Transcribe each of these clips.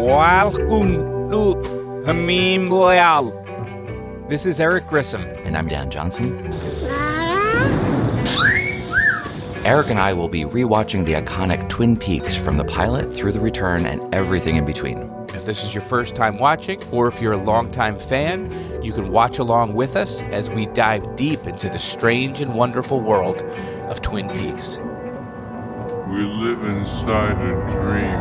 Welcome to Hameen Royale. This is Eric Grissom. And I'm Dan Johnson. Eric and I will be rewatching the iconic Twin Peaks from the pilot through the return and everything in between. If this is your first time watching, or if you're a longtime fan, you can watch along with us as we dive deep into the strange and wonderful world of Twin Peaks. We live inside a dream.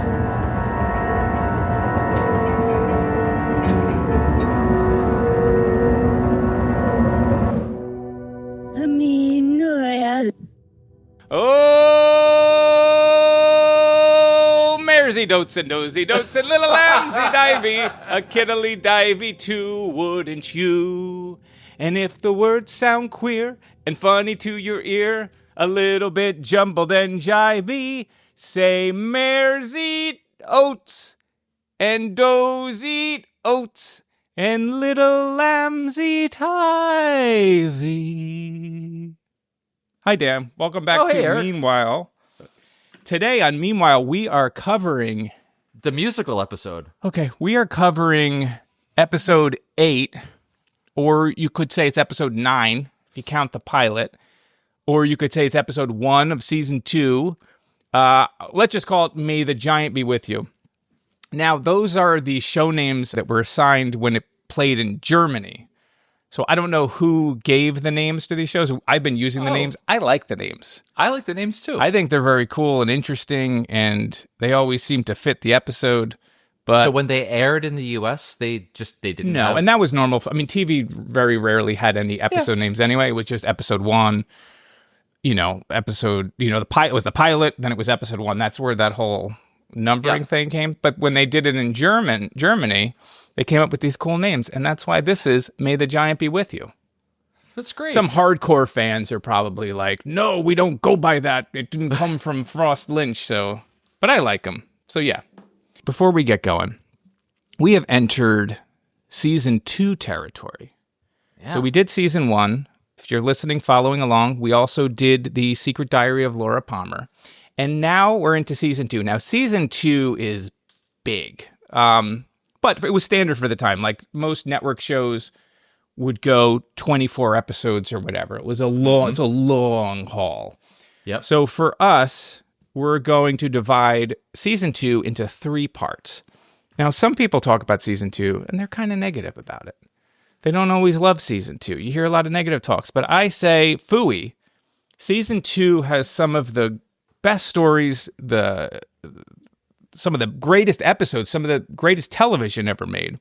Oh, maresy dotes and nosy dotes and little lambsy divey, a kiddly divey too, wouldn't you? And if the words sound queer and funny to your ear, a little bit jumbled and jivey, say mares eat oats and does eat oats and little lambs eat ivy. Hi, Dan. Welcome back to Eric. Meanwhile. Today on Meanwhile, we are covering... The musical episode. Okay, we are covering episode 8, or you could say it's episode 9, if you count the pilot, or you could say it's episode 1 of season 2. Let's just call it May the Giant Be With You. Now, those are the show names that were assigned when it played in Germany. So I don't know who gave the names to these shows. I've been using the names. I like the names. I like the names too. I think they're very cool and interesting, and they always seem to fit the episode. But so when they aired in the U.S., they didn't. No, and that was normal. I mean, TV very rarely had any episode names anyway. It was just episode 1. Episode. The pilot was the pilot. Then it was episode 1. That's where that whole numbering thing came. But when they did it in Germany. They came up with these cool names, and that's why this is May the Giant Be With You. That's great. Some hardcore fans are probably like, no, we don't go by that. It didn't come from Frost Lynch, but I like them. So yeah. Before we get going, we have entered season 2 territory. Yeah. So we did season 1. If you're listening, following along, we also did The Secret Diary of Laura Palmer. And now we're into season 2. Now, season 2 is big. But it was standard for the time. Like most network shows would go 24 episodes or whatever. It was it's a long haul. Yep. So for us, we're going to divide season 2 into 3 parts. Now, some people talk about season 2 and they're kind of negative about it. They don't always love season 2. You hear a lot of negative talks, but I say phooey. Season 2 has some of the best stories, some of the greatest episodes, some of the greatest television ever made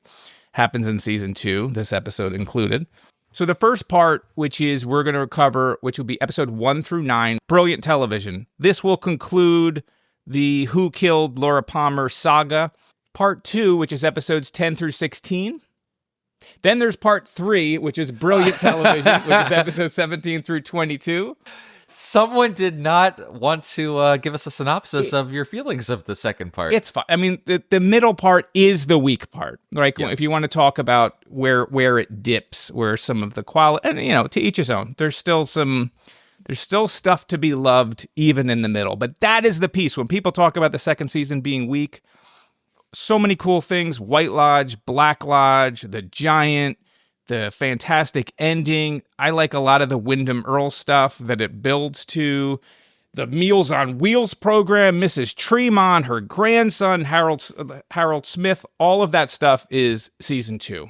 happens in season 2, this episode included. So the first part, which is we're going to cover, which will be episode 1 through 9, brilliant television. This will conclude the Who Killed Laura Palmer saga. Part 2, which is episodes 10 through 16. Then there's part 3, which is brilliant television, which is episodes 17 through 22. Someone did not want to give us a synopsis of your feelings of the second part. It's fine. I mean, the middle part is the weak part, right? Yeah. If you want to talk about where it dips, where some of the quality, and to each his own. There's still stuff to be loved even in the middle. But that is the piece. When people talk about the second season being weak, so many cool things: White Lodge, Black Lodge, the Giant. The fantastic ending. I like a lot of the Wyndham Earl stuff that it builds to. The Meals on Wheels program, Mrs. Tremont, her grandson, Harold Smith, all of that stuff is season 2.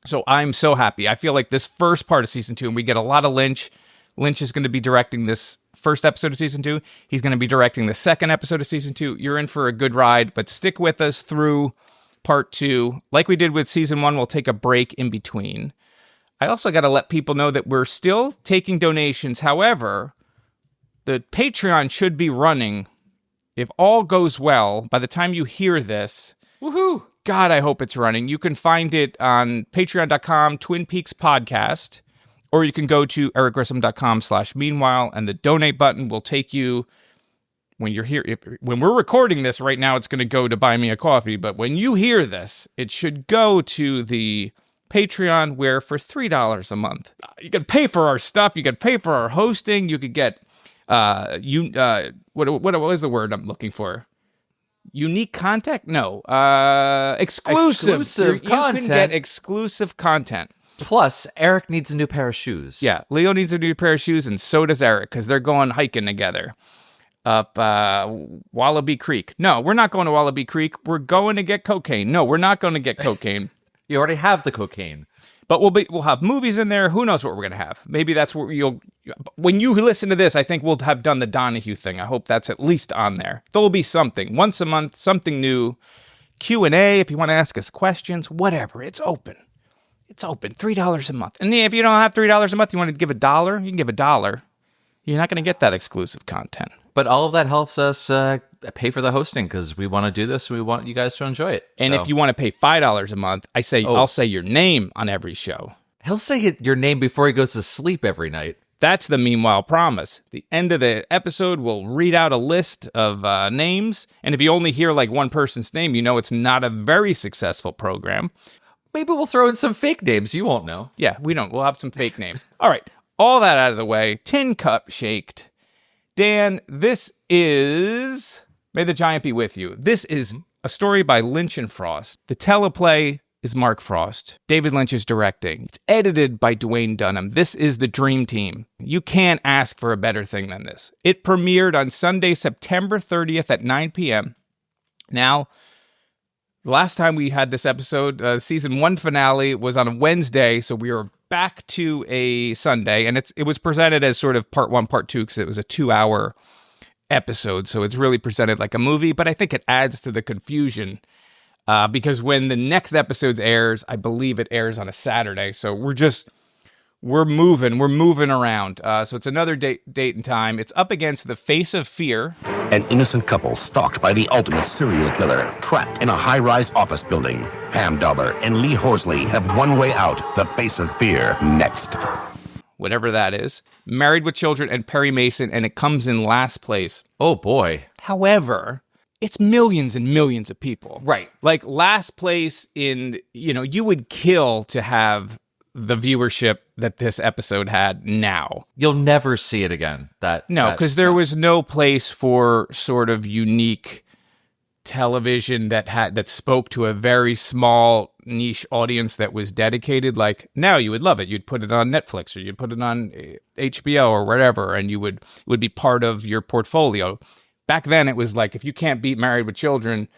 So I'm so happy. I feel like this first part of season 2, and we get a lot of Lynch. Lynch is going to be directing this first episode of season 2. He's going to be directing the second episode of season 2. You're in for a good ride, but stick with us through part 2. Like we did with season 1, we'll take a break in between. I also got to let people know that we're still taking donations. However, the Patreon should be running, if all goes well, by the time you hear this. Woohoo! God, I hope it's running. You can find it on patreon.com, Twin Peaks Podcast, or you can go to ericgrissom.com/meanwhile, and the donate button will take you, when you're here, when we're recording this right now, it's going to go to buy me a coffee, but when you hear this, it should go to the Patreon, where for $3 a month, you can pay for our stuff, you can pay for our hosting, you could get What was the word I'm looking for? Unique content? No. Exclusive. Exclusive content. You can get exclusive content. Plus, Eric needs a new pair of shoes. Yeah, Leo needs a new pair of shoes, and so does Eric, because they're going hiking together up Wallaby Creek. No, we're not going to Wallaby Creek. We're going to get cocaine. No, we're not going to get cocaine. You already have the cocaine. But we'll have movies in there. Who knows what we're going to have? Maybe that's what when you listen to this, I think we'll have done the Donahue thing. I hope that's at least on there. There'll be something. Once a month, something new. Q&A, if you want to ask us questions, whatever. It's open. It's open. $3 a month. And if you don't have $3 a month, you want to give $1, you can give $1. You're not going to get that exclusive content. But all of that helps us pay for the hosting because we want to do this and we want you guys to enjoy it. And if you want to pay $5 a month, I'll say your name on every show. He'll say your name before he goes to sleep every night. That's the meanwhile promise. The end of the episode, we'll read out a list of names. And if you only hear like one person's name, you know it's not a very successful program. Maybe we'll throw in some fake names. You won't know. Yeah, we don't. We'll have some fake names. All right. All that out of the way. Tin Cup Shaked. Dan, this is... May the Giant be with you. This is a story by Lynch and Frost. The teleplay is Mark Frost. David Lynch is directing. It's edited by Dwayne Dunham. This is the dream team. You can't ask for a better thing than this. It premiered on Sunday, September 30th at 9 p.m. Now... The last time we had this episode, season 1 finale was on a Wednesday, so we were back to a Sunday, and it was presented as sort of part 1, part 2, because it was a 2-hour episode, so it's really presented like a movie, but I think it adds to the confusion, because when the next episode airs, I believe it airs on a Saturday, so we're moving around. So it's another date and time. It's up against The Face of Fear. An innocent couple stalked by the ultimate serial killer, trapped in a high-rise office building. Pam Dollar and Lee Horsley have one way out. The Face of Fear next. Whatever that is. Married with Children and Perry Mason, and it comes in last place. Oh, boy. However, it's millions and millions of people. Right. Like last place in, you would kill to have the viewership that this episode had now. You'll never see it again. No, because there was no place for sort of unique television that spoke to a very small niche audience that was dedicated. Like now you would love it. You'd put it on Netflix or you'd put it on HBO or whatever, and it would be part of your portfolio. Back then it was like, if you can't beat Married with Children,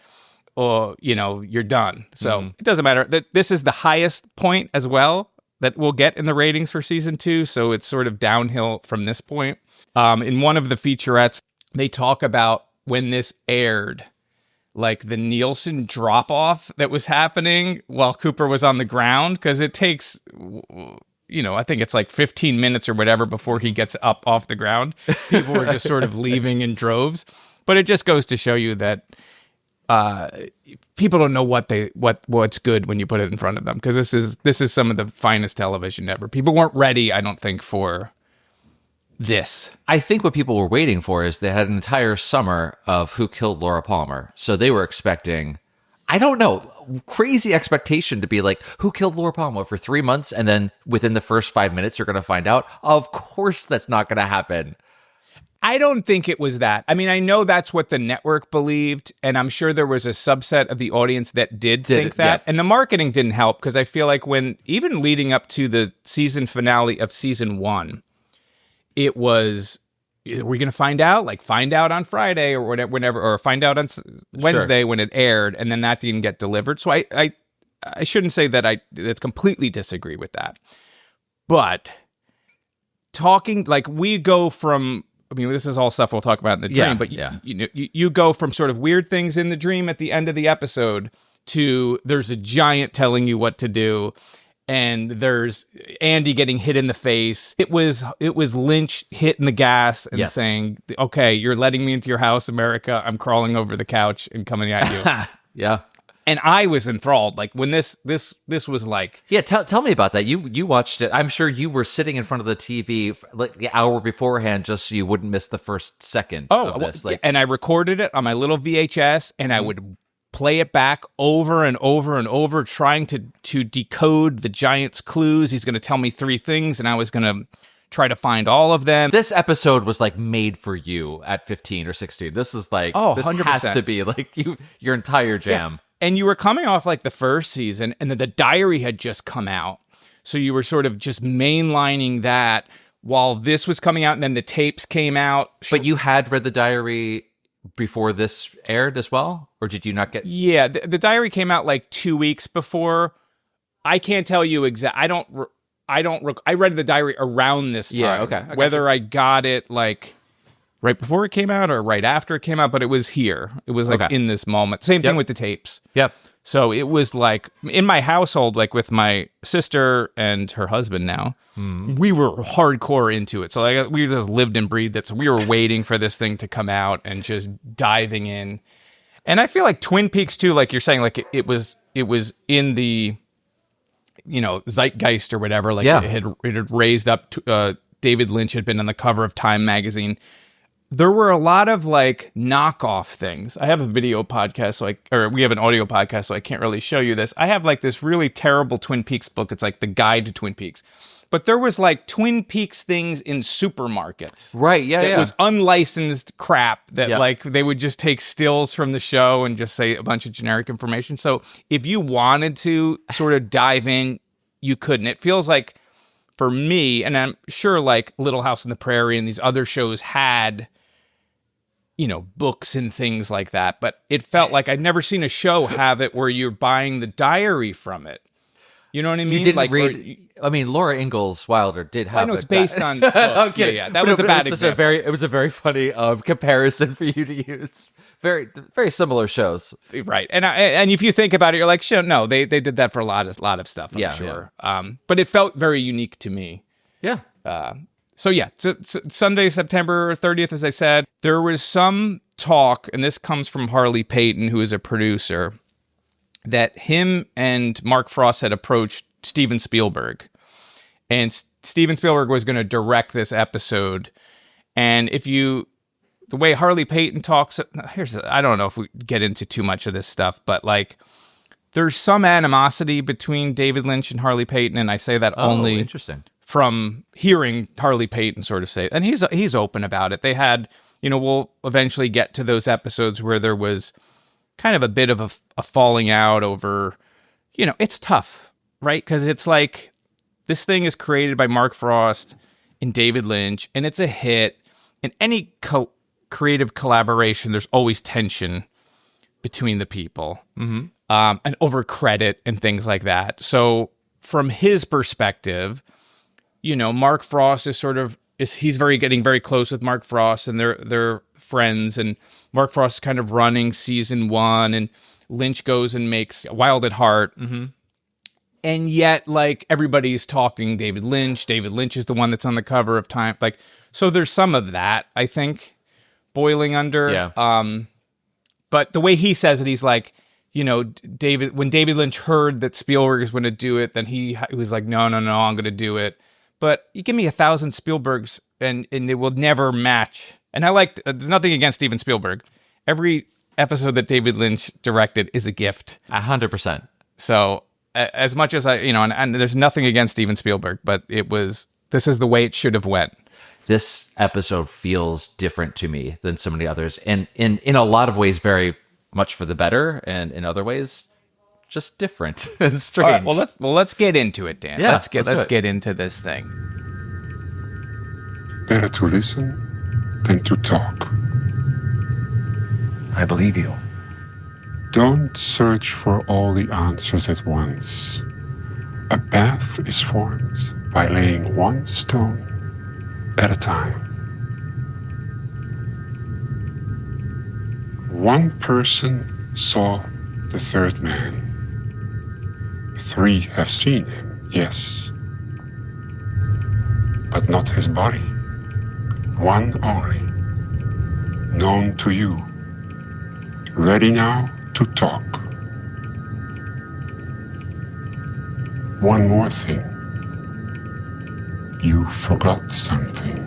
or you're done. So It doesn't matter. This is the highest point as well that we'll get in the ratings for season 2, so it's sort of downhill from this point. In one of the featurettes, they talk about when this aired, like the Nielsen drop-off that was happening while Cooper was on the ground, because it takes, I think it's like 15 minutes or whatever before he gets up off the ground. People were just sort of leaving in droves. But it just goes to show you that people don't know what's good when you put it in front of them, because this is some of the finest television ever. People weren't ready, I don't think, for this. I think what people were waiting for is they had an entire summer of Who Killed Laura Palmer, so they were expecting, I don't know, crazy expectation to be like, who killed Laura Palmer for 3 months, and then within the first 5 minutes you're going to find out. Of course that's not going to happen. I don't think it was that. I mean, I know that's what the network believed, and I'm sure there was a subset of the audience that did think that. Yeah. And the marketing didn't help, because I feel like even leading up to the season finale of season 1, it was, are we going to find out? Like, find out on Friday or whenever, or find out on Wednesday when it aired, and then that didn't get delivered. So I shouldn't say that I completely disagree with that. But talking, like, we go from... I mean, this is all stuff we'll talk about in the dream, but you go from sort of weird things in the dream at the end of the episode to there's a giant telling you what to do, and there's Andy getting hit in the face. It was Lynch hitting the gas and saying, "Okay, you're letting me into your house, America. I'm crawling over the couch and coming at you." Yeah. And I was enthralled. Like when this was like, yeah. Tell me about that. You watched it. I'm sure you were sitting in front of the TV like the hour beforehand, just so you wouldn't miss the first second of this. And I recorded it on my little VHS, and I would play it back over and over and over, trying to decode the giant's clues. He's going to tell me 3 things, and I was going to try to find all of them. This episode was like made for you at 15 or 16. This is like, this 100%. has to be like your entire jam. Yeah. And you were coming off like the first season, and then the diary had just come out. So you were sort of just mainlining that while this was coming out, and then the tapes came out. But you had read the diary before this aired as well? Or did you not get... Yeah, the diary came out like 2 weeks before. I can't tell you exactly. I read the diary around this time. Yeah, okay. Whether I got it like right before it came out or right after it came out, but it was here. It was like in this moment. Same thing with the tapes. Yep. So it was like in my household, like with my sister and her husband now, we were hardcore into it. So like we just lived and breathed it. So we were waiting for this thing to come out and just diving in. And I feel like Twin Peaks too, like you're saying, like it was in the, zeitgeist or whatever. Like it had raised up to, David Lynch had been on the cover of Time magazine. There were a lot of like knockoff things. I have a video podcast, or we have an audio podcast, so I can't really show you this. I have like this really terrible Twin Peaks book. It's like the guide to Twin Peaks. But there was like Twin Peaks things in supermarkets. Right, yeah, It was unlicensed crap that like they would just take stills from the show and just say a bunch of generic information. So if you wanted to sort of dive in, you couldn't. It feels like for me, and I'm sure like Little House on the Prairie and these other shows had, books and things like that. But it felt like I'd never seen a show have it where you're buying the diary from it. You know what I mean? You didn't read... I mean, Laura Ingalls Wilder did have... I know it's based on books. Okay. Yeah. That was a bad example. It was a very funny comparison for you to use. Very, very similar shows. Right. And if you think about it, you're like, sure, no, they did that for a lot of stuff, I'm sure. Yeah. But it felt very unique to me. Yeah. So Sunday, September 30th, as I said, there was some talk, and this comes from Harley Payton, who is a producer, that him and Mark Frost had approached Steven Spielberg. And Steven Spielberg was going to direct this episode. And the way Harley Payton talks, I don't know if we get into too much of this stuff, but like there's some animosity between David Lynch and Harley Payton. And I say that only interesting. From hearing Harley Payton sort of say it. And he's open about it. They had, we'll eventually get to those episodes where there was kind of a bit of a falling out over, it's tough, right? Because it's like this thing is created by Mark Frost and David Lynch, and it's a hit. In any creative collaboration, there's always tension between the people, and over credit and things like that. So from his perspective, Mark Frost is he's getting very close with Mark Frost, and they're friends, and Mark Frost is kind of running season 1, and Lynch goes and makes Wild at Heart. Mm-hmm. And yet, like, everybody's talking David Lynch. David Lynch is the one that's on the cover of Time. Like, so there's some of that, I think, boiling under. Yeah. But the way he says it, he's like, when David Lynch heard that Spielberg was going to do it, then he was like, no, I'm going to do it. But you give me 1,000 Spielbergs, and it will never match. And there's nothing against Steven Spielberg. Every episode that David Lynch directed is a gift. 100%. So as much as and there's nothing against Steven Spielberg, but this is the way it should have went. This episode feels different to me than so many others. And in a lot of ways, very much for the better. And in other ways, just different and strange. All right, let's get into it, Dan. Yeah, let's get into this thing. Better to listen than to talk. I believe you. Don't search for all the answers at once. A path is formed by laying one stone at a time. One person saw the third man. 3 have seen him, yes, but not his body. 1 only, known to you, ready now to talk. One more thing. You forgot something.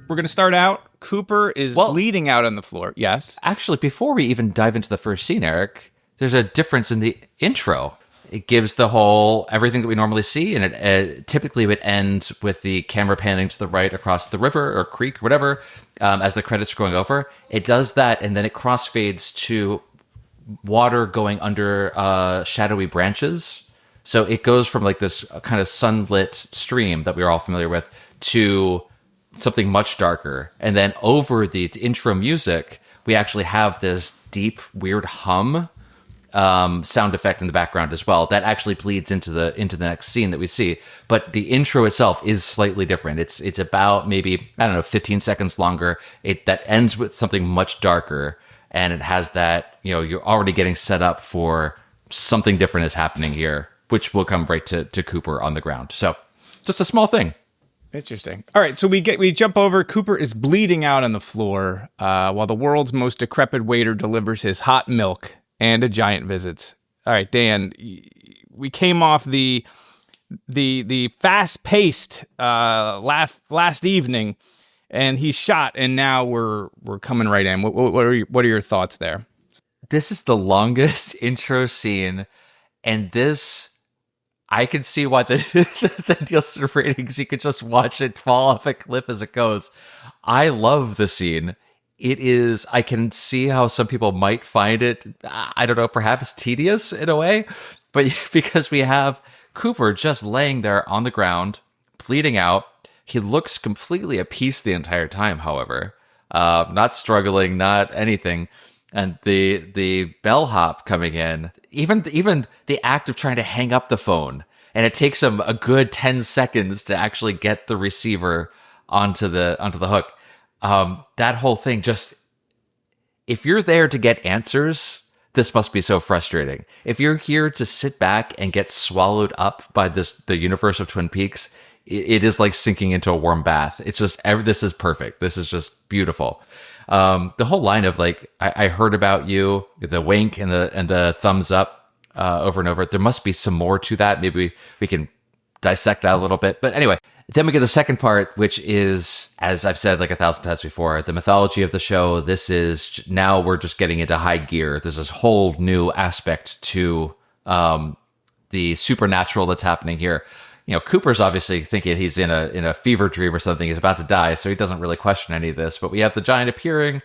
We're going to start out. Cooper is bleeding out on the floor. Yes. Actually, before we even dive into the first scene, Eric, there's a difference in the intro. it gives the whole everything that we normally see, and it typically would end with the camera panning to the right across the river or creek or whatever as the credits are going over. It does that, and then it crossfades to water going under shadowy branches. So it goes from like this kind of sunlit stream that we're all familiar with to something much darker. And then over the intro music, we actually have this deep, weird hum sound effect in the background as well. That actually bleeds into the next scene that we see. But the intro itself is slightly different. It's about maybe, I don't know, 15 seconds longer. That ends with something much darker. And it has that, you're already getting set up for something different is happening here, which will come right to Cooper on the ground. So just a small thing. Interesting. All right, so we jump over. Cooper is bleeding out on the floor while the world's most decrepit waiter delivers his hot milk and a giant visits. All right, Dan, we came off the fast-paced last evening, and he's shot, and now we're coming right in. What are your thoughts there? This is the longest intro scene, and this, I can see why the Nielsen ratings, you could just watch it fall off a cliff as it goes. I love the scene. It is, I can see how some people might find it, I don't know, perhaps tedious in a way, but because we have Cooper just laying there on the ground, bleeding out. He looks completely at peace the entire time, however, not struggling, not anything. And the bellhop coming in, even the act of trying to hang up the phone, and it takes him a good 10 seconds to actually get the receiver onto the hook. That whole thing, just, if you're there to get answers, this must be so frustrating. If you're here to sit back and get swallowed up by the universe of Twin Peaks, it is like sinking into a warm bath. It's just, this is perfect. This is just beautiful. The whole line of like, I heard about you, the wink and the thumbs up over and over. There must be some more to that. Maybe we can dissect that a little bit. But anyway, then we get the second part, which is, as I've said like 1,000 times before, the mythology of the show. This is, now we're just getting into high gear. There's this whole new aspect to the supernatural that's happening here. Cooper's obviously thinking he's in a fever dream or something. He's about to die, so he doesn't really question any of this. But we have the giant appearing,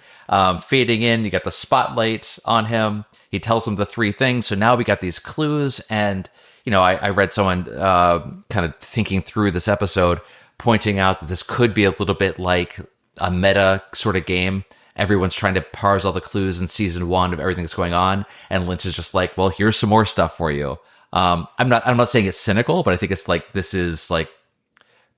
fading in. You got the spotlight on him. He tells them the three things. So now we got these clues. And, I read someone kind of thinking through this episode, pointing out that this could be a little bit like a meta sort of game. Everyone's trying to parse all the clues in season 1 of everything that's going on. And Lynch is just like, well, here's some more stuff for you. I'm not saying it's cynical, but I think it's like, this is like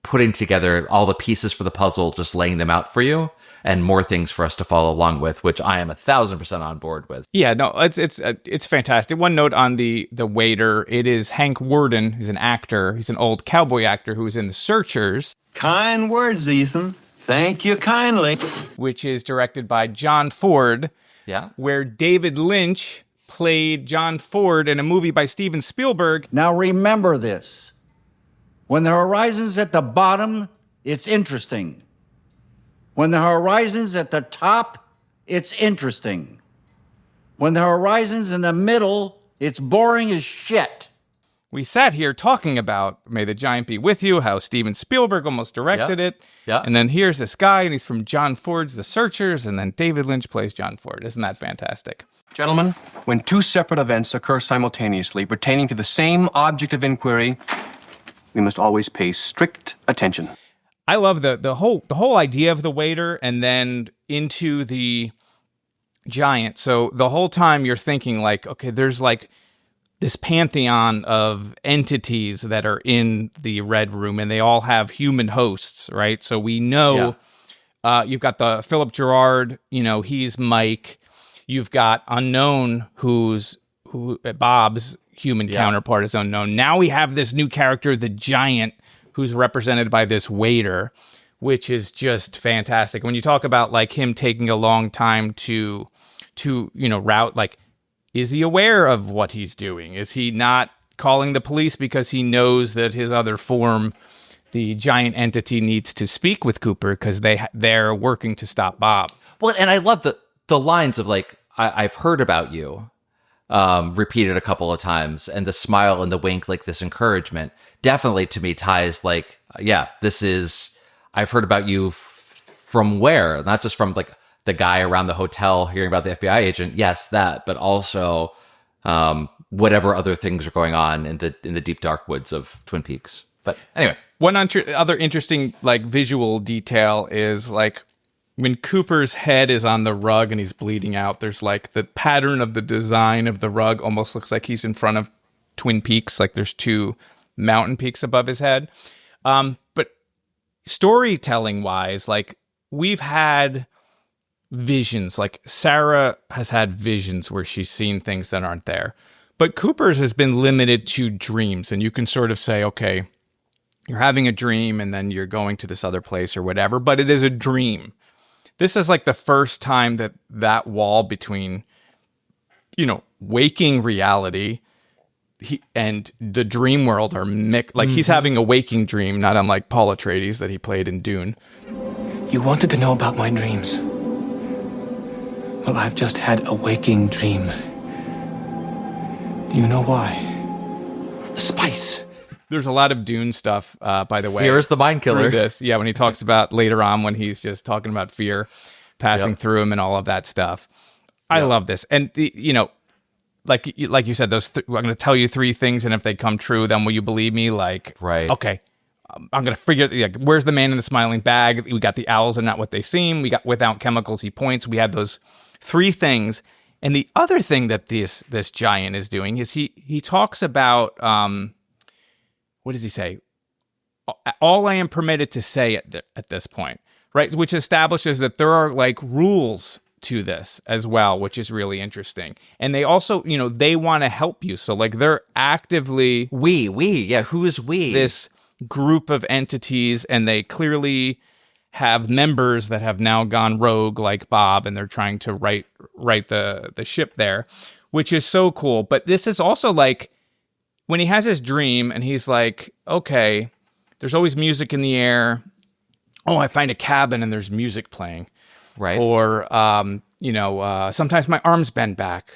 putting together all the pieces for the puzzle, just laying them out for you, and more things for us to follow along with, which I am 1,000% on board with. Yeah, no, it's fantastic. One note on the waiter, it is Hank Worden. He's an actor. He's an old cowboy actor who was in The Searchers. Kind words, Ethan. Thank you kindly. Which is directed by John Ford. Yeah. Where David Lynch played John Ford in a movie by Steven Spielberg. Now remember this. When the horizon's at the bottom, it's interesting. When the horizon's at the top, it's interesting. When the horizon's in the middle, it's boring as shit. We sat here talking about May the Giant Be With You, how Steven Spielberg almost directed it. Yeah. And then here's this guy, and he's from John Ford's The Searchers, and then David Lynch plays John Ford. Isn't that fantastic? Gentlemen, when two separate events occur simultaneously pertaining to the same object of inquiry, we must always pay strict attention. I love the whole idea of the waiter and then into the giant. So the whole time you're thinking like, okay, there's like this pantheon of entities that are in the Red Room, and they all have human hosts, right? So we know you've got the Philip Gerard, he's Mike. You've got Unknown, who Bob's human counterpart is Unknown. Now we have this new character, the Giant, who's represented by this waiter, which is just fantastic. When you talk about like him taking a long time to route, like, is he aware of what he's doing? Is he not calling the police because he knows that his other form, the giant entity, needs to speak with Cooper because they're working to stop Bob? Well, and I love the lines of like, I've heard about you. repeated a couple of times, and the smile and the wink, like this encouragement, definitely to me ties like, yeah, this is, I've heard about you from where, not just from like the guy around the hotel hearing about the FBI agent, yes, that, but also whatever other things are going on in the deep dark woods of Twin Peaks. But anyway, one other interesting like visual detail is like when Cooper's head is on the rug and he's bleeding out, there's like the pattern of the design of the rug almost looks like he's in front of Twin Peaks, like there's two mountain peaks above his head. But storytelling wise, like we've had visions, like Sarah has had visions where she's seen things that aren't there. But Cooper's has been limited to dreams, and you can sort of say, okay, you're having a dream and then you're going to this other place or whatever, but it is a dream. This is like the first time that wall between, waking reality and the dream world are mixed. Like he's having a waking dream, not unlike Paul Atreides that he played in Dune. You wanted to know about my dreams. Well, I've just had a waking dream. Do you know why? The spice. There's a lot of Dune stuff, by the way. Fear is the mind killer. Through this, yeah, when he talks about later on when he's just talking about fear passing through him and all of that stuff. I love this, and like you said, those. I'm going to tell you 3 things, and if they come true, then will you believe me? Like, right? Okay, I'm going to figure. Like, where's the man in the smiling bag? We got the owls are not what they seem. We got without chemicals. He points. We have those 3 things, and the other thing that this giant is doing is he talks about. What does he say? All I am permitted to say at this point, right? Which establishes that there are like rules to this as well, which is really interesting. And they also, they want to help you. So like they're actively who is we? This group of entities, and they clearly have members that have now gone rogue, like Bob, and they're trying to right the ship there, which is so cool. But this is also like, when he has his dream and he's like, okay, there's always music in the air. Oh, I find a cabin and there's music playing. Right. Or, sometimes my arms bend back.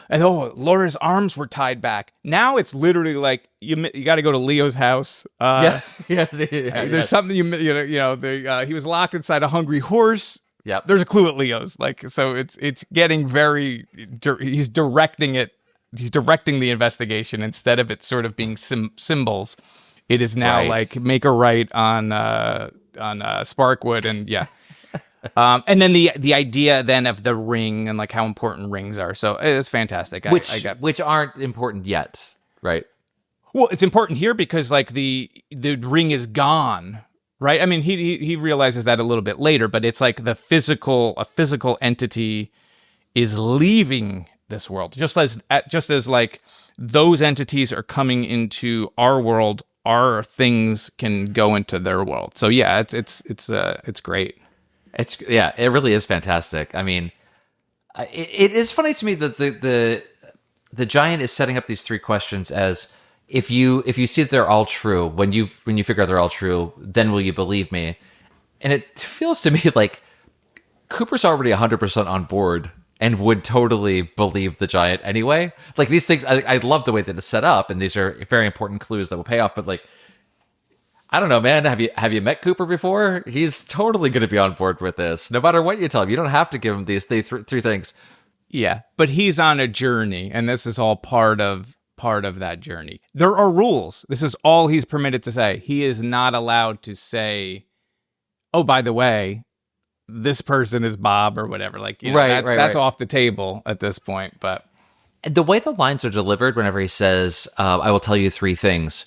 And Laura's arms were tied back. Now it's literally like, you got to go to Leo's house. There's something, he was locked inside a hungry horse. Yep. There's a clue at Leo's. Like, so it's getting very, he's directing it. He's directing the investigation instead of it sort of being symbols. It is now like make a right on Sparkwood, and and then the idea then of the ring and like how important rings are. So it's fantastic. Which aren't important yet, right? Well, it's important here because like the ring is gone, right? I mean, he realizes that a little bit later, but it's like a physical entity is leaving this world, just as like those entities are coming into our world, our things can go into their world. So yeah, it's great. It really is fantastic. I mean, it is funny to me that the giant is setting up these 3 questions as if you see that they're all true, when you figure out they're all true, then will you believe me? And it feels to me like Cooper's already 100% on board and would totally believe the giant anyway. Like these things, I love the way that it's set up, and these are very important clues that will pay off. But like, I don't know, man. Have you met Cooper before? He's totally going to be on board with this, no matter what you tell him. You don't have to give him these 3 things. Yeah, but he's on a journey, and this is all part of that journey. There are rules. This is all he's permitted to say. He is not allowed to say, "Oh, by the way, this person is Bob," or whatever. Like, that's off the table at this point. But the way the lines are delivered, whenever he says, "I will tell you 3 things,"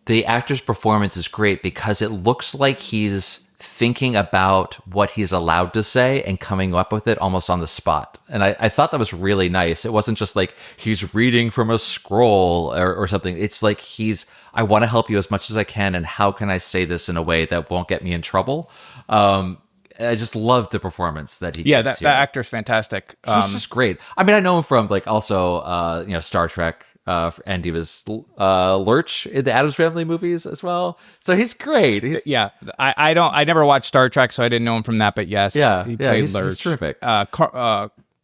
the actor's performance is great because it looks like he's thinking about what he's allowed to say and coming up with it almost on the spot. And I thought that was really nice. It wasn't just like he's reading from a scroll or something. It's like I want to help you as much as I can, and how can I say this in a way that won't get me in trouble? I just love the performance that he gives. That actor's fantastic. He's just great. I mean, I know him from like also Star Trek, and he was Lurch in the Addams Family movies as well. So he's great. I never watched Star Trek, so I didn't know him from that. But yes, he played Lurch. He's terrific.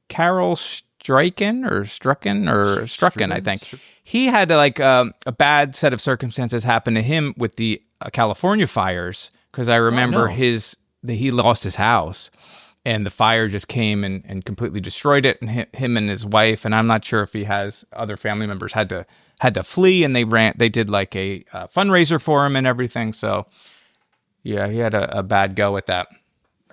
Carol Strucken, I think. He had like a bad set of circumstances happen to him with the California fires, because I remember he lost his house, and the fire just came and completely destroyed it, and him and his wife, and I'm not sure if he has other family members had to flee, and they did like a fundraiser for him and everything. So yeah, he had a bad go with that.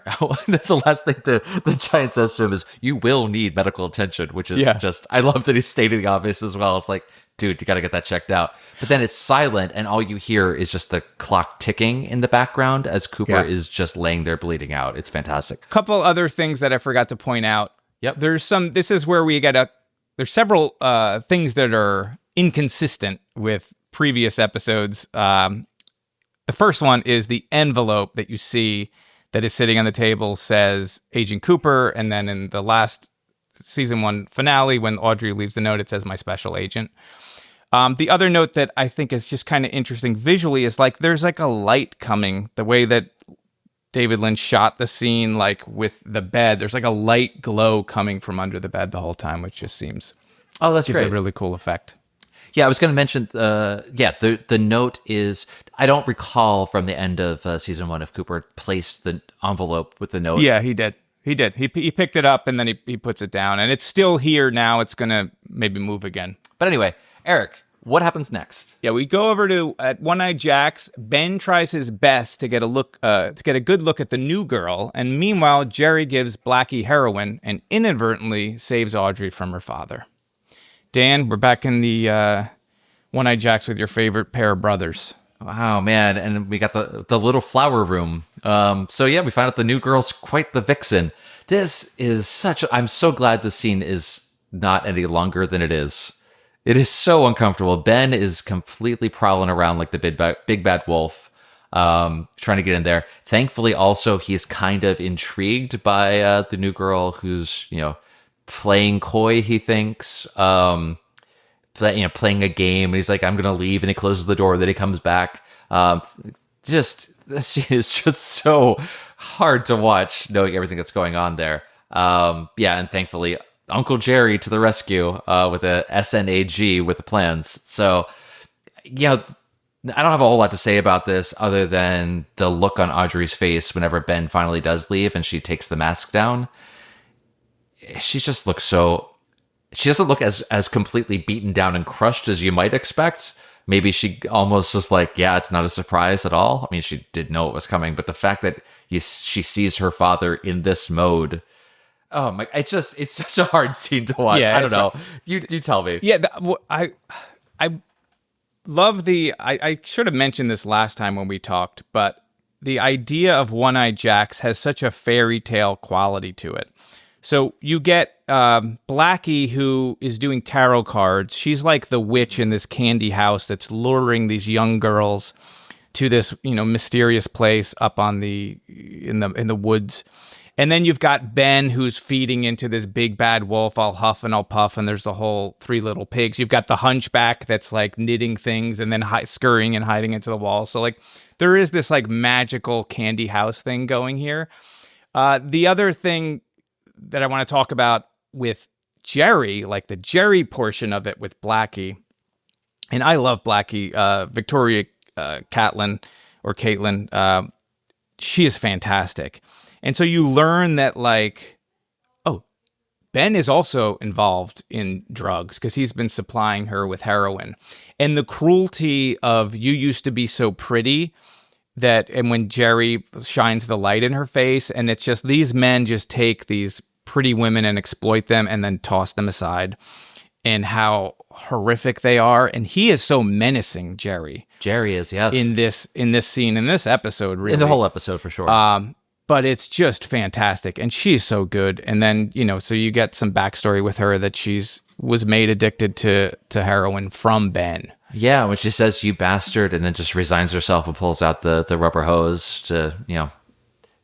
The last thing the giant says to him is, "You will need medical attention," which is just, I love that he's stating the obvious as well. It's like, dude, you got to get that checked out. But then it's silent, and all you hear is just the clock ticking in the background as Cooper is just laying there bleeding out. It's fantastic. Couple other things that I forgot to point out. Yep. This is where we get there's several things that are inconsistent with previous episodes. The first one is the envelope that you see that is sitting on the table says Agent Cooper, and then in the last season 1 finale, when Audrey leaves the note, it says my special agent. The other note that I think is just kind of interesting visually is like there's like a light coming, the way that David Lynch shot the scene, like with the bed, there's like a light glow coming from under the bed the whole time, which just seems gives a really cool effect. Yeah, I was going to mention, the note is, I don't recall from the end of season 1 if Cooper placed the envelope with the note. Yeah, he did. He picked it up and then he puts it down, and it's still here now. It's going to maybe move again. But anyway, Eric, what happens next? Yeah, we go over to at One-Eyed Jack's. Ben tries his best to get a good look at the new girl, and meanwhile, Jerry gives Blackie heroin and inadvertently saves Audrey from her father. Dan, we're back in the One-Eyed Jack's with your favorite pair of brothers. Wow, man. And we got the little flower room. So yeah, we find out the new girl's quite the vixen. This is I'm so glad this scene is not any longer than it is. It is so uncomfortable. Ben is completely prowling around like the big bad wolf, trying to get in there. Thankfully, also, he's kind of intrigued by the new girl who's, playing coy, he thinks. Playing a game, and he's like, I'm gonna leave, and he closes the door, then he comes back. This scene is just so hard to watch, knowing everything that's going on there. And thankfully Uncle Jerry to the rescue with a SNAG with the plans. So I don't have a whole lot to say about this other than the look on Audrey's face whenever Ben finally does leave and she takes the mask down. She just looks she doesn't look as completely beaten down and crushed as you might expect. Maybe she almost was like, it's not a surprise at all. I mean, she did know it was coming, but the fact that she sees her father in this mode, oh my, it's such a hard scene to watch. I don't know. Right. You tell me. Yeah, I love I should have mentioned this last time when we talked, but the idea of One-Eyed Jack's has such a fairy tale quality to it. So you get Blackie, who is doing tarot cards. She's like the witch in this candy house that's luring these young girls to this, mysterious place up on in the woods. And then you've got Ben, who's feeding into this big bad wolf, all huff and all puff, and there's the whole 3 little pigs. You've got the hunchback that's like knitting things and then scurrying and hiding into the wall. So like there is this like magical candy house thing going here. The other thing that I want to talk about with Jerry, like the Jerry portion of it with Blackie, and I love Blackie, Victoria Caitlin, she is fantastic. And so you learn that like, Ben is also involved in drugs because he's been supplying her with heroin. And the cruelty of you used to be so pretty, and when Jerry shines the light in her face, and it's just these men just take these pretty women and exploit them and then toss them aside, and how horrific they are. And he is so menacing, Jerry. Jerry is, yes. In this scene, in this episode, really. In the whole episode, for sure. But it's just fantastic. And she's so good. And then, so you get some backstory with her that was made addicted to heroin from Ben. Yeah, when she says, "You bastard," and then just resigns herself and pulls out the rubber hose to,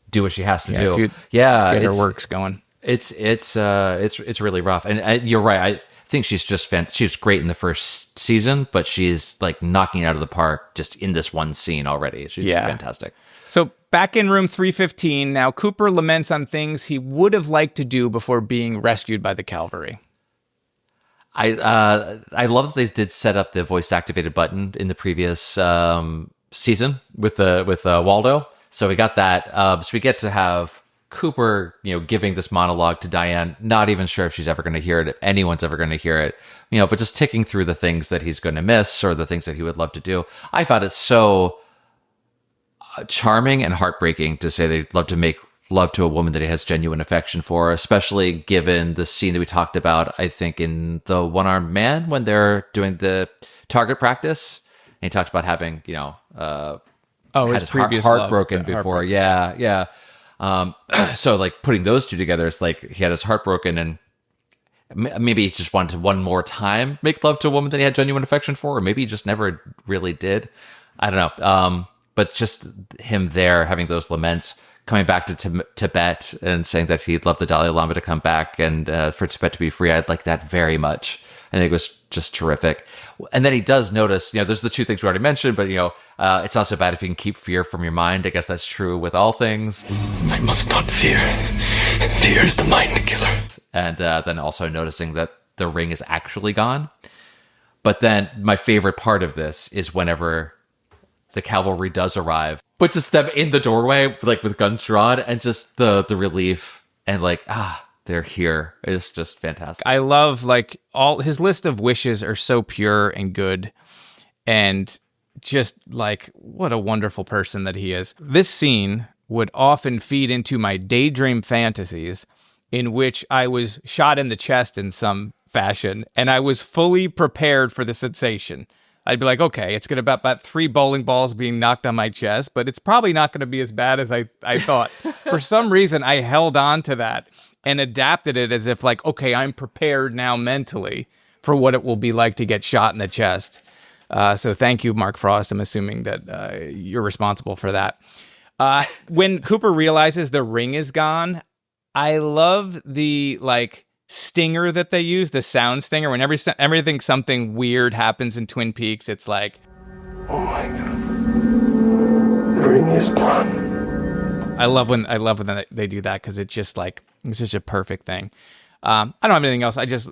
do what she has to do. Dude, get her works going. It's really rough. And you're right. I think she's just she was great in the first season, but she's like knocking it out of the park just in this one scene already. She's fantastic. So back in room 315, now Cooper laments on things he would have liked to do before being rescued by the cavalry. I love that they did set up the voice activated button in the previous season with Waldo. So we got that. So we get to have Cooper, giving this monologue to Diane, not even sure if she's ever going to hear it, if anyone's ever going to hear it, but just ticking through the things that he's going to miss or the things that he would love to do. I found it so charming and heartbreaking to say they'd love to make love to a woman that he has genuine affection for, especially given the scene that we talked about, I think, in The One-Armed Man when they're doing the target practice. And he talked about having, had his previous heart love, broken before. Yeah. So like putting those two together, it's like he had his heart broken and maybe he just wanted to one more time make love to a woman that he had genuine affection for, or maybe he just never really did. I don't know. But just him there having those laments, coming back to Tibet and saying that he'd love the Dalai Lama to come back and for Tibet to be free. I'd like that very much. I think it was just terrific. And then he does notice, there's the two things we already mentioned, but, it's not so bad if you can keep fear from your mind. I guess that's true with all things. I must not fear. Fear is the mind killer. And then also noticing that the ring is actually gone. But then my favorite part of this is whenever the cavalry does arrive, but just them in the doorway, like with guns drawn, and just the relief and like, they're here. It's just fantastic. I love all his list of wishes are so pure and good, and just what a wonderful person that he is. This scene would often feed into my daydream fantasies in which I was shot in the chest in some fashion, and I was fully prepared for the sensation. I'd be like, okay, it's going to be about 3 bowling balls being knocked on my chest, but it's probably not going to be as bad as I thought. For some reason, I held on to that and adapted it as if okay, I'm prepared now mentally for what it will be like to get shot in the chest. So thank you, Mark Frost. I'm assuming that you're responsible for that. When Cooper realizes the ring is gone, I love the stinger that they use, the sound stinger. When something weird happens in Twin Peaks, it's like, oh my God, the ring is gone. I love when they do that because it's just it's such a perfect thing. I don't have anything else. I just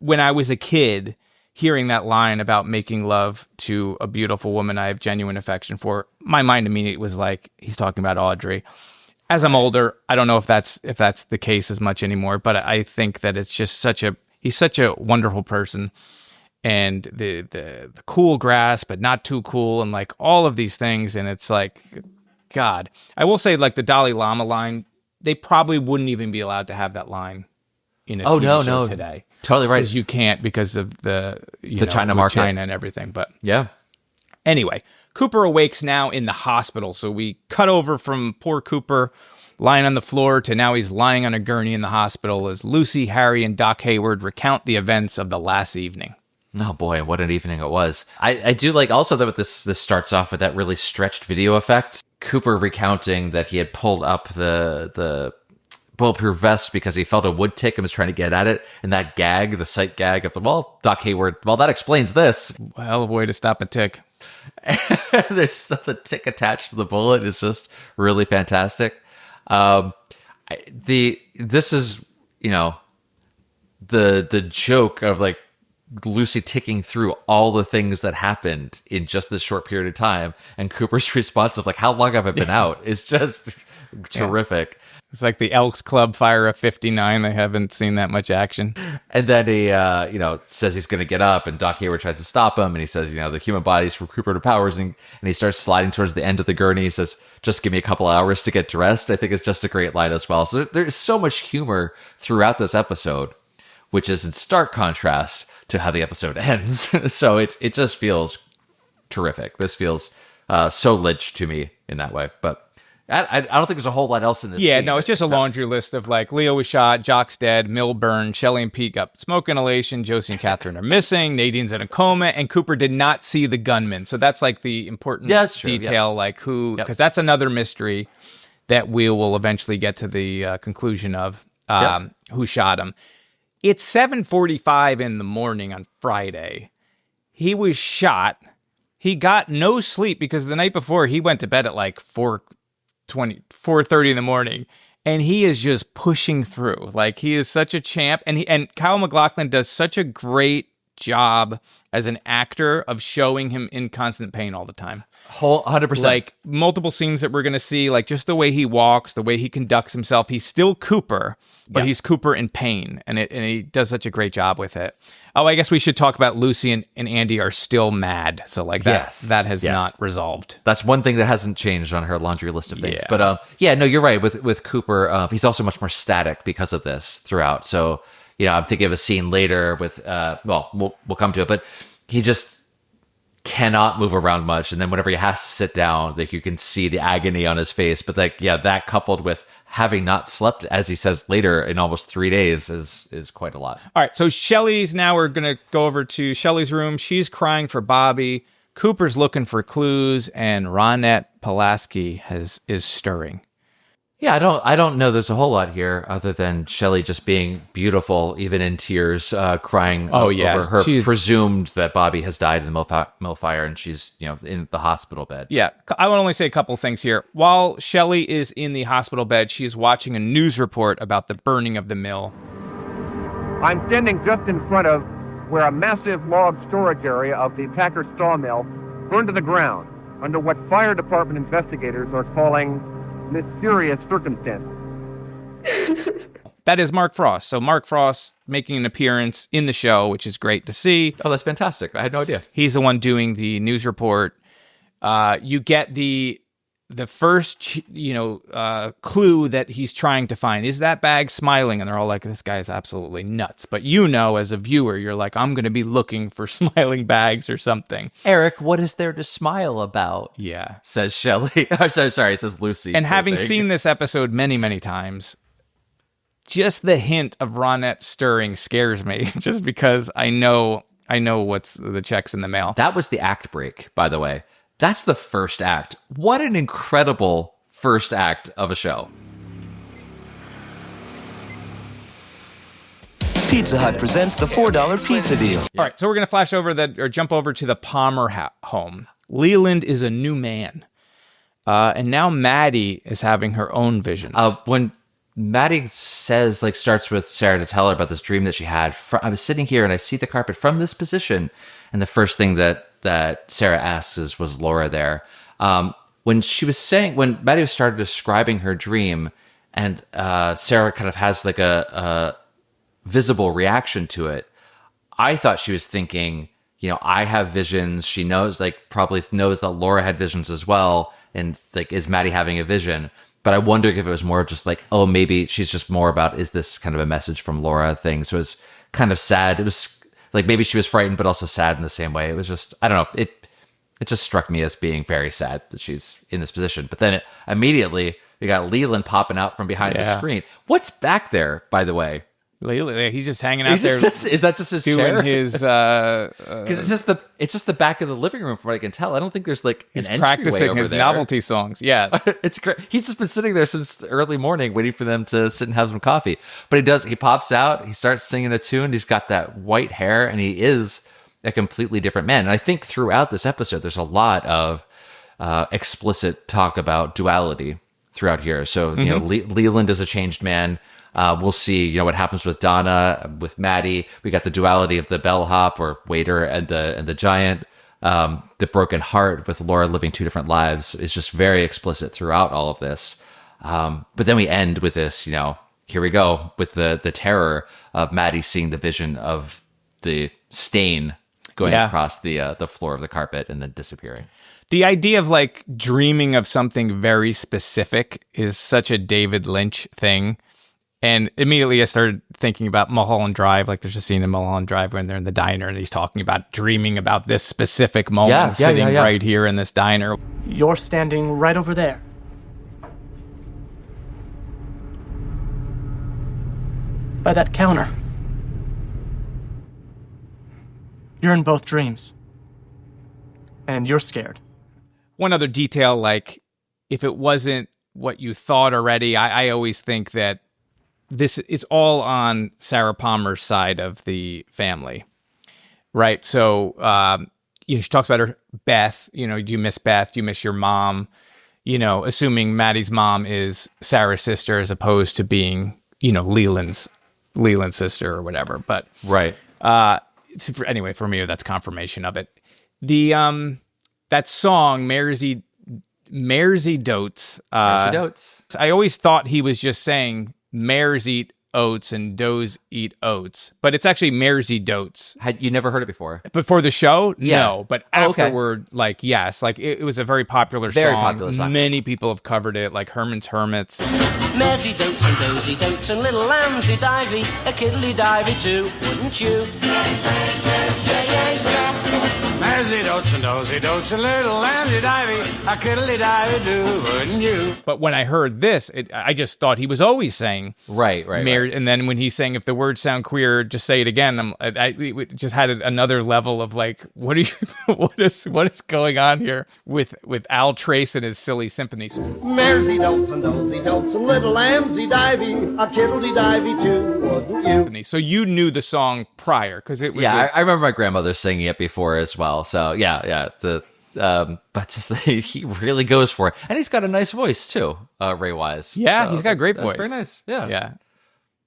when I was a kid, hearing that line about making love to a beautiful woman I have genuine affection for, my mind immediately was he's talking about Audrey. As I'm older, I don't know if that's the case as much anymore, but I think that it's just he's such a wonderful person, and the cool grass, but not too cool, and all of these things, and it's God. I will say the Dalai Lama line, they probably wouldn't even be allowed to have that line in a TV show today. Totally right. Because you can't because of the China market, China and everything. But yeah. Anyway, Cooper awakes now in the hospital. So we cut over from poor Cooper lying on the floor to now he's lying on a gurney in the hospital as Lucy, Harry, and Doc Hayward recount the events of the last evening. Oh boy, what an evening it was. I do like also that this starts off with that really stretched video effect. Cooper recounting that he had pulled up the bulletproof vest because he felt a wood tick and was trying to get at it. And that gag, the sight gag of Doc Hayward, that explains this. Hell of a way to stop a tick. There's still the tick attached to the bullet is just really fantastic. This is, the joke of Lucy ticking through all the things that happened in just this short period of time, and Cooper's response of how long have I been out is just terrific. It's like the Elks Club fire of 59. They haven't seen that much action. And then he, says he's going to get up, and Doc Hayward tries to stop him, and he says, the human body's recuperative powers, and he starts sliding towards the end of the gurney. He says, just give me a couple hours to get dressed. I think it's just a great line as well. So there's so much humor throughout this episode, which is in stark contrast to how the episode ends. So it just feels terrific. This feels so Lynch to me in that way, but I don't think there's a whole lot else in this scene. No, it's just a laundry list of Leo was shot, Jock's dead, Mill burned, Shelley and Pete got smoke inhalation, Josie and Catherine are missing, Nadine's in a coma, and Cooper did not see the gunman. So that's the important detail, who, because that's another mystery that we will eventually get to the conclusion of who shot him. It's 7:45 in the morning on Friday. He was shot. He got no sleep because the night before he went to bed at 4:30 in the morning, and he is just pushing through. Like, he is such a champ, and Kyle MacLachlan does such a great job as an actor of showing him in constant pain all the time. Whole 100%. Like, multiple scenes that we're going to see, like just the way he walks, the way he conducts himself. He's still Cooper, but he's Cooper in pain, and he does such a great job with it. Oh, I guess we should talk about Lucy and Andy are still mad. So like that has not resolved. That's one thing that hasn't changed on her laundry list of things. But no, you're right. With Cooper, he's also much more static because of this throughout. So, I'm thinking of a scene later with, we'll come to it, but he just cannot move around much. And then whenever he has to sit down, like, you can see the agony on his face. But that coupled with having not slept, as he says later, in almost 3 days is quite a lot. All right. So we're going to go over to Shelley's room. She's crying for Bobby. Cooper's looking for clues, and Ronette Pulaski is stirring. Yeah, I don't know there's a whole lot here other than Shelley just being beautiful, even in tears, crying over her presumed that Bobby has died in the mill fire, and she's, in the hospital bed. Yeah, I will only say a couple things here. While Shelley is in the hospital bed, she's watching a news report about the burning of the mill. I'm standing just in front of where a massive log storage area of the Packer sawmill burned to the ground under what fire department investigators are calling mysterious circumstances. That is Mark Frost. So Mark Frost making an appearance in the show, which is great to see. Oh, that's fantastic. I had no idea. He's the one doing the news report. You get the first, clue that he's trying to find. Is that bag smiling? And they're all like, this guy is absolutely nuts. But as a viewer, you're like, I'm going to be looking for smiling bags or something. Eric, what is there to smile about? Yeah. Says Shelley. Sorry, says Lucy. And having seen this episode many, many times, just the hint of Ronette stirring scares me, just because I know what's the checks in the mail. That was the act break, by the way. That's the first act. What an incredible first act of a show. Pizza Hut presents the $4 pizza deal. All right, so we're going to jump over to the Palmer home. Leland is a new man. And now Maddie is having her own visions. When Maddie starts with Sarah to tell her about this dream that she had. I was sitting here and I see the carpet from this position. And the first thing that Sarah asks is, was Laura there? When Maddie started describing her dream, and Sarah kind of has like a visible reaction to it, I thought she was thinking, I have visions. She probably knows that Laura had visions as well. And is Maddie having a vision? But I wondered if it was more just like, oh, maybe she's just more about, is this kind of a message from Laura thing? So it was kind of sad. It was like maybe she was frightened, but also sad in the same way. It was just, I don't know. It just struck me as being very sad that she's in this position. But then immediately we got Leland popping out from behind the screen. What's back there, by the way? He's just hanging out there. Is that just his doing chair? His because it's just the back of the living room from what I can tell. I don't think there's like he's an practicing his there. novelty songs. Yeah, it's great. He's just been sitting there since the early morning, waiting for them to sit and have some coffee. But he pops out. He starts singing a tune. He's got that white hair, and he is a completely different man. And I think throughout this episode, there's a lot of explicit talk about duality throughout here. So Leland is a changed man. We'll see, what happens with Donna, with Maddie. We got the duality of the bellhop or waiter and the giant. The broken heart with Laura living two different lives is just very explicit throughout all of this. But then we end with this, here we go with the terror of Maddie seeing the vision of the stain going across the floor of the carpet and then disappearing. The idea of dreaming of something very specific is such a David Lynch thing. And immediately I started thinking about Mulholland Drive. There's a scene in Mulholland Drive when they're in the diner and he's talking about dreaming about this specific moment right here in this diner. You're standing right over there. By that counter. You're in both dreams. And you're scared. One other detail, if it wasn't what you thought already, I always think that this is all on Sarah Palmer's side of the family, right? So, she talks about her Beth. Do you miss Beth? Do you miss your mom? assuming Maddie's mom is Sarah's sister as opposed to being, Leland's sister or whatever. But right. Anyway, for me, that's confirmation of it. The that song, Mersey Dotes. I always thought he was just saying mares eat oats and does eat oats, but it's actually Mersey Dotes. Had you never heard it before? Before the show? Yeah. No, but afterward, yes, it was a very popular song. Very popular song. Many people have covered it, like Herman's Hermits. Mersey Dotes and dozy dotes and little lambsy divey, a kiddly divey too, wouldn't you? Mersey Dotes and dozy dotes and little lambsy divey, a kiddly divey too, wouldn't you? But when I heard this, I just thought he was always saying right. And then when he's saying, if the words sound queer, just say it again. It just had another level of what is going on here with Al Trace and his silly symphonies. Mersey Dotes and dozy dotes and little lambsy divey, a kiddly divey too, wouldn't you? So you knew the song prior because it was. Yeah, I remember my grandmother singing it before as well. So yeah. But just he really goes for it, and he's got a nice voice too, Ray Wise. Yeah, so he's got a great voice. Very nice. Yeah.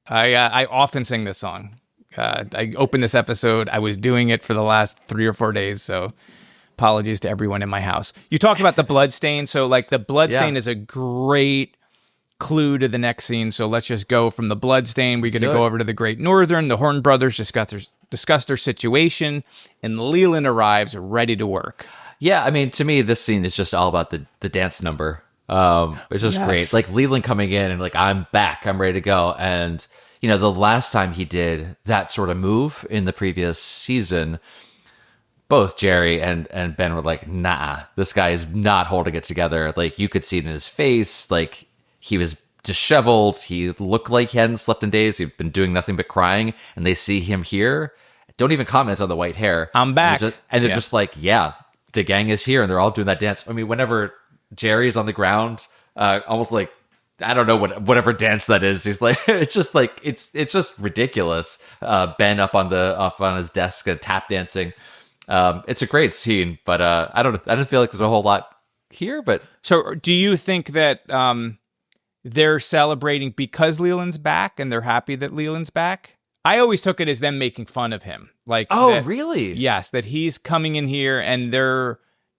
I often sing this song. I opened this episode. I was doing it for the last 3 or 4 days, so apologies to everyone in my house. You talked about the blood stain, so the blood stain is a great clue to the next scene. So let's just go from the blood stain. We're going to go over to the Great Northern. The Horn brothers discuss their situation, and Leland arrives ready to work. Yeah, I mean, to me, this scene is just all about the dance number. It's just great. Like Leland coming in and I'm back, I'm ready to go. And, the last time he did that sort of move in the previous season, both Jerry and Ben were like, nah, this guy is not holding it together. Like, you could see it in his face. Like, he was disheveled. He looked like he hadn't slept in days. He'd been doing nothing but crying. And they see him here. Don't even comment on the white hair. I'm back. And they're just like, yeah, the gang is here. And they're all doing that dance. I mean, whenever Jerry's on the ground, almost like, I don't know whatever dance that is. He's like, it's just ridiculous. Ben up on his desk, tap dancing. It's a great scene, but I don't feel like there's a whole lot here. But so, do you think that they're celebrating because Leland's back and they're happy that Leland's back? I always took it as them making fun of him. Really? Yes, that he's coming in here and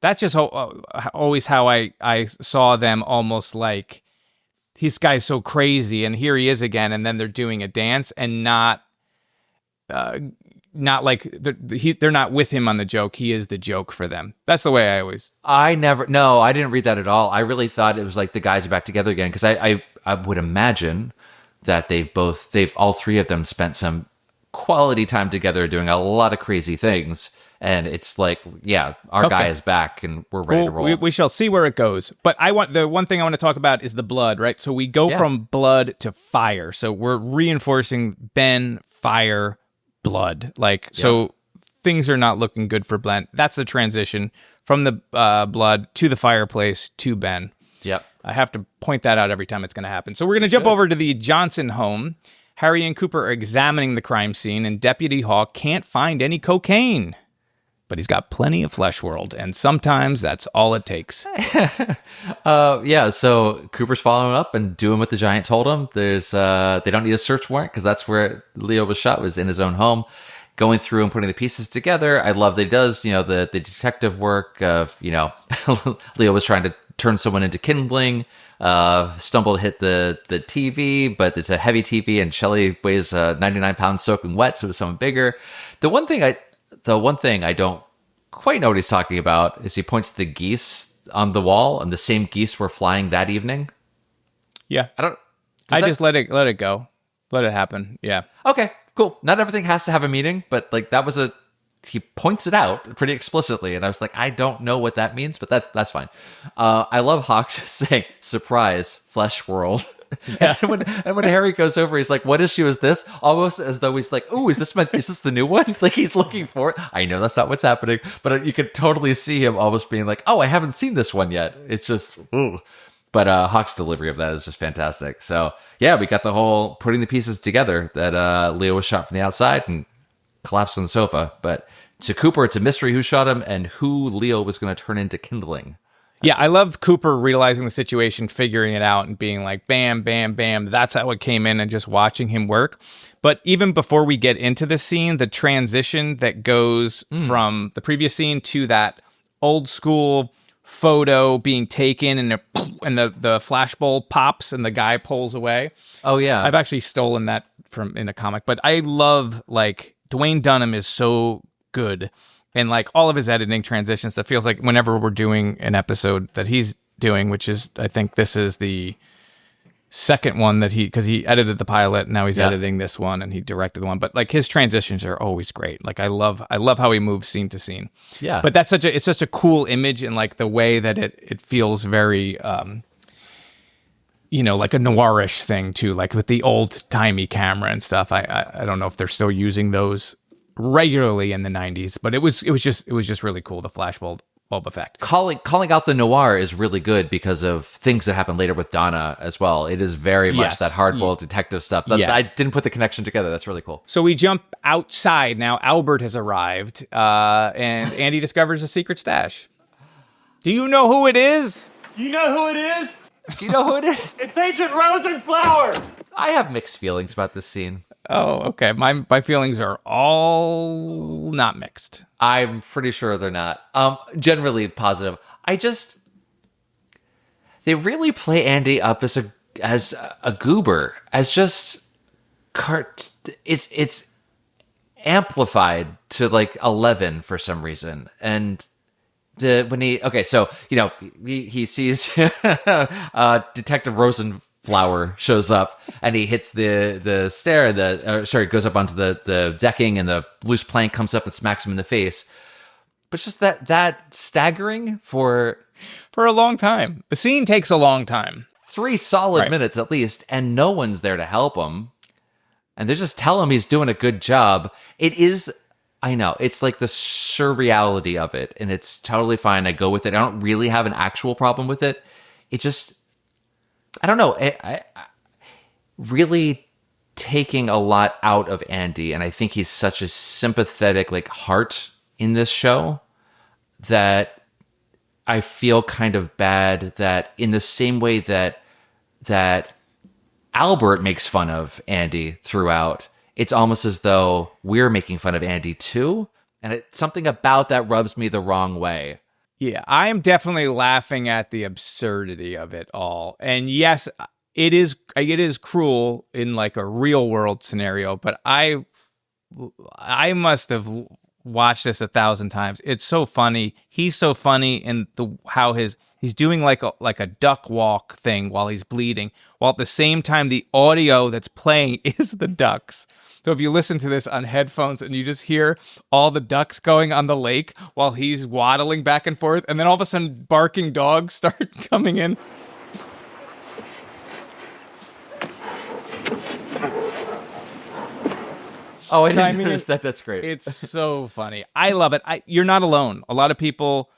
that's just always how I saw them, almost like, this guy's so crazy and here he is again, and then they're doing a dance and not like they're not with him on the joke. He is the joke for them. That's the way I always. I didn't read that at all. I really thought it was like the guys are back together again, because I would imagine that they've all three of them spent some quality time together doing a lot of crazy things. And it's like, yeah, our guy is back and we're ready to roll. We shall see where it goes. But the one thing I want to talk about is the blood, right? So we go from blood to fire. So we're reinforcing Ben, fire, blood. So things are not looking good for Ben. That's the transition from the blood to the fireplace to Ben. Yep. I have to point that out every time it's going to happen. So we're going to jump over to the Johnson home. Harry and Cooper are examining the crime scene, and Deputy Hawk can't find any cocaine. But he's got plenty of Flesh World, and sometimes that's all it takes. So Cooper's following up and doing what the giant told him. There's they don't need a search warrant because that's where Leo was shot, was in his own home. Going through and putting the pieces together. I love that he does, the detective work of, Leo was trying to turn someone into kindling, stumbled, hit the TV, but it's a heavy TV, and Shelley weighs 99 pounds soaking wet, so it's someone bigger. The one thing I don't quite know what he's talking about is he points to the geese on the wall, and the same geese were flying that evening. Yeah. Just let it go. Let it happen. Yeah. Okay, cool. Not everything has to have a meaning, but he points it out pretty explicitly, and I was like, I don't know what that means, but that's fine. I love Hawk just saying, surprise, Flesh World. Yeah. and when Harry goes over, he's like, what issue is this? Almost as though he's like, ooh, is this the new one? Like, he's looking for it. I know that's not what's happening, but you could totally see him almost being like, oh, I haven't seen this one yet. It's just, ooh. But Hawk's delivery of that is just fantastic. So yeah, we got the whole putting the pieces together that Leo was shot from the outside and collapsed on the sofa. But to Cooper, it's a mystery who shot him and who Leo was going to turn into kindling. Yeah, I love Cooper realizing the situation, figuring it out, and being like, bam, bam, bam. That's how it came in, and just watching him work. But even before we get into the scene, the transition that goes from the previous scene to that old school photo being taken, and the flashbulb pops, and the guy pulls away. Oh yeah, I've actually stolen that from in a comic. But I love, like, Dwayne Dunham is so good. And like all of his editing transitions, that feels like whenever we're doing an episode that he's doing, which is, I think this is the second one that because he edited the pilot, and now he's editing this one, and he directed the one. But like his transitions are always great. Like I love how he moves scene to scene. Yeah. But it's such a cool image, and like the way that it feels very, like a noirish thing too, like with the old timey camera and stuff. I don't know if they're still using those regularly in the 90s, but it was just really cool, the flashbulb effect. Calling out the noir is really good because of things that happen later with Donna as well. It is very much that hardboiled detective stuff. I didn't put the connection together. That's really cool. So we jump outside now. Albert has arrived, and Andy discovers a secret stash. Do you know who it is? You know who it is? Do you know who it is? It's Agent Rosenflower! I have mixed feelings about this scene. Oh, okay. My feelings are all not mixed. I'm pretty sure they're not. Generally positive. They really play Andy up as a goober, as just it's amplified to like 11 for some reason. And he sees Detective Rosenflower shows up, and he hits the stair, goes up onto the decking, and the loose plank comes up and smacks him in the face. But just that staggering for a long time. The scene takes a long time. 3 solid minutes at least, and no one's there to help him. And they just tell him he's doing a good job. I know, it's like the surreality of it, and it's totally fine. I go with it. I don't really have an actual problem with it. It just, I don't know. I really taking a lot out of Andy, and I think he's such a sympathetic like heart in this show that I feel kind of bad that in the same way that Albert makes fun of Andy throughout, it's almost as though we're making fun of Andy too. And something about that rubs me the wrong way. Yeah, I am definitely laughing at the absurdity of it all. And yes, it is cruel in like a real world scenario, but I must have watched this 1,000 times. It's so funny. He's so funny in how he's doing like a duck walk thing while he's bleeding, while at the same time the audio that's playing is the ducks. So if you listen to this on headphones and you just hear all the ducks going on the lake while he's waddling back and forth, and then all of a sudden barking dogs start coming in. Oh, I mean, that's great. It's so funny. I love it. You're not alone. A lot of people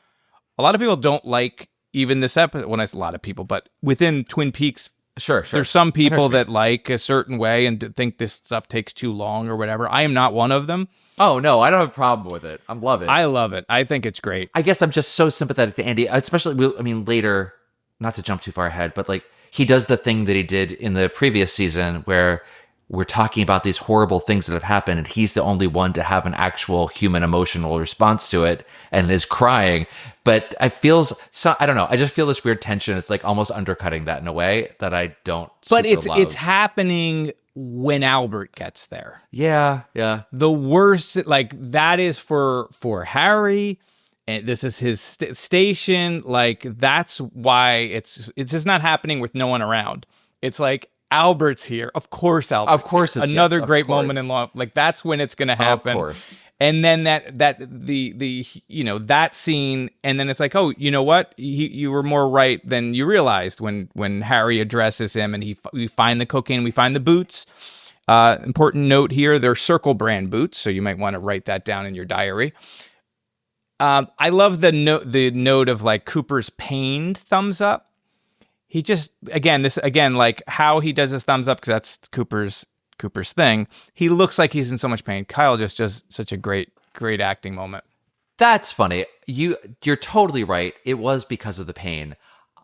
don't like even this episode. Well, not a lot of people, but within Twin Peaks, sure. There's some people that like a certain way and think this stuff takes too long or whatever. I am not one of them. Oh no, I don't have a problem with it. I love it. I love it. I think it's great. I guess I'm just so sympathetic to Andy, especially. I mean, later, not to jump too far ahead, but like he does the thing that he did in the previous season where we're talking about these horrible things that have happened, and he's the only one to have an actual human emotional response to it and is crying. But I don't know. I just feel this weird tension. It's like almost undercutting that in a way that I don't. But it's happening when Albert gets there. Yeah. The worst, like that is for Harry, and this is his station. Like that's why it's just not happening with no one around. It's like, Albert's here. Of course, Albert's Of course, it's another great moment in law. Like that's when it's going to happen. Of course. And then that scene, and then it's like, oh, you know what? You were more right than you realized when Harry addresses him, and we find the cocaine, we find the boots. Important note here: they're Circle brand boots, so you might want to write that down in your diary. I love the note of like Cooper's pained thumbs up. He just, again, like how he does his thumbs up, because that's Cooper's thing. He looks like he's in so much pain. Kyle just does such a great acting moment. That's funny. You're totally right. It was because of the pain.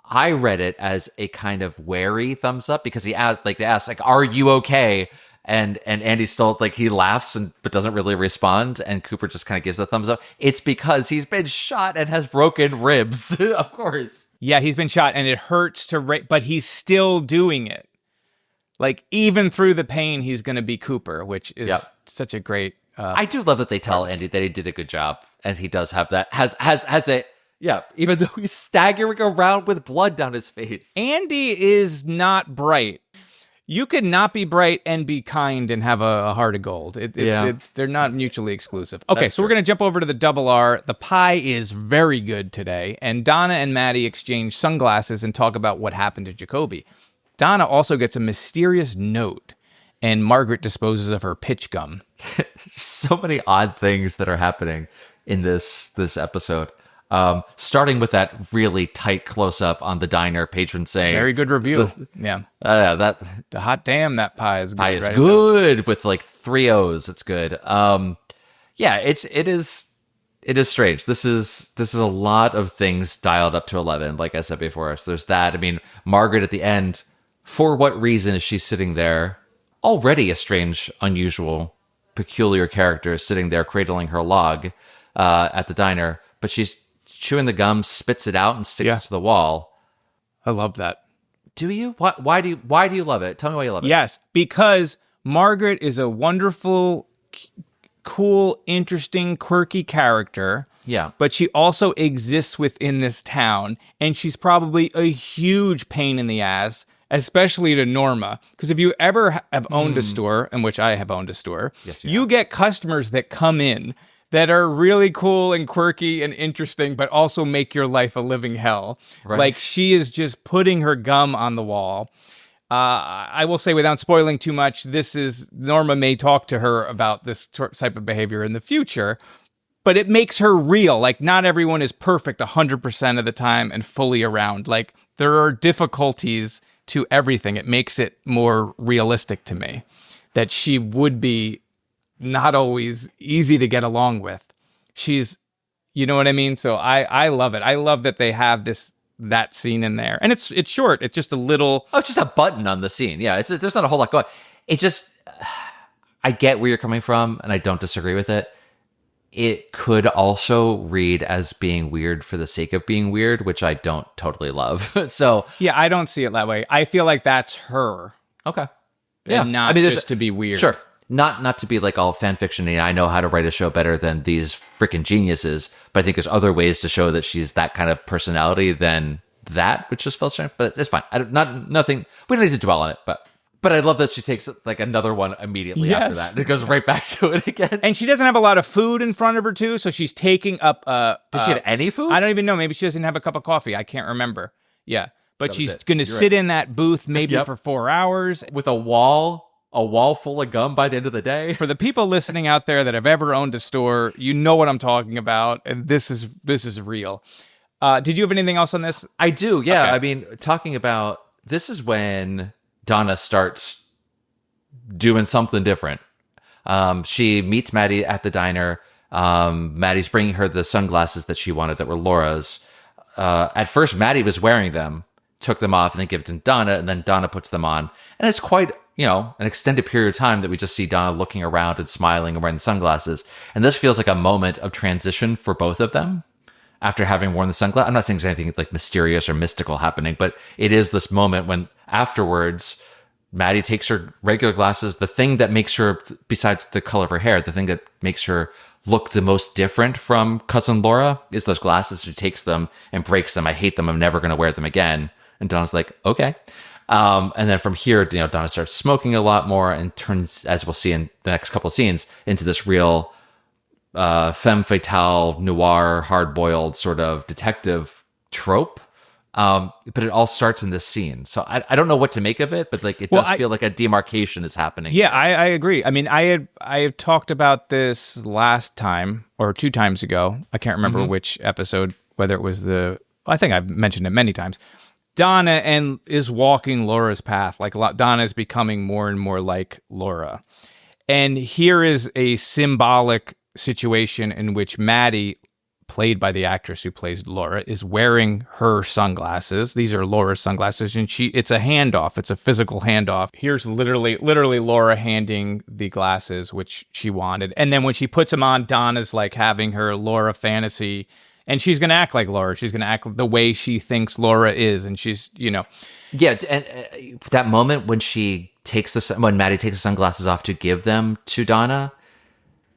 I read it as a kind of wary thumbs up because they asked, "Are you okay?" And Andy still he laughs but doesn't really respond, and Cooper just kind of gives a thumbs up. It's because he's been shot and has broken ribs, of course. Yeah, he's been shot and it hurts but he's still doing it. Like even through the pain, he's going to be Cooper, which is such a great. I do love that they tell Andy that he did a good job, and he does have that. Has a. Yeah, even though he's staggering around with blood down his face. Andy is not bright. You could not be bright and be kind and have a heart of gold. They're not mutually exclusive. Okay, so we're going to jump over to the Double R. The pie is very good today, and Donna and Maddie exchange sunglasses and talk about what happened to Jacoby. Donna also gets a mysterious note, and Margaret disposes of her pitch gum. So many odd things that are happening in this episode. Starting with that really tight close-up on the diner patron saying... Very good review. The hot damn, that pie is good. Pie is good with 3 O's. It's good. It is strange. This is a lot of things dialed up to 11, like I said before. So there's that. I mean, Margaret at the end, for what reason is she sitting there? Already a strange, unusual, peculiar character sitting there cradling her log at the diner, but she's chewing the gum, spits it out, and sticks it to the wall. I love that. Do you? Why do you love it? Tell me why you love it. Yes, because Margaret is a wonderful, cool, interesting, quirky character. Yeah. But she also exists within this town, and she's probably a huge pain in the ass, especially to Norma. Because if you ever have owned a store, in which I have owned a store, you get customers that come in that are really cool and quirky and interesting, but also make your life a living hell. Right. Like, she is just putting her gum on the wall. I will say, without spoiling too much, Norma may talk to her about this type of behavior in the future, but it makes her real. Like, not everyone is perfect 100% of the time and fully around. Like, there are difficulties to everything. It makes it more realistic to me that she would be not always easy to get along with. She's, you know what I mean? So I love it. I love that they have that scene in there. And it's short. It's just a little... Oh, it's just a button on the scene. Yeah, there's not a whole lot going on. It just... I get where you're coming from, and I don't disagree with it. It could also read as being weird for the sake of being weird, which I don't totally love. So... Yeah, I don't see it that way. I feel like that's her. Okay. Yeah. And not just to be weird. Sure. Not to be all fan fiction-y. I know how to write a show better than these freaking geniuses, but I think there's other ways to show that she's that kind of personality than that, which just feels strange. But it's fine. Nothing. We don't need to dwell on it. But I love that she takes another one immediately after that. And it goes right back to it again. And she doesn't have a lot of food in front of her too, so she's taking up. Does she have any food? I don't even know. Maybe she doesn't have a cup of coffee. I can't remember. Yeah, but she's going to sit in that booth maybe for 4 hours with a wall full of gum by the end of the day. For the people listening out there that have ever owned a store, you know what I'm talking about, and this is real. Did you have anything else on this? I do, yeah. Okay. I mean, talking about, this is when Donna starts doing something different. She meets Maddie at the diner. Maddie's bringing her the sunglasses that she wanted that were Laura's. At first, Maddie was wearing them, took them off, and then gave it to Donna, and then Donna puts them on. And it's quite... an extended period of time that we just see Donna looking around and smiling and wearing the sunglasses. And this feels like a moment of transition for both of them after having worn the sunglasses. I'm not saying there's anything mysterious or mystical happening, but it is this moment when afterwards, Maddie takes her regular glasses. The thing that makes her, besides the color of her hair, the thing that makes her look the most different from cousin Laura is those glasses. She takes them and breaks them. I hate them. I'm never going to wear them again. And Donna's like, okay. And then from here, Donna starts smoking a lot more and turns, as we'll see in the next couple of scenes, into this real femme fatale, noir, hard-boiled sort of detective trope. But it all starts in this scene. So I don't know what to make of it, but it does feel like a demarcation is happening. Yeah, I agree. I mean, I had talked about this last time or 2 times ago. I can't remember which episode, whether it was I think I've mentioned it many times. Donna is walking Laura's path. Like, Donna is becoming more and more like Laura. And here is a symbolic situation in which Maddie played by the actress who plays Laura, is wearing her sunglasses. These are Laura's sunglasses, and it's a handoff. It's a physical handoff. Here's literally Laura handing the glasses, which she wanted. And then when she puts them on, Donna's like having her Laura fantasy, and she's going to act like Laura. She's going to act the way she thinks Laura is, and she's, Yeah, and that moment when when Maddie takes the sunglasses off to give them to Donna,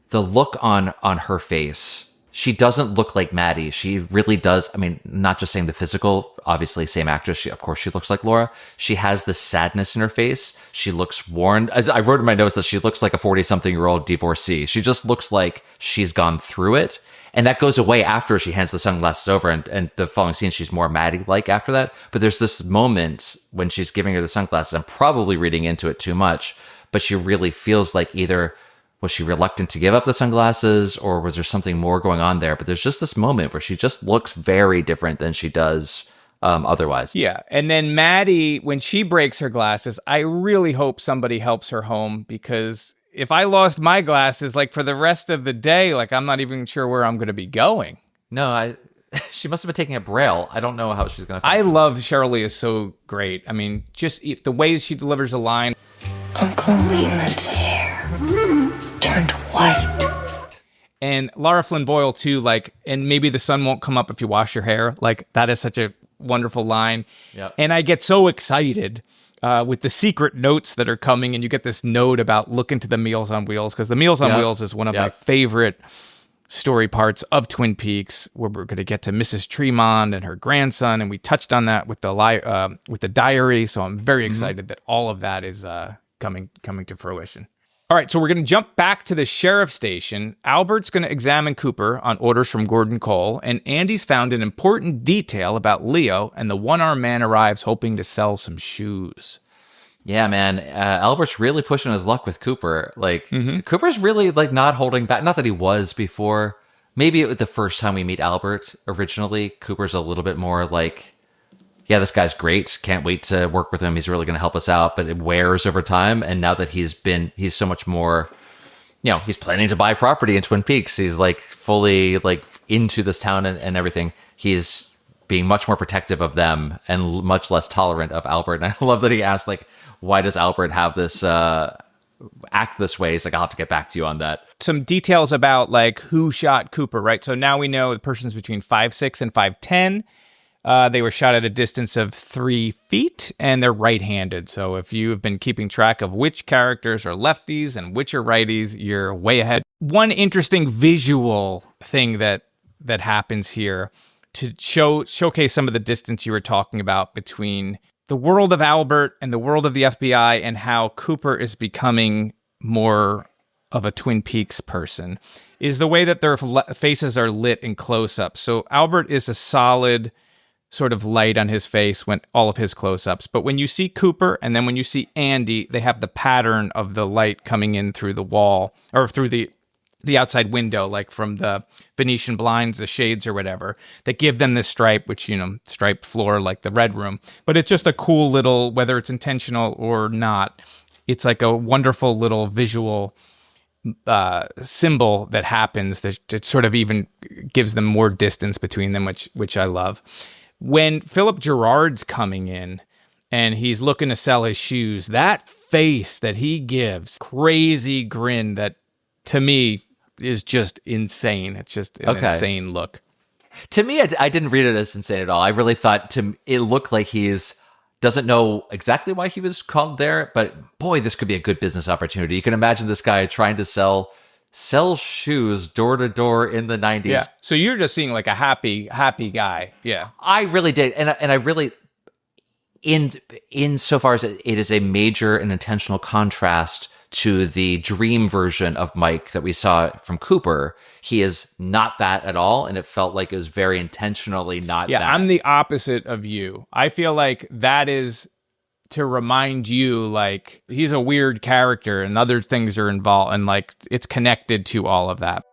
the look on her face, she doesn't look like Maddie. She really does. I mean, not just saying the physical, obviously same actress. Of course she looks like Laura. She has this sadness in her face. She looks worn. I wrote in my notes that she looks like a 40-something-year-old divorcee. She just looks like she's gone through it. And that goes away after she hands the sunglasses over, and the following scene, she's more Maddie-like after that. But there's this moment when she's giving her the sunglasses. I'm probably reading into it too much, but she really feels like either was she reluctant to give up the sunglasses, or was there something more going on there? But there's just this moment where she just looks very different than she does otherwise. Yeah, and then Maddie, when she breaks her glasses, I really hope somebody helps her home, because if I lost my glasses, like for the rest of the day, like I'm not even sure where I'm going to be going. No, she must have been taking a Braille. I don't know how she's going to. I love Cheryl Lee is so great. I mean, just the way she delivers a line. Uncle Leland's hair turned white. And Lara Flynn Boyle too, like, and maybe the sun won't come up if you wash your hair. Like, that is such a wonderful line. Yep. And I get so excited with the secret notes that are coming, and you get this note about look into the Meals on Wheels, because the Meals on Wheels is one of my favorite story parts of Twin Peaks, where we're going to get to Mrs. Tremont and her grandson, and we touched on that with the diary. So I'm very excited that all of that is coming to fruition. All right, so we're going to jump back to the sheriff's station. Albert's going to examine Cooper on orders from Gordon Cole, and Andy's found an important detail about Leo, and the one-armed man arrives hoping to sell some shoes. Yeah, man. Albert's really pushing his luck with Cooper. Like, Cooper's really, like, not holding back. Not that he was before. Maybe the first time we meet Albert originally, Cooper's a little bit more like, yeah, this guy's great. Can't wait to work with him. He's really going to help us out. But it wears over time. And now that he's so much more, he's planning to buy property in Twin Peaks. He's like fully like into this town and everything. He's being much more protective of them and much less tolerant of Albert. And I love that he asked, like, why does Albert have this act this way? He's like, I'll have to get back to you on that. Some details about like who shot Cooper, right? So now we know the person's between 5'6" and 5'10". They were shot at a distance of 3 feet, and they're right-handed. So if you have been keeping track of which characters are lefties and which are righties, you're way ahead. One interesting visual thing that happens here to showcase some of the distance you were talking about between the world of Albert and the world of the FBI, and how Cooper is becoming more of a Twin Peaks person, is the way that their faces are lit in close-ups. So Albert is a solid sort of light on his face when all of his close-ups. But when you see Cooper and then when you see Andy, they have the pattern of the light coming in through the wall or through the outside window, like from the Venetian blinds, the shades or whatever, that give them this stripe, which, striped floor like the Red Room. But it's just a cool little, whether it's intentional or not, it's like a wonderful little visual symbol that happens that sort of even gives them more distance between them, which I love. When Philip Gerard's coming in and he's looking to sell his shoes, that face that he gives, crazy grin that to me is just insane. It's just an insane look. To me, I didn't read it as insane at all. I really thought it looked like doesn't know exactly why he was called there, but boy, this could be a good business opportunity. You can imagine this guy trying to sell shoes door to door in the 90s. Yeah. So you're just seeing like a happy guy. Yeah. I really did. And I really, in so far as it is a major and intentional contrast to the dream version of Mike that we saw from Cooper, he is not that at all. And it felt like it was very intentionally not that. Yeah, I'm the opposite of you. I feel like that is to remind you, like, he's a weird character and other things are involved, and like it's connected to all of that.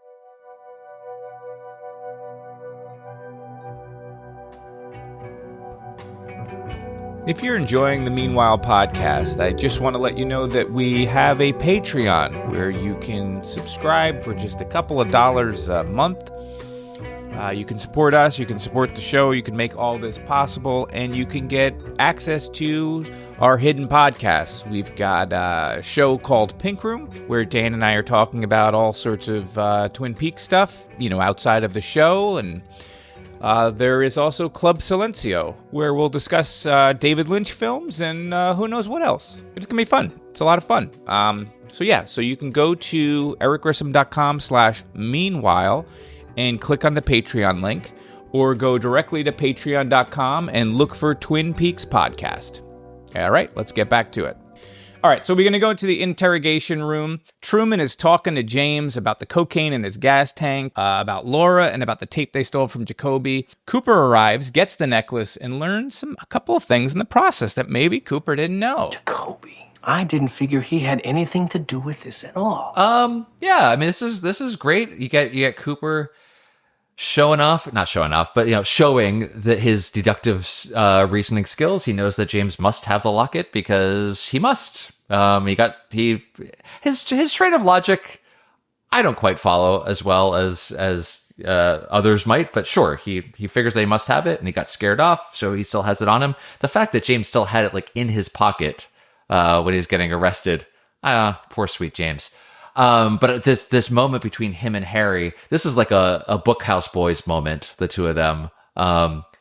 If you're enjoying the Meanwhile podcast, I just want to let you know that we have a Patreon where you can subscribe for just a couple of dollars a month. You can support us, you can support the show, you can make all this possible, and you can get access to our hidden podcasts. We've got a show called Pink Room, where Dan and I are talking about all sorts of Twin Peaks stuff, outside of the show, and there is also Club Silencio, where we'll discuss David Lynch films and who knows what else. It's going to be fun. It's a lot of fun. So you can go to ericgrissom.com/meanwhile and click on the Patreon link, or go directly to patreon.com and look for Twin Peaks Podcast. All right, let's get back to it. All right, so we're going to go to the interrogation room. Truman is talking to James about the cocaine in his gas tank, about Laura, and about the tape they stole from Jacoby. Cooper arrives, gets the necklace, and learns a couple of things in the process that maybe Cooper didn't know. Jacoby. I didn't figure he had anything to do with this at all. Yeah, I mean, this is great. You get Cooper showing that his deductive reasoning skills. He knows that James must have the locket because he must. His train of logic, I don't quite follow as well as others might, but sure, he figures that he must have it, and he got scared off, so he still has it on him. The fact that James still had it in his pocket when he's getting arrested, poor sweet James. But this moment between him and Harry, this is like a Bookhouse Boys moment, the two of them.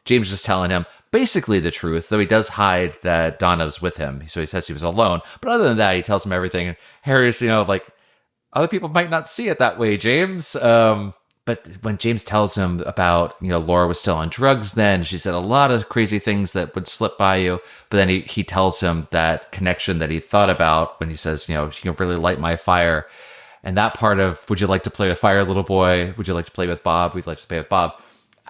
James just telling him basically the truth, though he does hide that Donna's with him. So he says he was alone. But other than that, he tells him everything. And Harry's, other people might not see it that way, James. But when James tells him about, Laura was still on drugs then, she said a lot of crazy things that would slip by you. But then he tells him that connection that he thought about when he says, you can really light my fire. And that part of, would you like to play with fire, little boy? Would you like to play with Bob? We'd like to play with Bob.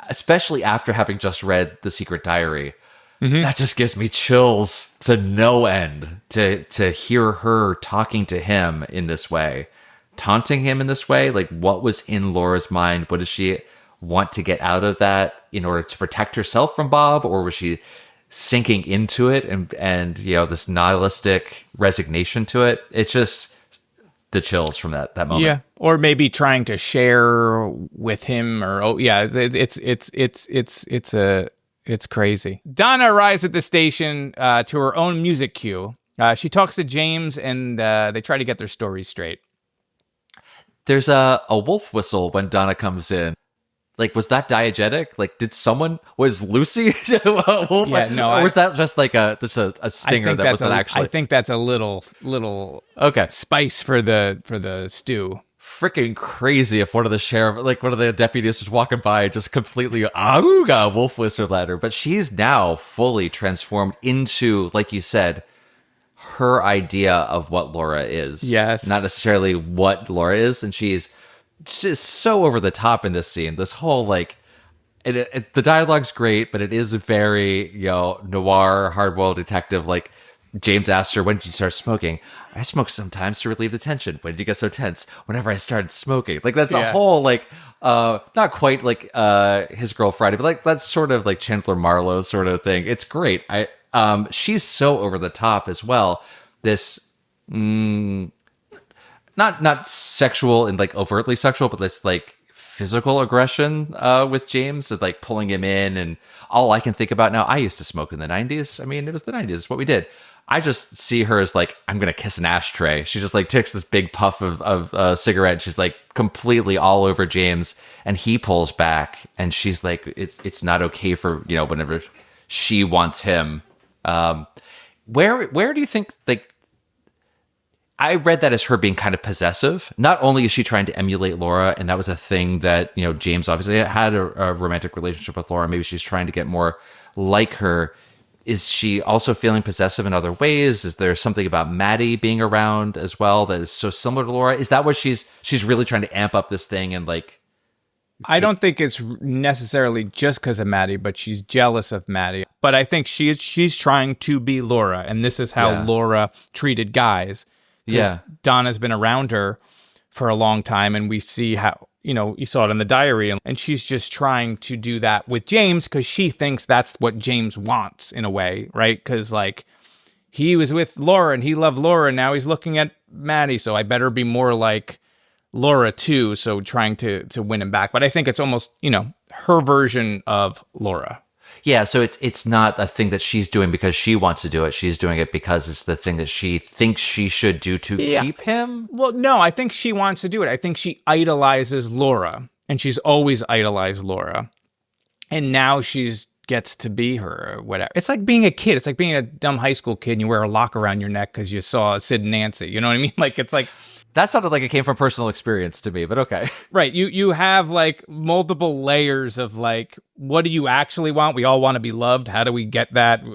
Especially after having just read The Secret Diary. Mm-hmm. That just gives me chills to no end to hear her talking to him in this way. Taunting him in this way, what was in Laura's mind? What does she want to get out of that in order to protect herself from Bob, or was she sinking into it and this nihilistic resignation to it? It's just the chills from that moment. Yeah, or maybe trying to share with him, or it's crazy. Donna arrives at the station to her own music cue. She talks to James, and they try to get their stories straight. There's a wolf whistle when Donna comes in. Was that diegetic? Was Lucy a wolf? Yeah, no. Or was that just a stinger that wasn't actually? I think that's a little okay spice for the stew. Freaking crazy if one of the deputies was walking by and just completely got a wolf whistle at her. But she's now fully transformed into, like you said, her idea of what Laura is. Yes. Not necessarily what Laura is. And she's just so over the top in this scene. This whole, the dialogue's great, but it is a very, noir, hard-boiled detective. James asked her, when did you start smoking? I smoke sometimes to relieve the tension. When did you get so tense? Whenever I started smoking. That's a whole, not quite His Girl Friday, but that's sort of Chandler Marlowe sort of thing. It's great. She's so over the top as well. This, not sexual and overtly sexual, but this physical aggression with James, and pulling him in. And all I can think about now, I used to smoke in the 90s. I mean, it was the 90s. It's what we did. I just see her as I'm going to kiss an ashtray. She just takes this big puff of cigarette. She's completely all over James, and he pulls back, and she's it's not okay for, whenever she wants him. Where do you think, I read that as her being kind of possessive. Not only is she trying to emulate Laura, and that was a thing that, James obviously had a romantic relationship with Laura. Maybe she's trying to get more like her. Is she also feeling possessive in other ways? Is there something about Maddie being around as well that is so similar to Laura? Is that what she's really trying to amp up this thing and I don't think it's necessarily just because of Maddie, but she's jealous of Maddie. But I think she's trying to be Laura, and this is how Laura treated guys. Yeah. Donna's been around her for a long time, and we see how, you saw it in the diary, and she's just trying to do that with James because she thinks that's what James wants in a way, right? Because, he was with Laura, and he loved Laura, and now he's looking at Maddie, so I better be more like Laura too, so trying to win him back. But I think it's almost, her version of Laura. Yeah, so it's not a thing that she's doing because she wants to do it. She's doing it because it's the thing that she thinks she should do to keep him. Well, no, I think she wants to do it. I think she idolizes Laura, and she's always idolized Laura. And now she's gets to be her or whatever. It's like being a kid. It's like being a dumb high school kid and you wear a lock around your neck because you saw Sid and Nancy. You know what I mean? Like, it's like... That sounded like it came from personal experience to me, but okay. Right. You have like multiple layers of like, what do you actually want? We all want to be loved. How do we get that?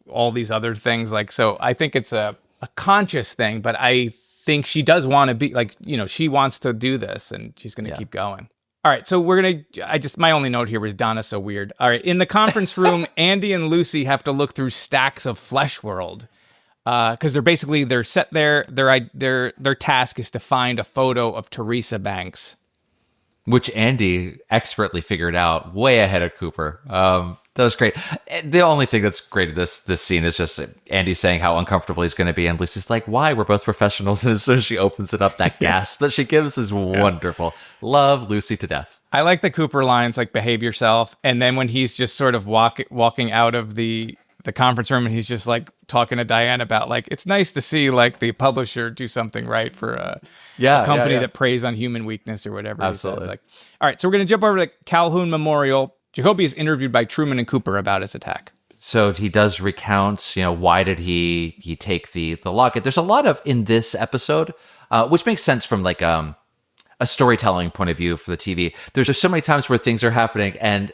All these other things. Like, so I think it's a conscious thing, but I think she does want to be like, you know, she wants to do this and she's going to keep going. All right. So my only note here was Donna's so weird. All right. In the conference room, Andy and Lucy have to look through stacks of Flesh World. Because they're set there. Their task is to find a photo of Teresa Banks, which Andy expertly figured out way ahead of Cooper. That was great. The only thing that's great at this scene is just Andy saying how uncomfortable he's going to be, and Lucy's like, "Why? We're both professionals." And as soon as she opens it up, that gasp that she gives is wonderful. Love Lucy to death. I like the Cooper lines like "behave yourself," and then when he's just sort of walking out of the conference room and he's just like talking to Diane about like, it's nice to see like the publisher do something right for a company that preys on human weakness or whatever. Absolutely. Like, all right, so we're going to jump over to Calhoun Memorial. Jacoby is interviewed by Truman and Cooper about his attack. So he does recount, why did he take the locket? There's a lot of in this episode, which makes sense from like a storytelling point of view for the TV. There's just so many times where things are happening and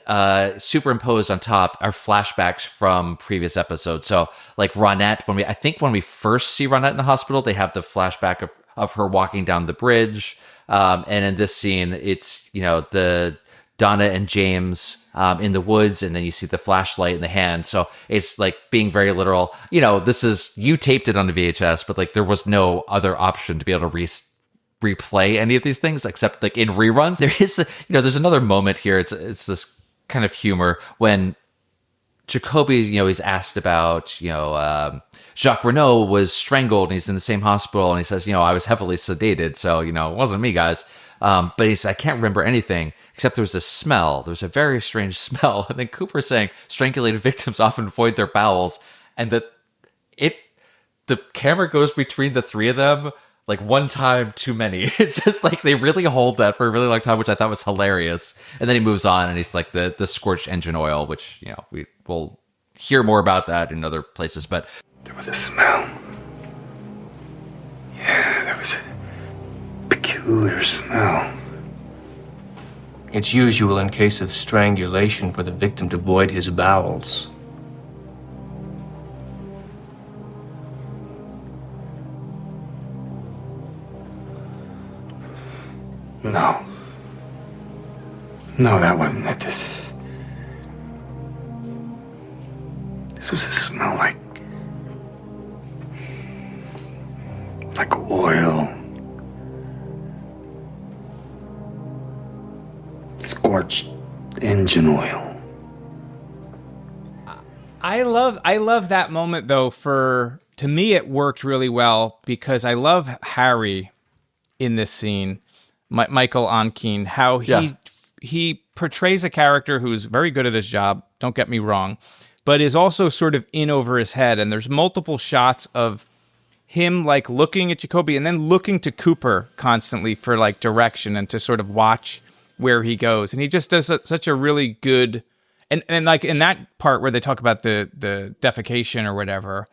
superimposed on top are flashbacks from previous episodes. So like Ronette, I think when we first see Ronette in the hospital, they have the flashback of her walking down the bridge. And in this scene, it's, the Donna and James in the woods, and then you see the flashlight in the hand. So it's like being very literal. This is, you taped it on the VHS, but like there was no other option to be able to replay any of these things except like in reruns. There is there's another moment here. It's this kind of humor when Jacoby he's asked about Jacques Renault was strangled and he's in the same hospital, and he says I was heavily sedated, so it wasn't me, guys. But he said, I can't remember anything except there was a smell. There was a very strange smell. And then Cooper saying strangulated victims often void their bowels, and that the camera goes between the three of them like one time too many. It's just like they really hold that for a really long time, which I thought was hilarious. And then he moves on and he's like the scorched engine oil, which, we will hear more about that in other places. But there was a smell. Yeah, there was a peculiar smell. It's usual in case of strangulation for the victim to void his bowels. No, that wasn't it. This was a smell like oil. Scorched engine oil. I love that moment though. To me it worked really well because I love Harry in this scene. Michael Onkeen, how he portrays a character who's very good at his job, don't get me wrong, but is also sort of in over his head. And there's multiple shots of him like looking at Jacoby and then looking to Cooper constantly for like direction and to sort of watch where he goes. And he just does such a really good, and like in that part where they talk about the defecation or whatever,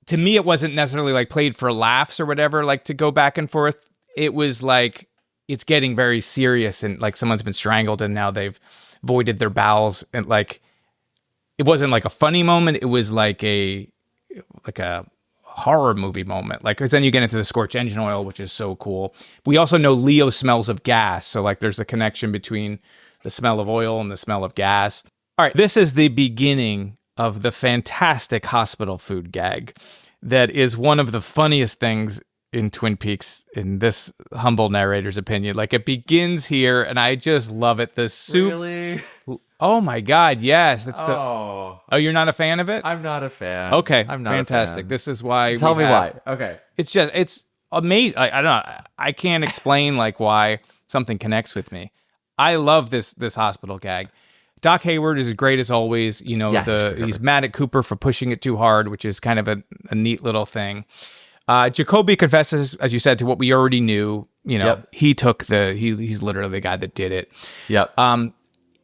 to me, it wasn't necessarily like played for laughs or whatever, like to go back and forth. It was like, it's getting very serious and like someone's been strangled and now they've voided their bowels. And like, it wasn't like a funny moment. It was like a horror movie moment. Like, cause then you get into the scorched engine oil, which is so cool. We also know Leo smells of gas. So like there's a connection between the smell of oil and the smell of gas. All right. This is the beginning of the fantastic hospital food gag that is one of the funniest things in Twin Peaks, in this humble narrator's opinion. Like, it begins here, and I just love it. The soup. Really? Oh my God! Yes, it's Oh, you're not a fan of it? I'm not a fan. Okay, I'm not fantastic. a fan. This is why. Tell me why. Okay, it's amazing. I don't know. I can't explain like why something connects with me. I love this hospital gag. Doc Hayward is great as always. You know, he's mad at Cooper for pushing it too hard, which is kind of a neat little thing. Jacoby confesses, as you said, to what we already knew. You know, he took he's literally the guy that did it. Yep.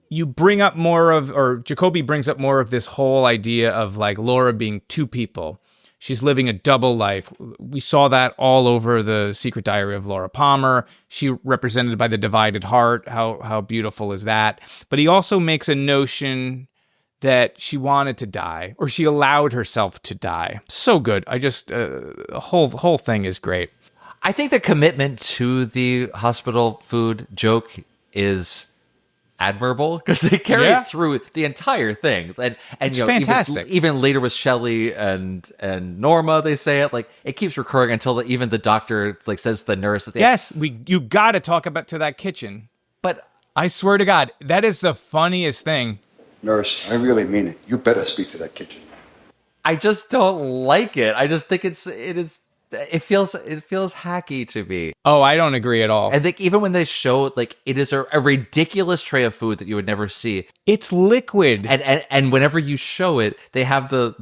You bring up more of, or Jacoby brings up more of this whole idea of like Laura being two people. She's living a double life. We saw that all over the Secret Diary of Laura Palmer. She represented by the divided heart. How beautiful is that? But he also makes a notion that she wanted to die, or she allowed herself to die. So good. I just the whole thing is great. I think the commitment to the hospital food joke is admirable because they carry it through the entire thing, and it's fantastic. Even later with Shelley and Norma, they say it like it keeps recurring until even the doctor like says to the nurse at the end. You got to talk about to that kitchen. But I swear to God, that is the funniest thing. Nurse, I really mean it. You better speak to that kitchen. I just don't like it. I just think it feels hacky to me. Oh, I don't agree at all. I think even when they show like it is a ridiculous tray of food that you would never see. It's liquid, and whenever you show it, they have the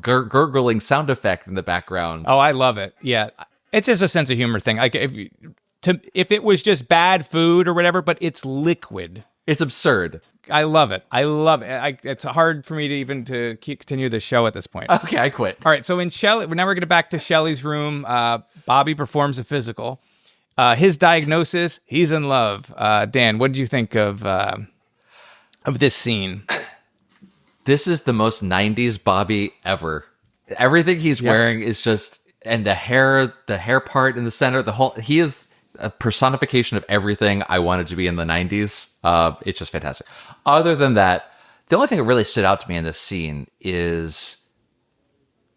gurgling sound effect in the background. Oh, I love it. Yeah, it's just a sense of humor thing. Like if it was just bad food or whatever, but it's liquid. It's absurd. I love it. It's hard for me to even continue the show at this point. Okay, I quit. All right, so in Shelley, now we're going to back to Shelley's room. Bobby performs a physical. His diagnosis: he's in love. Dan, what did you think of this scene? This is the most '90s Bobby ever. Everything he's wearing is just, and the hair part in the center. He is a personification of everything I wanted to be in the 90s. It's just fantastic. Other than that, the only thing that really stood out to me in this scene is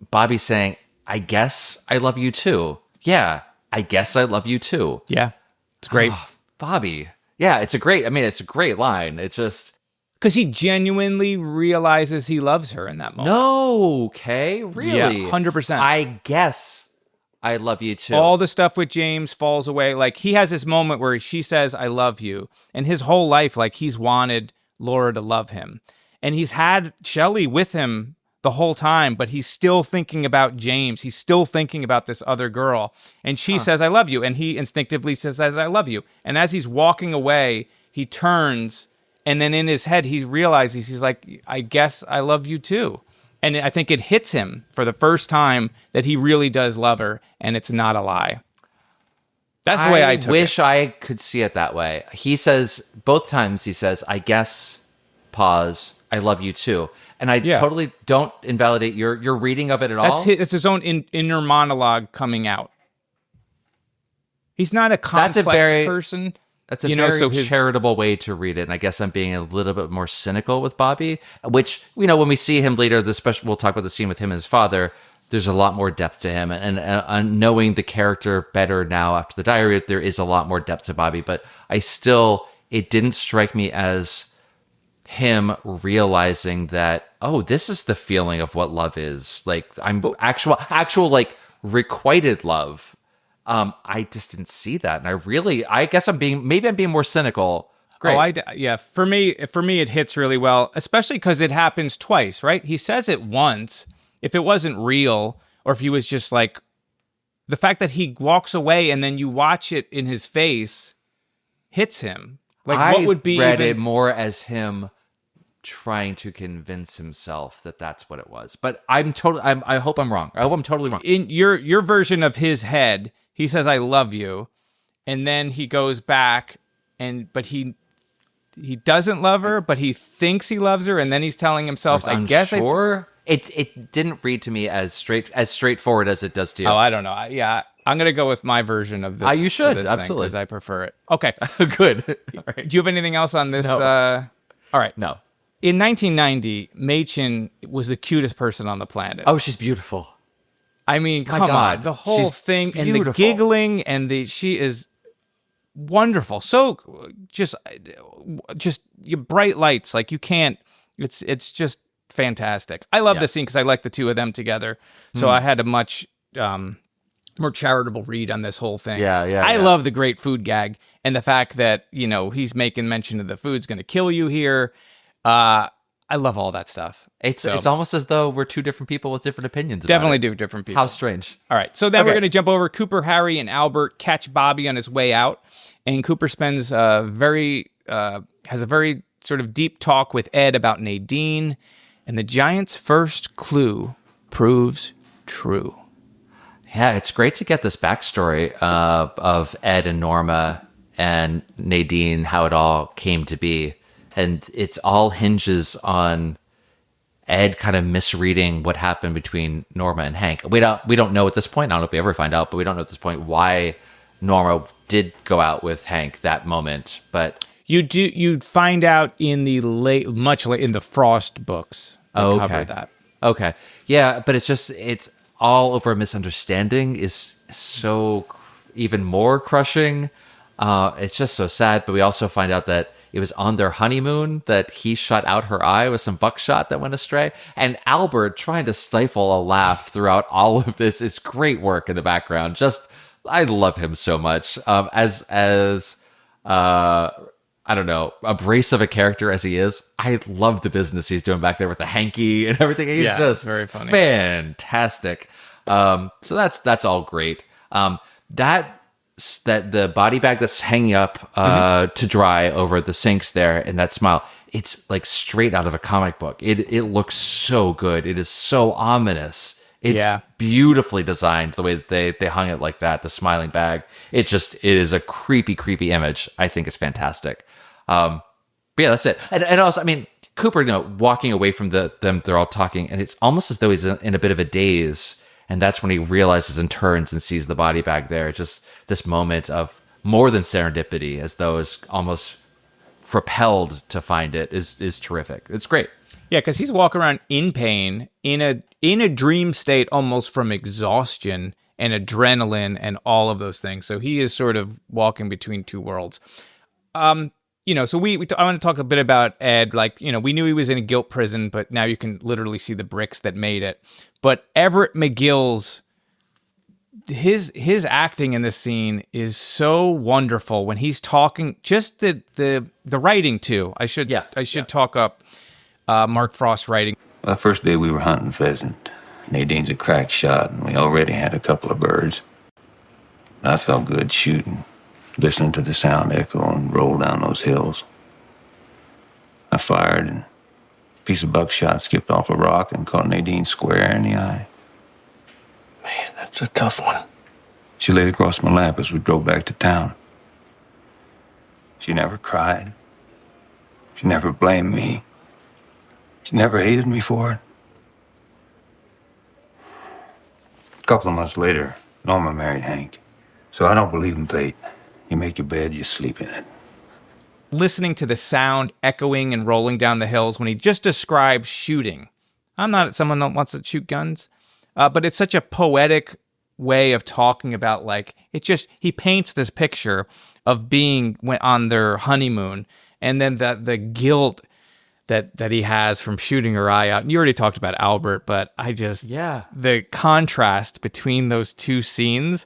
Bobby saying, I guess I love you too. Yeah, I guess I love you too. Yeah, it's great. Oh, Bobby. Yeah, it's a great line. It's just... because he genuinely realizes he loves her in that moment. No, okay? Really? Yeah, 100%. I guess I love you too. All the stuff with James falls away. Like, he has this moment where she says, I love you. And his whole life, like, he's wanted Laura to love him. And he's had Shelley with him the whole time, but he's still thinking about James. He's still thinking about this other girl. And she says, I love you. And he instinctively says, I love you. And as he's walking away, he turns, and then in his head, he realizes, he's like, I guess I love you too. And I think it hits him for the first time that he really does love her, and it's not a lie. That's the way I took it. I wish I could see it that way. He says, both times he says, I guess, pause, I love you too. And I totally don't invalidate your reading of it at all. It's his own inner monologue coming out. He's not a complex person. That's a very charitable way to read it. And I guess I'm being a little bit more cynical with Bobby, which, when we see him later, we'll talk about the scene with him and his father, there's a lot more depth to him. And knowing the character better now after the diary, there is a lot more depth to Bobby. But it didn't strike me as him realizing that, oh, this is the feeling of what love is. Like, I'm actual like requited love. I just didn't see that, and I guess I'm being more cynical. Great. For me, it hits really well, especially because it happens twice, right? He says it once. If it wasn't real, or if he was just like, the fact that he walks away and then you watch it in his face hits him. Like, what would be? Read it more as him trying to convince himself that that's what it was. But I hope I'm wrong. I hope I'm totally wrong. In your version of his head, he says, I love you. And then he goes back but he doesn't love her, but he thinks he loves her. And then he's telling himself, I guess. It didn't read to me as straightforward as it does to you. Oh, I don't know. I'm going to go with my version of this. You should, absolutely. Because I prefer it. Okay. Good. All right. Do you have anything else on this? No. All right. No. In 1990, Machen was the cutest person on the planet. Oh, she's beautiful. I mean, come on. The whole thing and the giggling and she is wonderful. So just bright lights. Like, you can't, it's just fantastic. I love this scene because I like the two of them together. So I had a much more charitable read on this whole thing. Yeah. I love the great food gag and the fact that, he's making mention of the food's going to kill you here. I love all that stuff. It's almost as though we're two different people with different opinions about definitely it. do different people. How strange. All right. So then we're going to jump over. Cooper, Harry, and Albert catch Bobby on his way out. And Cooper spends has a very sort of deep talk with Ed about Nadine. And the Giant's first clue proves true. Yeah, it's great to get this backstory of Ed and Norma and Nadine, how it all came to be. And it's all hinges on Ed kind of misreading what happened between Norma and Hank. We don't know at this point. I don't know if we ever find out, but we don't know at this point why Norma did go out with Hank that moment. But you'd find out in the in the Frost books. Cover that. Okay. Yeah, but it's all over a misunderstanding is so even more crushing. It's just so sad. But we also find out that it was on their honeymoon that he shot out her eye with some buckshot that went astray. And Albert trying to stifle a laugh throughout all of this is great work in the background. I love him so much. As I don't know, abrasive a character as he is, I love the business he's doing back there with the hanky and everything. He's just very funny. Fantastic. So that's all great. That the body bag that's hanging up to dry over the sinks there, and that smile, it's like straight out of a comic book. It looks so good. It is so ominous. It's beautifully designed the way that they hung it like that, the smiling bag. It is a creepy image. I think it's fantastic. But yeah, that's it. And also, I mean, Cooper, walking away from them, they're all talking, and it's almost as though he's in a bit of a daze. And that's when he realizes and turns and sees the body bag there. Just this moment of more than serendipity, as though is almost propelled to find it, is terrific. It's great. Yeah, because he's walking around in pain, in a dream state, almost from exhaustion and adrenaline and all of those things. So he is sort of walking between two worlds. So I want to talk a bit about Ed. Like, we knew he was in a guilt prison, but now you can literally see the bricks that made it. But Everett McGill's his acting in this scene is so wonderful when he's talking. Just the writing too. I should talk up Mark Frost's writing. Well, the first day we were hunting pheasant. Nadine's a crack shot, and we already had a couple of birds. I felt good shooting, listening to the sound echo and roll down those hills. I fired, and a piece of buckshot skipped off a rock and caught Nadine square in the eye. Man, that's a tough one. She laid across my lap as we drove back to town. She never cried. She never blamed me. She never hated me for it. A couple of months later, Norma married Hank. So I don't believe in fate. You make your bed, you sleep in it. Listening to the sound echoing and rolling down the hills when he just describes shooting. I'm not someone that wants to shoot guns, but it's such a poetic way of talking about, like, he paints this picture of being on their honeymoon, and then the guilt that he has from shooting her eye out. And you already talked about Albert, but the contrast between those two scenes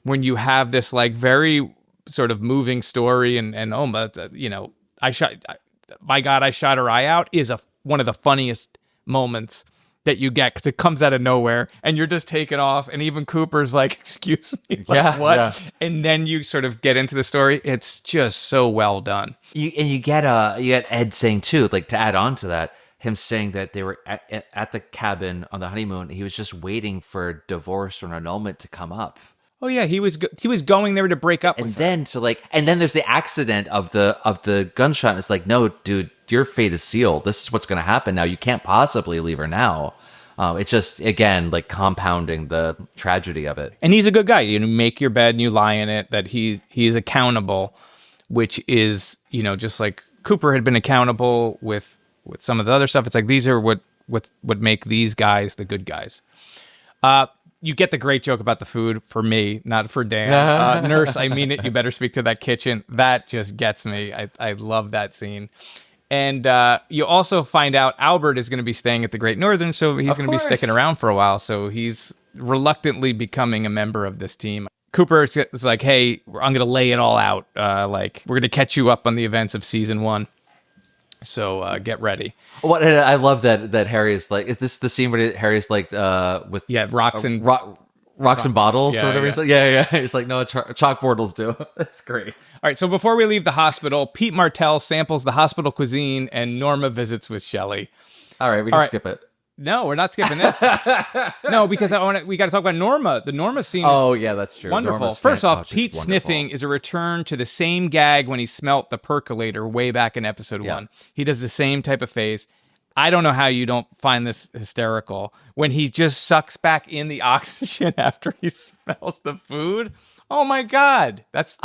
when you have this like very sort of moving story and I shot her eye out is one of the funniest moments that you get, because it comes out of nowhere and you're just taken off, and even Cooper's like, excuse me, like, what? Yeah. And then you sort of get into the story. It's just so well done. You get Ed saying too, like, to add on to that, him saying that they were at the cabin on the honeymoon. He was just waiting for divorce or an annulment to come up. Oh yeah, he was going there to break up, and with then her. And then there's the accident of the gunshot. And it's like, no, dude, your fate is sealed. This is what's going to happen now. You can't possibly leave her now. It's just, again, like compounding the tragedy of it. And he's a good guy. You make your bed and you lie in it. That he's accountable, which is, just like Cooper had been accountable with some of the other stuff. It's like, these are what make these guys the good guys. You get the great joke about the food, for me, not for Dan. Nurse, I mean it. You better speak to that kitchen. That just gets me. I love that scene. And you also find out Albert is going to be staying at the Great Northern, so he's going to be sticking around for a while. So he's reluctantly becoming a member of this team. Cooper is like, hey, I'm going to lay it all out. Like, we're going to catch you up on the events of season 1. So get ready. What I love that Harry is like, is this the scene where Harry's like with rocks and rocks and bottles or whatever? Yeah. He's like, yeah. He's like, no, chalkboard will do. That's great. All right, so before we leave the hospital, Pete Martell samples the hospital cuisine and Norma visits with Shelley. All right, we can skip it. No, we're not skipping this. No, because we got to talk about Norma. The Norma scene is that's true. Wonderful. Norma's First off, just Pete wonderful. sniffing is a return to the same gag when he smelt the percolator way back in episode 1. He does the same type of face. I don't know how you don't find this hysterical when he just sucks back in the oxygen after he smells the food. Oh my God. That's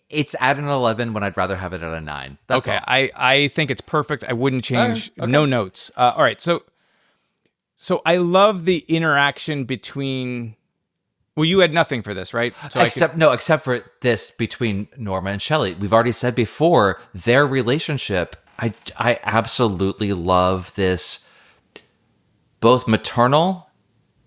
it's at an 11 when I'd rather have it at a 9. That's okay. all. I think it's perfect. I wouldn't change. Okay. No notes. All right. So I love the interaction between. Well, you had nothing for this, right? So except for this between Norma and Shelley. We've already said before their relationship. I absolutely love this, both maternal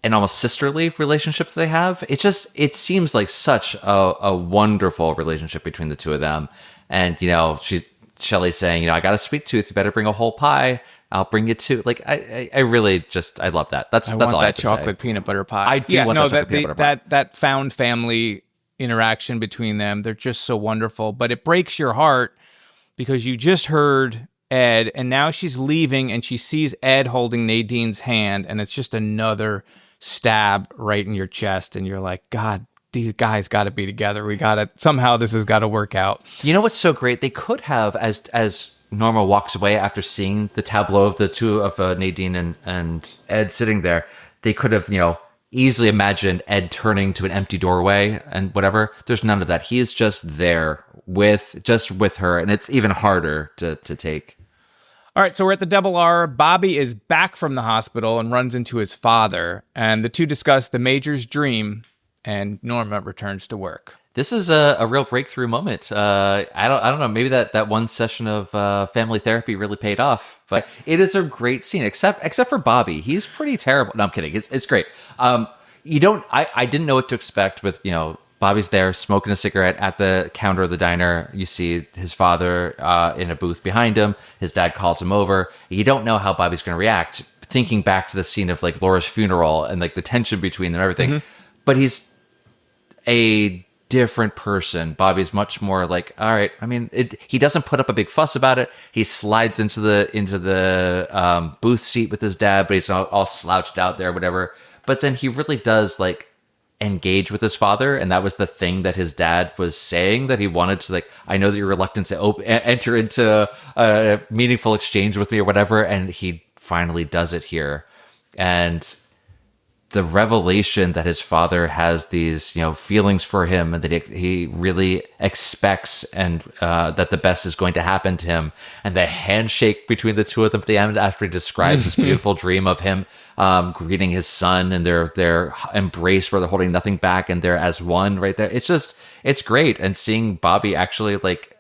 and almost sisterly relationship that they have. It seems like such a wonderful relationship between the two of them. And Shelley's saying, I got a sweet tooth. You better bring a whole pie. I'll bring you two. Like I really I love that. That's all I have to say. Chocolate peanut butter pie. I do want that chocolate peanut butter pie. That found family interaction between them. They're just so wonderful. But it breaks your heart because you just heard Ed, and now she's leaving, and she sees Ed holding Nadine's hand, and it's just another stab right in your chest, and you're like, God, these guys got to be together. Somehow this has got to work out. You know what's so great? They could have, as Norma walks away after seeing the tableau of the two of Nadine and Ed sitting there, they could have, easily imagined Ed turning to an empty doorway and whatever. There's none of that. He is just there with her, and it's even harder to take. All right, so we're at the Double R. Bobby is back from the hospital and runs into his father, and the two discuss the Major's dream, and Norma returns to work. This is a real breakthrough moment. I don't know. Maybe that one session of family therapy really paid off. But it is a great scene, except for Bobby. He's pretty terrible. No, I'm kidding. It's great. I didn't know what to expect with Bobby's there smoking a cigarette at the counter of the diner. You see his father in a booth behind him. His dad calls him over. You don't know how Bobby's going to react. Thinking back to the scene of like Laura's funeral and like the tension between them and everything. Mm-hmm. But he's a different person. Bobby's much more like, all right. I mean, he doesn't put up a big fuss about it. He slides into the booth seat with his dad, but he's all slouched out there, whatever. But then he really does like engage with his father, and that was the thing that his dad was saying that he wanted to, like, I know that you're reluctant to enter into a meaningful exchange with me or whatever, and he finally does it here. And the revelation that his father has these, feelings for him, and that he really expects and that the best is going to happen to him, and the handshake between the two of them at the end after he describes this beautiful dream of him greeting his son, and their embrace where they're holding nothing back and they're as one right there. It's great. And seeing Bobby actually like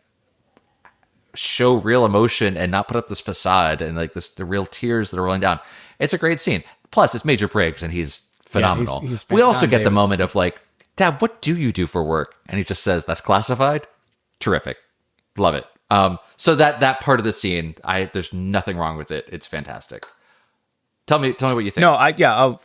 show real emotion and not put up this facade and like the real tears that are rolling down. It's a great scene. Plus, it's Major Briggs, and he's phenomenal. Yeah, he's we also get Davis. the moment of like, Dad, what do you do for work? And he just says, that's classified. Terrific. Love it. So that part of the scene, there's nothing wrong with it. It's fantastic. Tell me what you think. No,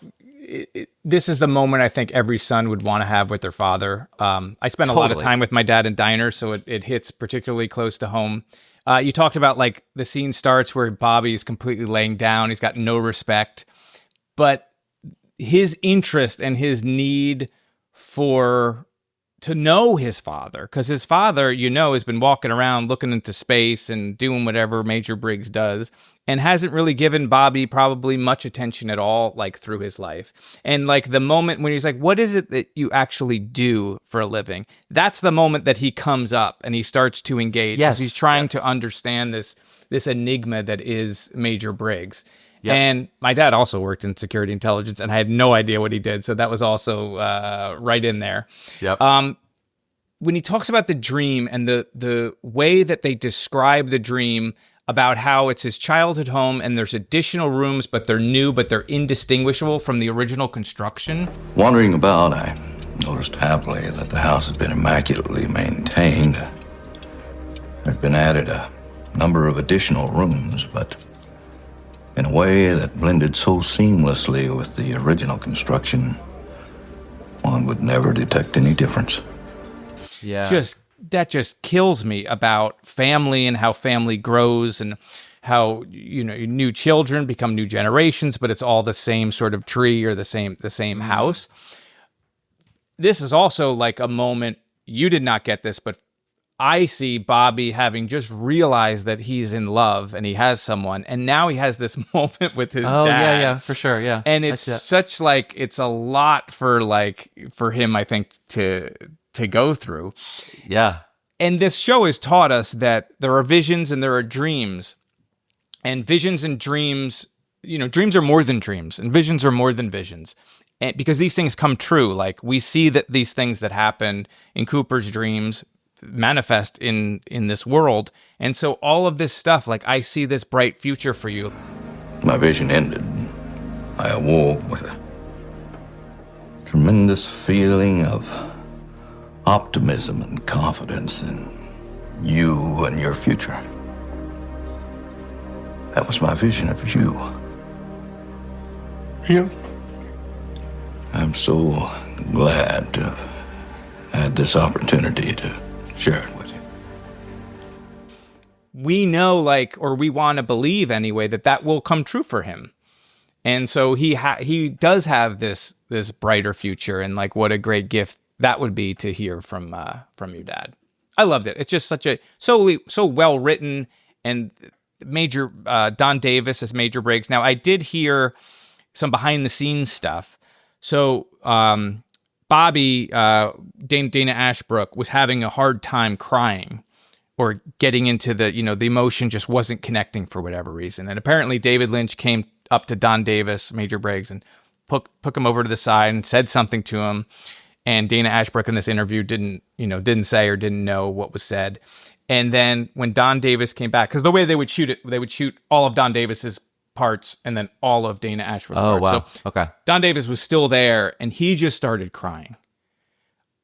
this is the moment I think every son would want to have with their father. I spent a lot of time with my dad in diners, so it hits particularly close to home. You talked about like the scene starts where Bobby is completely laying down. He's got no respect, but his interest and his need to know his father, because his father, has been walking around looking into space and doing whatever Major Briggs does, and hasn't really given Bobby probably much attention at all, like through his life. And like the moment when he's like, what is it that you actually do for a living? That's the moment that he comes up and he starts to engage. Yes, he's trying to understand this enigma that is Major Briggs. Yep. And my dad also worked in security intelligence, and I had no idea what he did. So that was also right in there. Yep. When he talks about the dream and the way that they describe the dream, about how it's his childhood home and there's additional rooms, but they're new, but they're indistinguishable from the original construction. Wandering about, I noticed happily that the house had been immaculately maintained. There'd been added a number of additional rooms, but in a way that blended so seamlessly with the original construction, one would never detect any difference. Yeah. That just kills me about family and how family grows and how, new children become new generations, but it's all the same sort of tree or the same house. This is also like a moment, you did not get this, but I see Bobby having just realized that he's in love and he has someone, and now he has this moment with his dad. Yeah, for sure, yeah. And it's such like, it's a lot for him, I think, to go through. Yeah. And this show has taught us that there are visions and there are dreams. And visions and dreams, dreams are more than dreams and visions are more than visions. And because these things come true, like we see that these things that happen in Cooper's dreams manifest in this world. And so all of this stuff, like I see this bright future for you. My vision ended. I awoke with a tremendous feeling of optimism and confidence in you and your future. That was my vision of you. You? I'm so glad to have had this opportunity to share it with you. We know, or we want to believe anyway, that will come true for him. And so he does have this brighter future, and what a great gift that would be to hear from your dad. I loved it. It's just so well written, and Major Don Davis as Major Briggs. Now I did hear some behind the scenes stuff. So Bobby, Dana Ashbrook, was having a hard time crying or getting into the emotion just wasn't connecting for whatever reason. And apparently David Lynch came up to Don Davis, Major Briggs, and took him over to the side and said something to him. And Dana Ashbrook in this interview didn't say or didn't know what was said. And then when Don Davis came back, because the way they would shoot it, they would shoot all of Don Davis's parts and then all of Dana Ashbrook's parts. Wow. So okay. Don Davis was still there, and he just started crying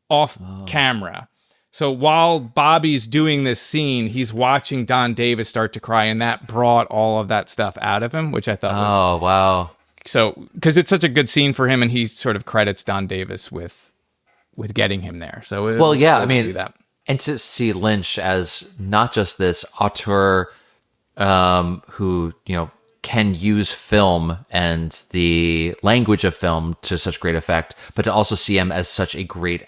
off camera. So while Bobby's doing this scene, he's watching Don Davis start to cry, and that brought all of that stuff out of him, which I thought was... Oh, wow. So, because it's such a good scene for him, and he sort of credits Don Davis with getting him there. So it was cool to see that. And to see Lynch as not just this auteur who, can use film and the language of film to such great effect, but to also see him as such a great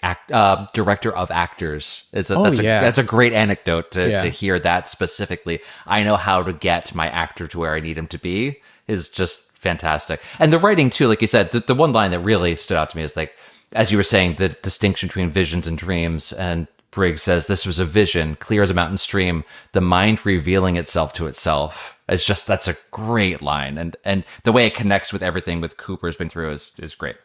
director of actors. That's a great anecdote to hear that specifically. I know how to get my actor to where I need him to be is just fantastic. And the writing too, like you said, the one line that really stood out to me is as you were saying, the distinction between visions and dreams. And Briggs says, this was a vision, clear as a mountain stream, the mind revealing itself to itself. That's a great line. And the way it connects with everything with Cooper's been through is great.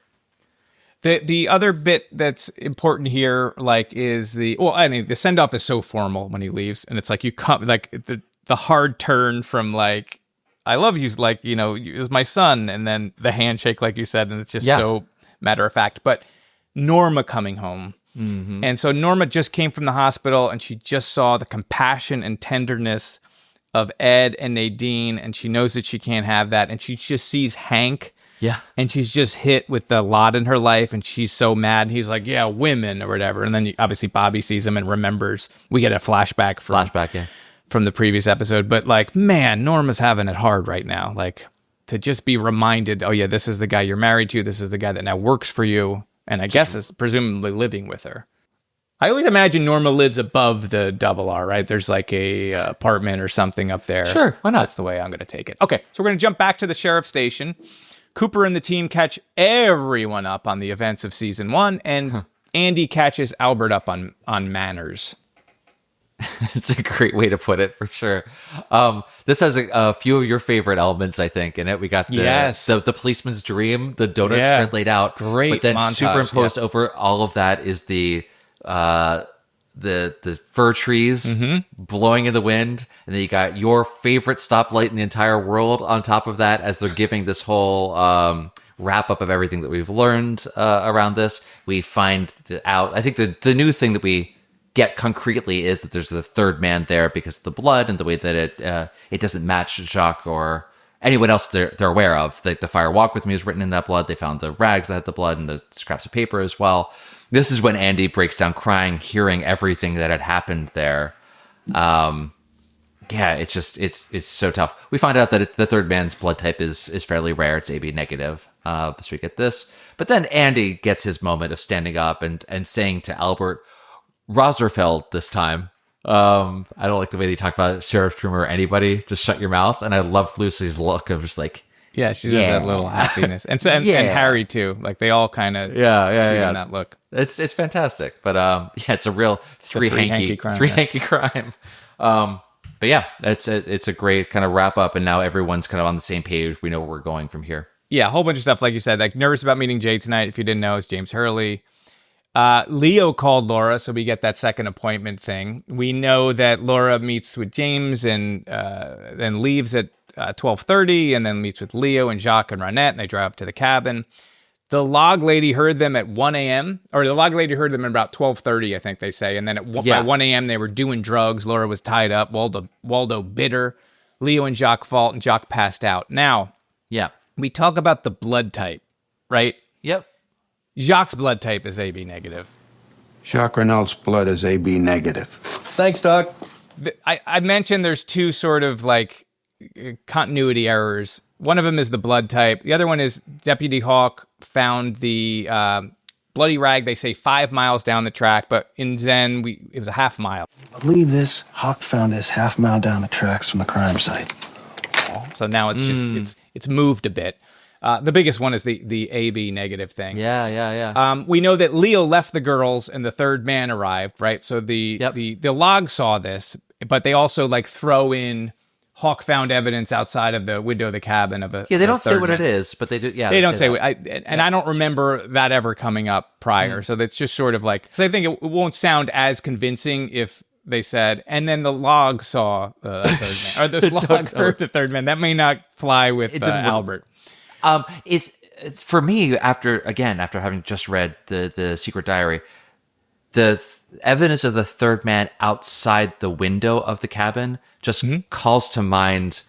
The other bit that's important here, is the send off is so formal when he leaves. And it's you come, the hard turn from I love you, as my son. And then the handshake, like you said, and it's just so matter of fact. But Norma coming home. Mm-hmm. And so Norma just came from the hospital, and she just saw the compassion and tenderness of Ed and Nadine, and she knows that she can't have that, and she just sees Hank, and she's just hit with a lot in her life, and she's so mad, and he's like, yeah, women, or whatever, and then obviously Bobby sees him and remembers. We get a flashback from the previous episode, but man, Norma's having it hard right now, to just be reminded, oh yeah, this is the guy you're married to, this is the guy that now works for you, and I guess is presumably living with her. I always imagine Norma lives above the Double R, right? There's a apartment or something up there. Sure, why not? That's the way I'm going to take it. Okay, so we're going to jump back to the sheriff's station. Cooper and the team catch everyone up on the events of season 1, and Andy catches Albert up on manners. It's a great way to put it, for sure. This has a few of your favorite elements, I think, in it. We got the policeman's dream, the donuts are laid out. Great but then montage, superimposed over all of that is the the fir trees blowing in the wind, and then you got your favorite stoplight in the entire world on top of that as they're giving this whole wrap up of everything that we've learned around this. We find out, I think the new thing that we get concretely is that there's the third man there because of the blood and the way that it doesn't match Jacques or anyone else they're aware of. The Fire Walk With Me is written in that blood. They found the rags that had the blood and the scraps of paper as well. This is when Andy breaks down crying, hearing everything that had happened there. Yeah, it's so tough. We find out that the third man's blood type is fairly rare. It's AB negative. So we get this. But then Andy gets his moment of standing up and saying to Albert, Roserfeld this time. I don't like the way they talk about Sheriff Truman or anybody. Just shut your mouth. And I love Lucy's look of just like, yeah, she does that little happiness, and Harry too. Like they all kind of that look. It's fantastic. But it's a real three hanky crime. But yeah, it's a great kind of wrap up, and now everyone's kind of on the same page. We know where we're going from here. Yeah, a whole bunch of stuff, like you said. Like nervous about meeting Jay tonight. If you didn't know, it's James Hurley. Leo called Laura, so we get that second appointment thing. We know that Laura meets with James and then leaves at 12:30, and then meets with Leo and Jacques and Ronette, and they drive up to the cabin. The log lady heard them at 1 a.m., or the log lady heard them at about 12:30, I think they say, and then by 1 a.m. they were doing drugs. Laura was tied up. Waldo bit her. Leo and Jacques fought, and Jacques passed out. Now, we talk about the blood type, right? Yep. Jacques' blood type is AB negative. Jacques Renault's blood is AB negative. Thanks, Doc. I mentioned there's two sort of like continuity errors. One of them is the blood type. The other one is Deputy Hawk found the bloody rag, they say 5 miles down the track, but in Zen, it was a half mile. I believe this, Hawk found this half mile down the tracks from the crime site. So now it's just, it's moved a bit. The biggest one is the AB negative thing. Yeah. We know that Leo left the girls and the third man arrived, right? So the log saw this, but they also like throw in Hawk found evidence outside of the window of the cabin of a they don't say what man. It is, but they do. Yeah, they don't say what. I I don't remember that ever coming up prior. So that's just sort of like, because I think it won't sound as convincing if they said, and then the log saw the third man, or this log heard the third man. That may not fly with Albert. Is for me after having just read the Secret Diary, the evidence of the third man outside the window of the cabin just calls to mind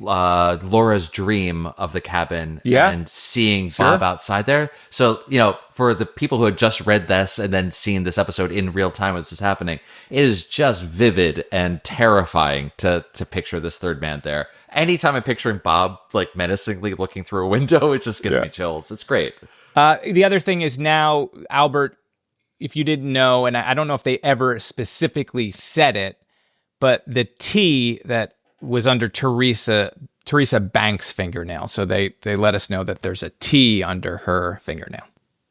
Laura's dream of the cabin and seeing Bob outside there. So, for the people who had just read this and then seen this episode in real time when this is happening, it is just vivid and terrifying to picture this third man there. Anytime I'm picturing Bob like menacingly looking through a window, it just gives me chills. It's great. The other thing is now Albert, if you didn't know, and I don't know if they ever specifically said it, but the T that was under Teresa Banks' fingernail. So they let us know that there's a T under her fingernail.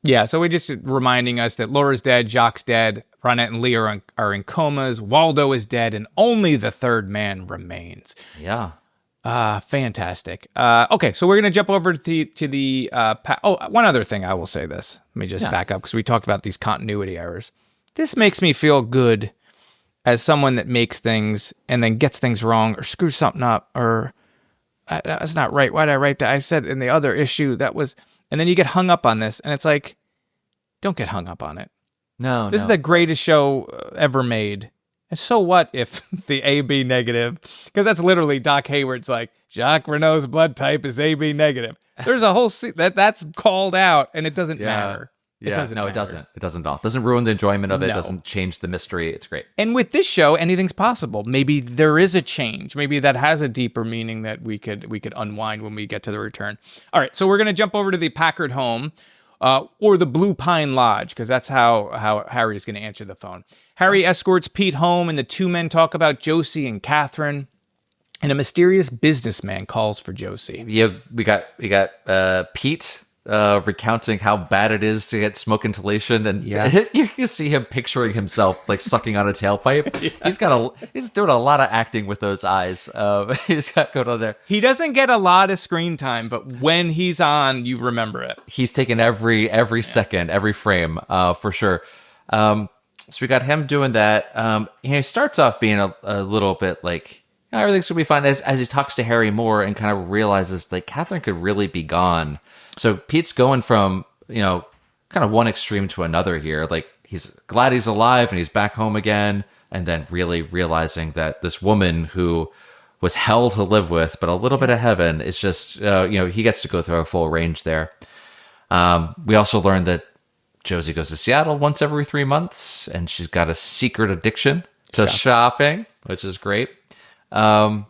Yeah, so we're just reminding us that Laura's dead, Jacques dead, Ronette and Leo are in comas, Waldo is dead, and only the third man remains. Yeah. Fantastic. Okay, so we're going to jump over to the one other thing I will say this. Let me just back up because we talked about these continuity errors. This makes me feel good as someone that makes things and then gets things wrong or screws something up or that's not right. Why did I write that? I said in the other issue that was, and then you get hung up on this and it's like, don't get hung up on it. This is the greatest show ever made. And so what if the AB negative, because that's literally Doc Hayward's like, Jacques Renault's blood type is AB negative. There's a whole that's called out and it doesn't matter. It doesn't matter. It doesn't. It doesn't at all. It doesn't ruin the enjoyment of it. It doesn't change the mystery. It's great. And with this show, anything's possible. Maybe there is a change. Maybe that has a deeper meaning that we could unwind when we get to the return. All right, so we're going to jump over to the Packard home or the Blue Pine Lodge, because that's how Harry is going to answer the phone. Harry escorts Pete home, and the two men talk about Josie and Catherine. And a mysterious businessman calls for Josie. Yeah, we got Pete recounting how bad it is to get smoke inhalation, and you can see him picturing himself like sucking on a tailpipe. He's doing a lot of acting with those eyes. He's got going on there. He doesn't get a lot of screen time, but when he's on, you remember it. He's taken every second, every frame, for sure. So we got him doing that. He starts off being a little bit like, everything's going to be fine as he talks to Harry more and kind of realizes like Catherine could really be gone. So Pete's going from, kind of one extreme to another here. Like he's glad he's alive and he's back home again. And then really realizing that this woman who was hell to live with, but a little bit of heaven, is just, he gets to go through a full range there. We also learned that Josie goes to Seattle once every 3 months, and she's got a secret addiction to shopping, which is great. You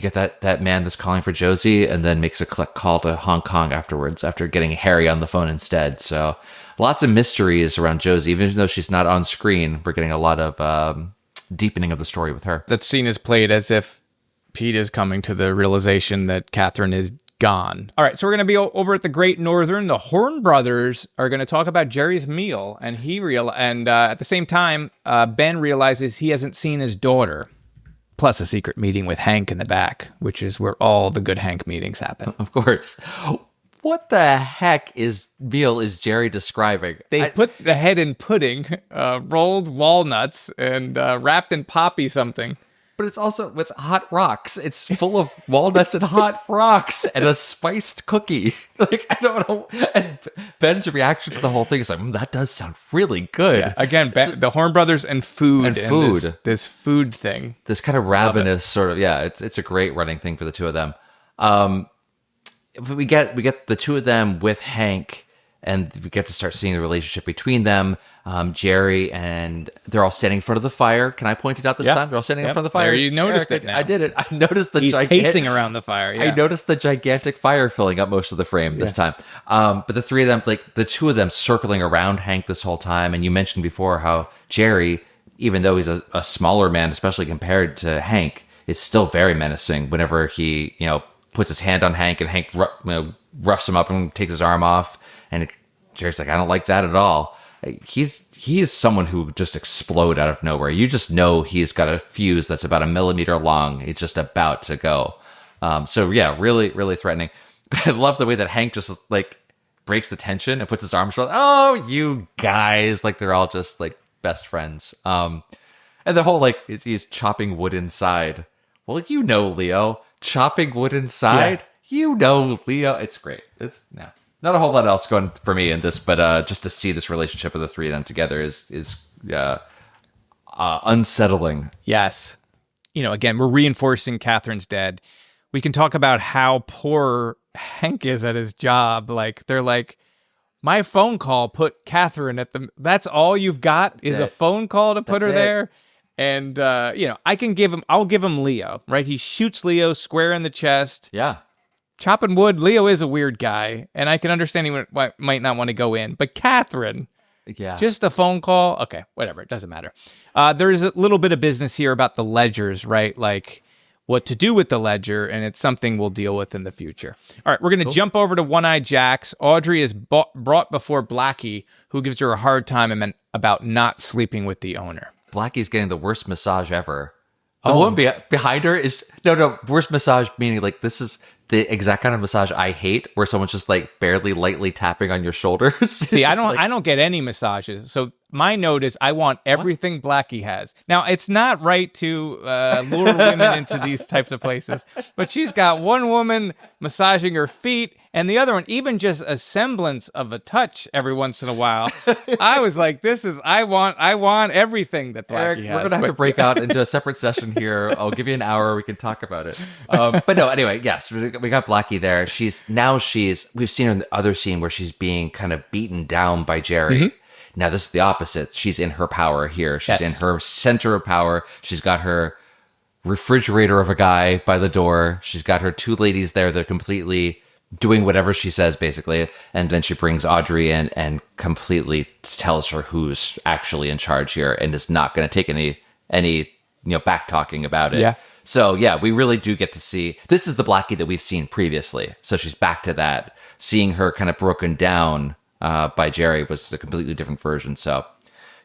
get that man that's calling for Josie and then makes a call to Hong Kong afterwards after getting Harry on the phone instead. So lots of mysteries around Josie. Even though she's not on screen, we're getting a lot of deepening of the story with her. That scene is played as if Pete is coming to the realization that Catherine is gone. All right, so we're going to be over at the Great Northern. The Horn brothers are going to talk about Jerry's meal, and at the same time, Ben realizes he hasn't seen his daughter, plus a secret meeting with Hank in the back, which is where all the good Hank meetings happen. Of course. What the heck meal is Jerry describing? They put the head in pudding, rolled walnuts, and wrapped in poppy something. But it's also with hot rocks. It's full of walnuts and hot rocks and a spiced cookie. Like, I don't know. And Ben's reaction to the whole thing is like, that does sound really good. Yeah. Again, the Horn brothers and food. This food thing. This kind of ravenous sort of, it's a great running thing for the two of them. We get the two of them with Hank, and we get to start seeing the relationship between them. Jerry, and they're all standing in front of the fire. Can I point it out this time? They're all standing in front of the fire. There, you noticed Eric, it now. I did it. I noticed He's pacing around the fire. Yeah. I noticed the gigantic fire filling up most of the frame this time. But the three of them, like the two of them circling around Hank this whole time. And you mentioned before how Jerry, even though he's a smaller man, especially compared to Hank, is still very menacing whenever he, puts his hand on Hank and Hank roughs him up and takes his arm off. And Jerry's like, I don't like that at all. He's someone who just explode out of nowhere. You just know he's got a fuse that's about 1 millimeter long. It's just about to go. Really, really threatening. But I love the way that Hank just like breaks the tension and puts his arms around. Oh, you guys! Like they're all just like best friends. And the whole like he's chopping wood inside. Well, Leo, chopping wood inside. Yeah. Leo. It's great. It's not a whole lot else going for me in this, but just to see this relationship of the three of them together is unsettling. Yes. Again, we're reinforcing Catherine's dead. We can talk about how poor Hank is at his job. Like, they're like, my phone call put Catherine at that's all you've got is a phone call to put her there. And, I'll give him Leo, right? He shoots Leo square in the chest. Yeah. Chopping wood, Leo is a weird guy, and I can understand he might not want to go in. But Catherine, just a phone call? Okay, whatever, it doesn't matter. There's a little bit of business here about the ledgers, right? Like what to do with the ledger, and it's something we'll deal with in the future. All right, we're going to jump over to One-Eyed Jacks. Audrey is brought before Blackie, who gives her a hard time about not sleeping with the owner. Blackie's getting the worst massage ever. The woman behind her is worst massage, meaning like this is the exact kind of massage I hate, where someone's just like barely lightly tapping on your shoulders. See, I don't get any massages. So my note is I want everything Blackie has. Now, it's not right to lure women into these types of places, but she's got one woman massaging her feet and the other one, even just a semblance of a touch every once in a while. I was like, I want everything that Blackie Eric, has. We're going to have to break out into a separate session here. I'll give you an hour. We can talk about it. But no, anyway, yes, we got Blackie there. We've seen her in the other scene where she's being kind of beaten down by Jerry. Mm-hmm. Now, this is the opposite. She's in her power here. She's in her center of power. She's got her refrigerator of a guy by the door. She's got her two ladies there that are completely doing whatever she says, basically. And then she brings Audrey in and completely tells her who's actually in charge here and is not going to take any back talking about it. Yeah. So, we really do get to see... This is the Blackie that we've seen previously. So she's back to that. Seeing her kind of broken down by Jerry was a completely different version. So,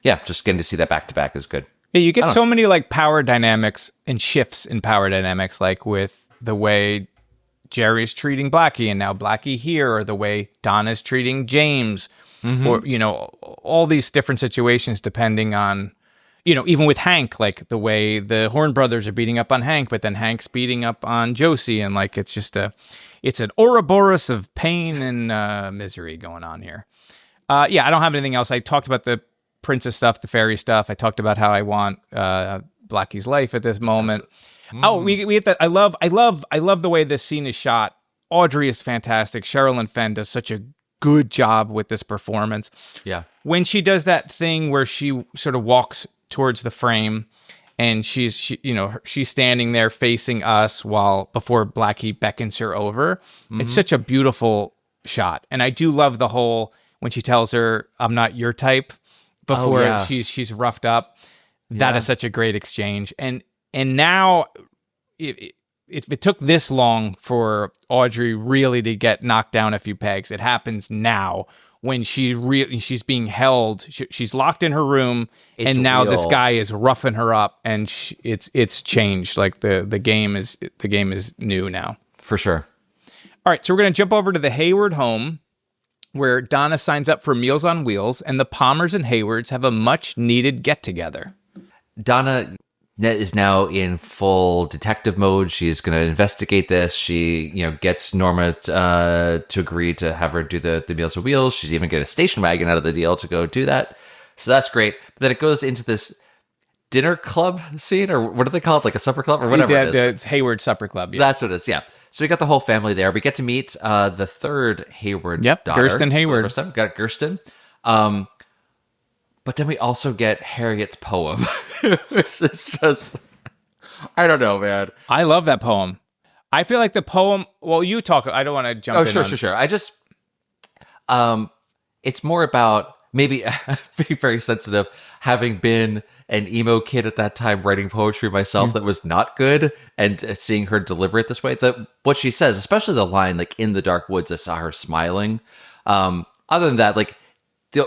just getting to see that back-to-back is good. Yeah, you get so many like power dynamics and shifts in power dynamics, like with the way Jerry's treating Blackie and now Blackie here, or the way Donna's treating James, or, all these different situations depending on, even with Hank, like the way the Horn brothers are beating up on Hank, but then Hank's beating up on Josie. And like, it's just it's an Ouroboros of pain and misery going on here. I don't have anything else. I talked about the princess stuff, the fairy stuff. I talked about how I want Blackie's life at this moment. We get that. I love the way this scene is shot. Audrey is fantastic. Sherilyn Fenn does such a good job with this performance. Yeah. When she does that thing where she sort of walks towards the frame and she's standing there facing us before Blackie beckons her over. It's such a beautiful shot. And I do love the whole, when she tells her, I'm not your type, before she's roughed up. That is such a great exchange. And now if it took this long for Audrey really to get knocked down a few pegs, it happens now when she's being held. She's locked in her room, and now this guy is roughing her up, and it's changed. Like the game is new now. For sure. All right, so we're going to jump over to the Hayward home, where Donna signs up for Meals on Wheels, and the Palmers and Haywards have a much-needed get-together. Donna is now in full detective mode. She's going to investigate this. She, gets Norma to agree to have her do the Meals on Wheels. She's even get a station wagon out of the deal to go do that. So that's great. But then it goes into this dinner club scene, or what do they call it? Like a supper club or whatever it is. The Hayward Supper Club. Yeah. That's what it is, yeah. So we got the whole family there. We get to meet the third Hayward daughter. Gersten Hayward. First time. Got Gersten. But then we also get Harriet's poem, which is just, I don't know, man. I love that poem. I feel like the poem, well, you talk, I don't want to jump in. Sure. I just, it's more about maybe being very sensitive, having been an emo kid at that time writing poetry myself that was not good, and seeing her deliver it this way. What she says, especially the line, like, in the dark woods, I saw her smiling. Other than that, like,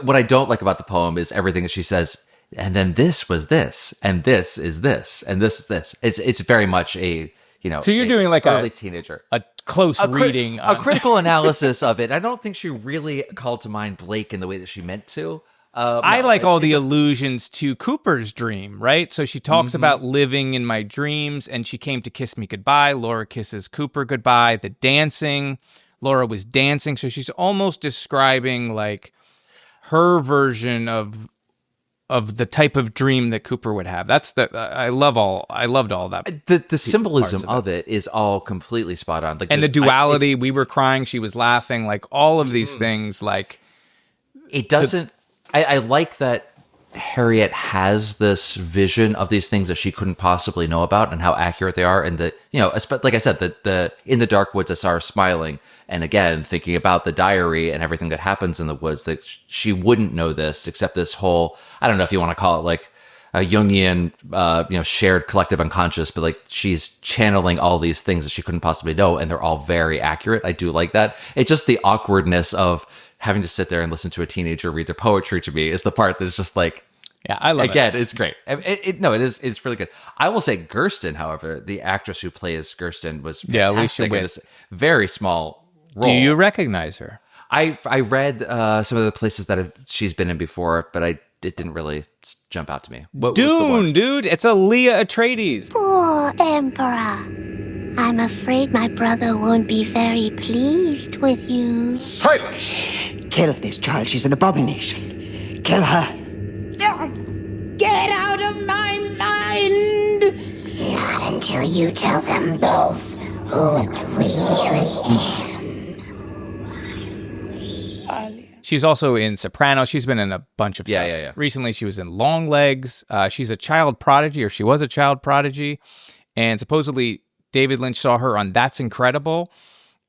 what I don't like about the poem is everything that she says, and then this was this, and this is this, and this is this. It's very much a, so you're doing like early teenager. A close reading. A critical analysis of it. I don't think she really called to mind Blake in the way that she meant to. I like all the allusions to Cooper's dream, right? So she talks about living in my dreams, and she came to kiss me goodbye. Laura kisses Cooper goodbye. The dancing. Laura was dancing. So she's almost describing like her version of the type of dream that Cooper would have. That's I loved all that. The symbolism of it is all completely spot on. Like, and the duality, we were crying, she was laughing, like all of these things, like it doesn't. I like that Harriet has this vision of these things that she couldn't possibly know about, and how accurate they are. And that, like I said, the in the dark woods, I saw her smiling. And again, thinking about the diary and everything that happens in the woods, that she wouldn't know this, except this whole, I don't know if you want to call it like a Jungian, shared collective unconscious, but like she's channeling all these things that she couldn't possibly know, and they're all very accurate. I do like that. It's just the awkwardness of having to sit there and listen to a teenager read their poetry to me is the part that's just like, yeah, I love it. Again, it's great. It's really good. I will say Gersten, however, the actress who plays Gersten was fantastic in this very small role. Do you recognize her? I read some of the places that she's been in before, but it didn't really jump out to me. Dune, dude. It's a Leah Atreides. Poor Emperor. I'm afraid my brother won't be very pleased with you. Silence! Kill this child. She's an abomination. Kill her. Get out of my mind! Not until you tell them both who I really am. She's also in Sopranos. She's been in a bunch of stuff. Yeah. Recently, she was in Longlegs. She's a child prodigy, or she was a child prodigy. And supposedly, David Lynch saw her on That's Incredible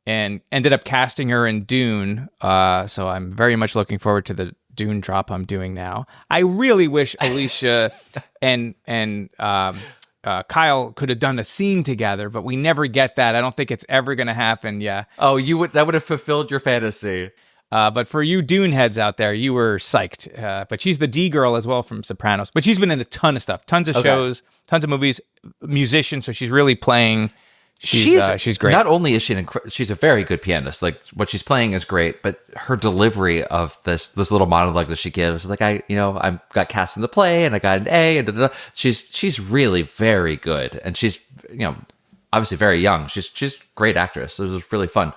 and ended up casting her in Dune. So I'm very much looking forward to the Dune drop I'm doing now. I really wish Alicia and Kyle could have done a scene together, but we never get that. I don't think it's ever going to happen. Yeah. Oh, that would have fulfilled your fantasy. But for you Dune heads out there, you were psyched. But she's the D girl as well from Sopranos. But she's been in a ton of stuff, tons of shows, tons of movies, musician. So she's really playing She's great. Not only is she's a very good pianist. Like what she's playing is great, but her delivery of this little monologue that she gives, like I got cast in the play and I got an A and da-da-da. She's really very good, and she's obviously very young. She's a great actress. So it was really fun.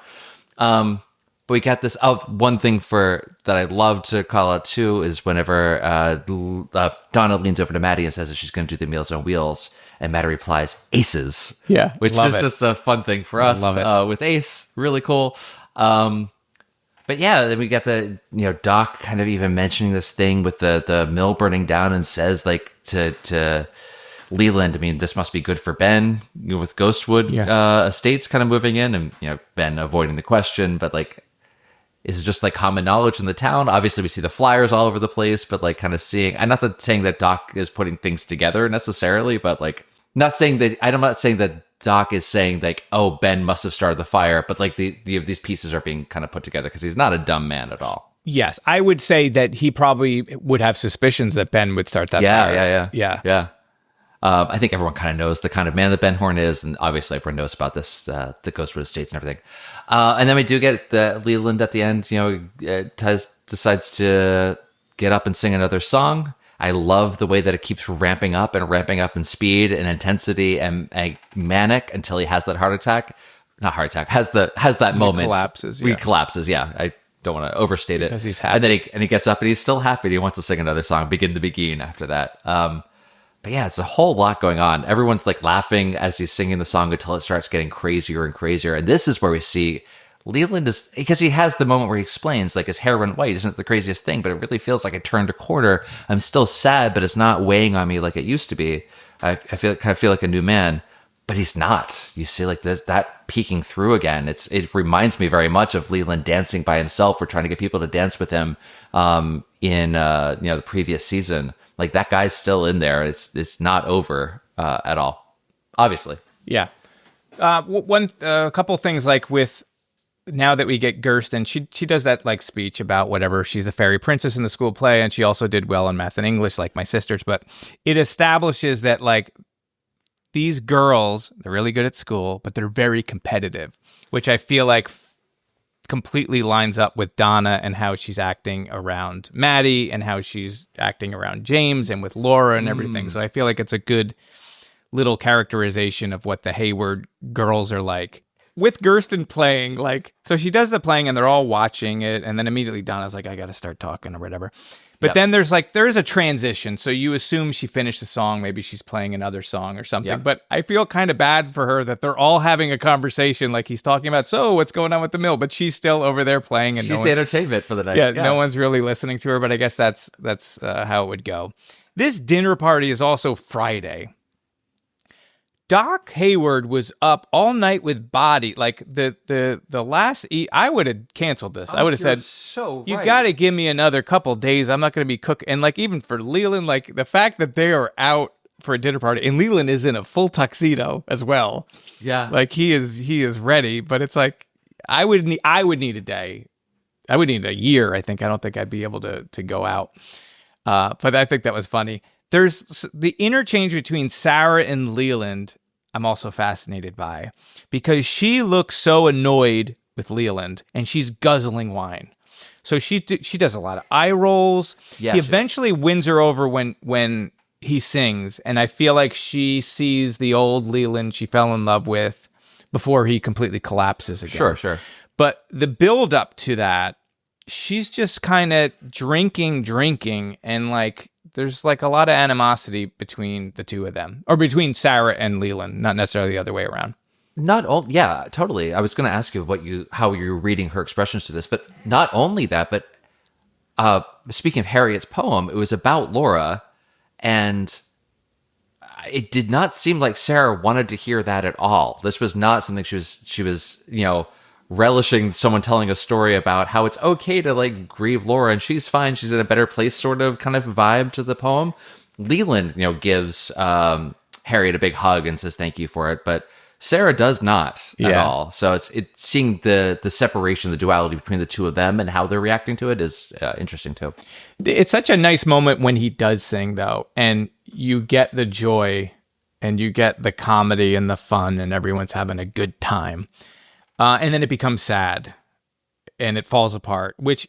But we got this. One thing that I love to call out too is whenever Donna leans over to Maddie and says that she's going to do the Meals on Wheels, and Maddie replies, "Aces." Yeah, which is just a fun thing for us. Love it. With Ace, really cool. But yeah, then we got the Doc kind of even mentioning this thing with the mill burning down, and says like to Leland, I mean, this must be good for Ben with Ghostwood Estates kind of moving in, and Ben avoiding the question, but like. Is it just like common knowledge in the town? Obviously, we see the flyers all over the place, but like kind of seeing, I'm not saying that Doc is putting things together necessarily, but like I'm not saying that Doc is saying like, oh, Ben must have started the fire, but like these pieces are being kind of put together because he's not a dumb man at all. Yes, I would say that he probably would have suspicions that Ben would start that fire. Yeah. I think everyone kind of knows the kind of man that Ben Horn is, and obviously everyone knows about this, the Ghostwood Estates and everything. And then we do get the Leland at the end, decides to get up and sing another song. I love the way that it keeps ramping up in speed and intensity and manic until he has that heart attack. Not heart attack, has that moment. He collapses, yeah. I don't want to overstate it. Because he's happy. And then he gets up and he's still happy. And he wants to sing another song, Begin to Begin, after that. But yeah, it's a whole lot going on. Everyone's like laughing as he's singing the song until it starts getting crazier and crazier. And this is where we see Leland is, because he has the moment where he explains, like, his hair went white isn't the craziest thing, but it really feels like I turned a corner. I'm still sad, but it's not weighing on me like it used to be. I feel like a new man, but he's not. You see like that peeking through again. It reminds me very much of Leland dancing by himself or trying to get people to dance with him in the previous season. Like that guy's still in there. It's not over at all. Obviously. Yeah. A couple things like with now that we get Gersten, she does that like speech about whatever. She's a fairy princess in the school play, and she also did well in math and English, like my sisters. But it establishes that like these girls, they're really good at school, but they're very competitive, which I feel like completely lines up with Donna and how she's acting around Maddie and how she's acting around James and with Laura and everything. So I feel like it's a good little characterization of what the Hayward girls are like. With Gersten playing, like, so she does the playing and they're all watching it, and then immediately Donna's like, I gotta start talking or whatever. But then there's a transition, so you assume she finished the song, maybe she's playing another song or something. But I feel kind of bad for her that they're all having a conversation, like he's talking about, so what's going on with the mill, but she's still over there playing, and she's the entertainment for the night. Yeah, no one's really listening to her, but I guess that's how it would go. This dinner party is also Friday. Doc Hayward was up all night with Body. Like the last I would have canceled this. I would have said, you got to give me another couple days. I'm not going to be cooking. And like even for Leland, like the fact that they are out for a dinner party and Leland is in a full tuxedo as well. Yeah, like he is ready. But it's like I would need a day. I would need a year. I don't think I'd be able to go out. But I think that was funny. There's the interchange between Sarah and Leland. I'm also fascinated by, because she looks so annoyed with Leland and she's guzzling wine. So she does a lot of eye rolls. Yeah, he eventually wins her over when he sings, and I feel like she sees the old Leland she fell in love with before he completely collapses again. Sure. But the build up to that, she's just kind of drinking, and like there's like a lot of animosity between the two of them, or between Sarah and Leland, not necessarily the other way around. Yeah, totally. I was going to ask you how you're reading her expressions to this, but not only that, but speaking of Harriet's poem, it was about Laura, and it did not seem like Sarah wanted to hear that at all. This was not something she was relishing someone telling a story about how it's okay to like grieve Laura and she's fine, she's in a better place sort of kind of vibe to the poem. Leland, gives Harriet a big hug and says thank you for it, but Sarah does not at all. So it's seeing the separation, the duality between the two of them and how they're reacting to it is interesting too. It's such a nice moment when he does sing though, and you get the joy and you get the comedy and the fun, and everyone's having a good time. And then it becomes sad, and it falls apart, which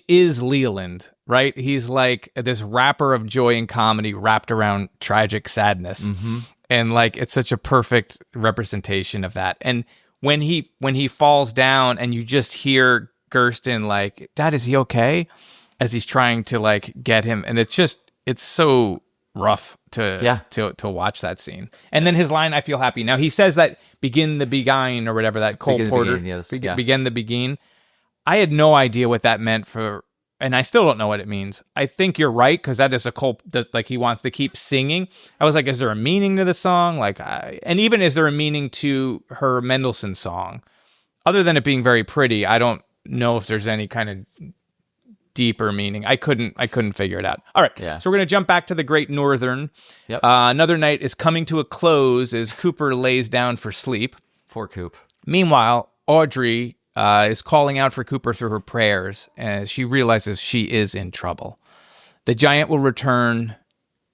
is Leland, right? He's like this wrapper of joy and comedy wrapped around tragic sadness. Mm-hmm. And like, it's such a perfect representation of that. And when he falls down and you just hear Gersten like, Dad, is he okay? As he's trying to like get him. And it's so rough to watch that scene. And then his line, I feel happy. Now he says that begin the begin or whatever, that Cole Porter. Begin the begin. I had no idea what that meant and I still don't know what it means. I think you're right, because that is like he wants to keep singing. I was like, is there a meaning to the song? And even is there a meaning to her Mendelssohn song? Other than it being very pretty, I don't know if there's any kind of deeper meaning. I couldn't figure it out. All right, so we're going to jump back to the Great Northern. Yep. Another night is coming to a close as Cooper lays down for sleep. Poor Coop. Meanwhile, Audrey is calling out for Cooper through her prayers as she realizes she is in trouble. The giant will return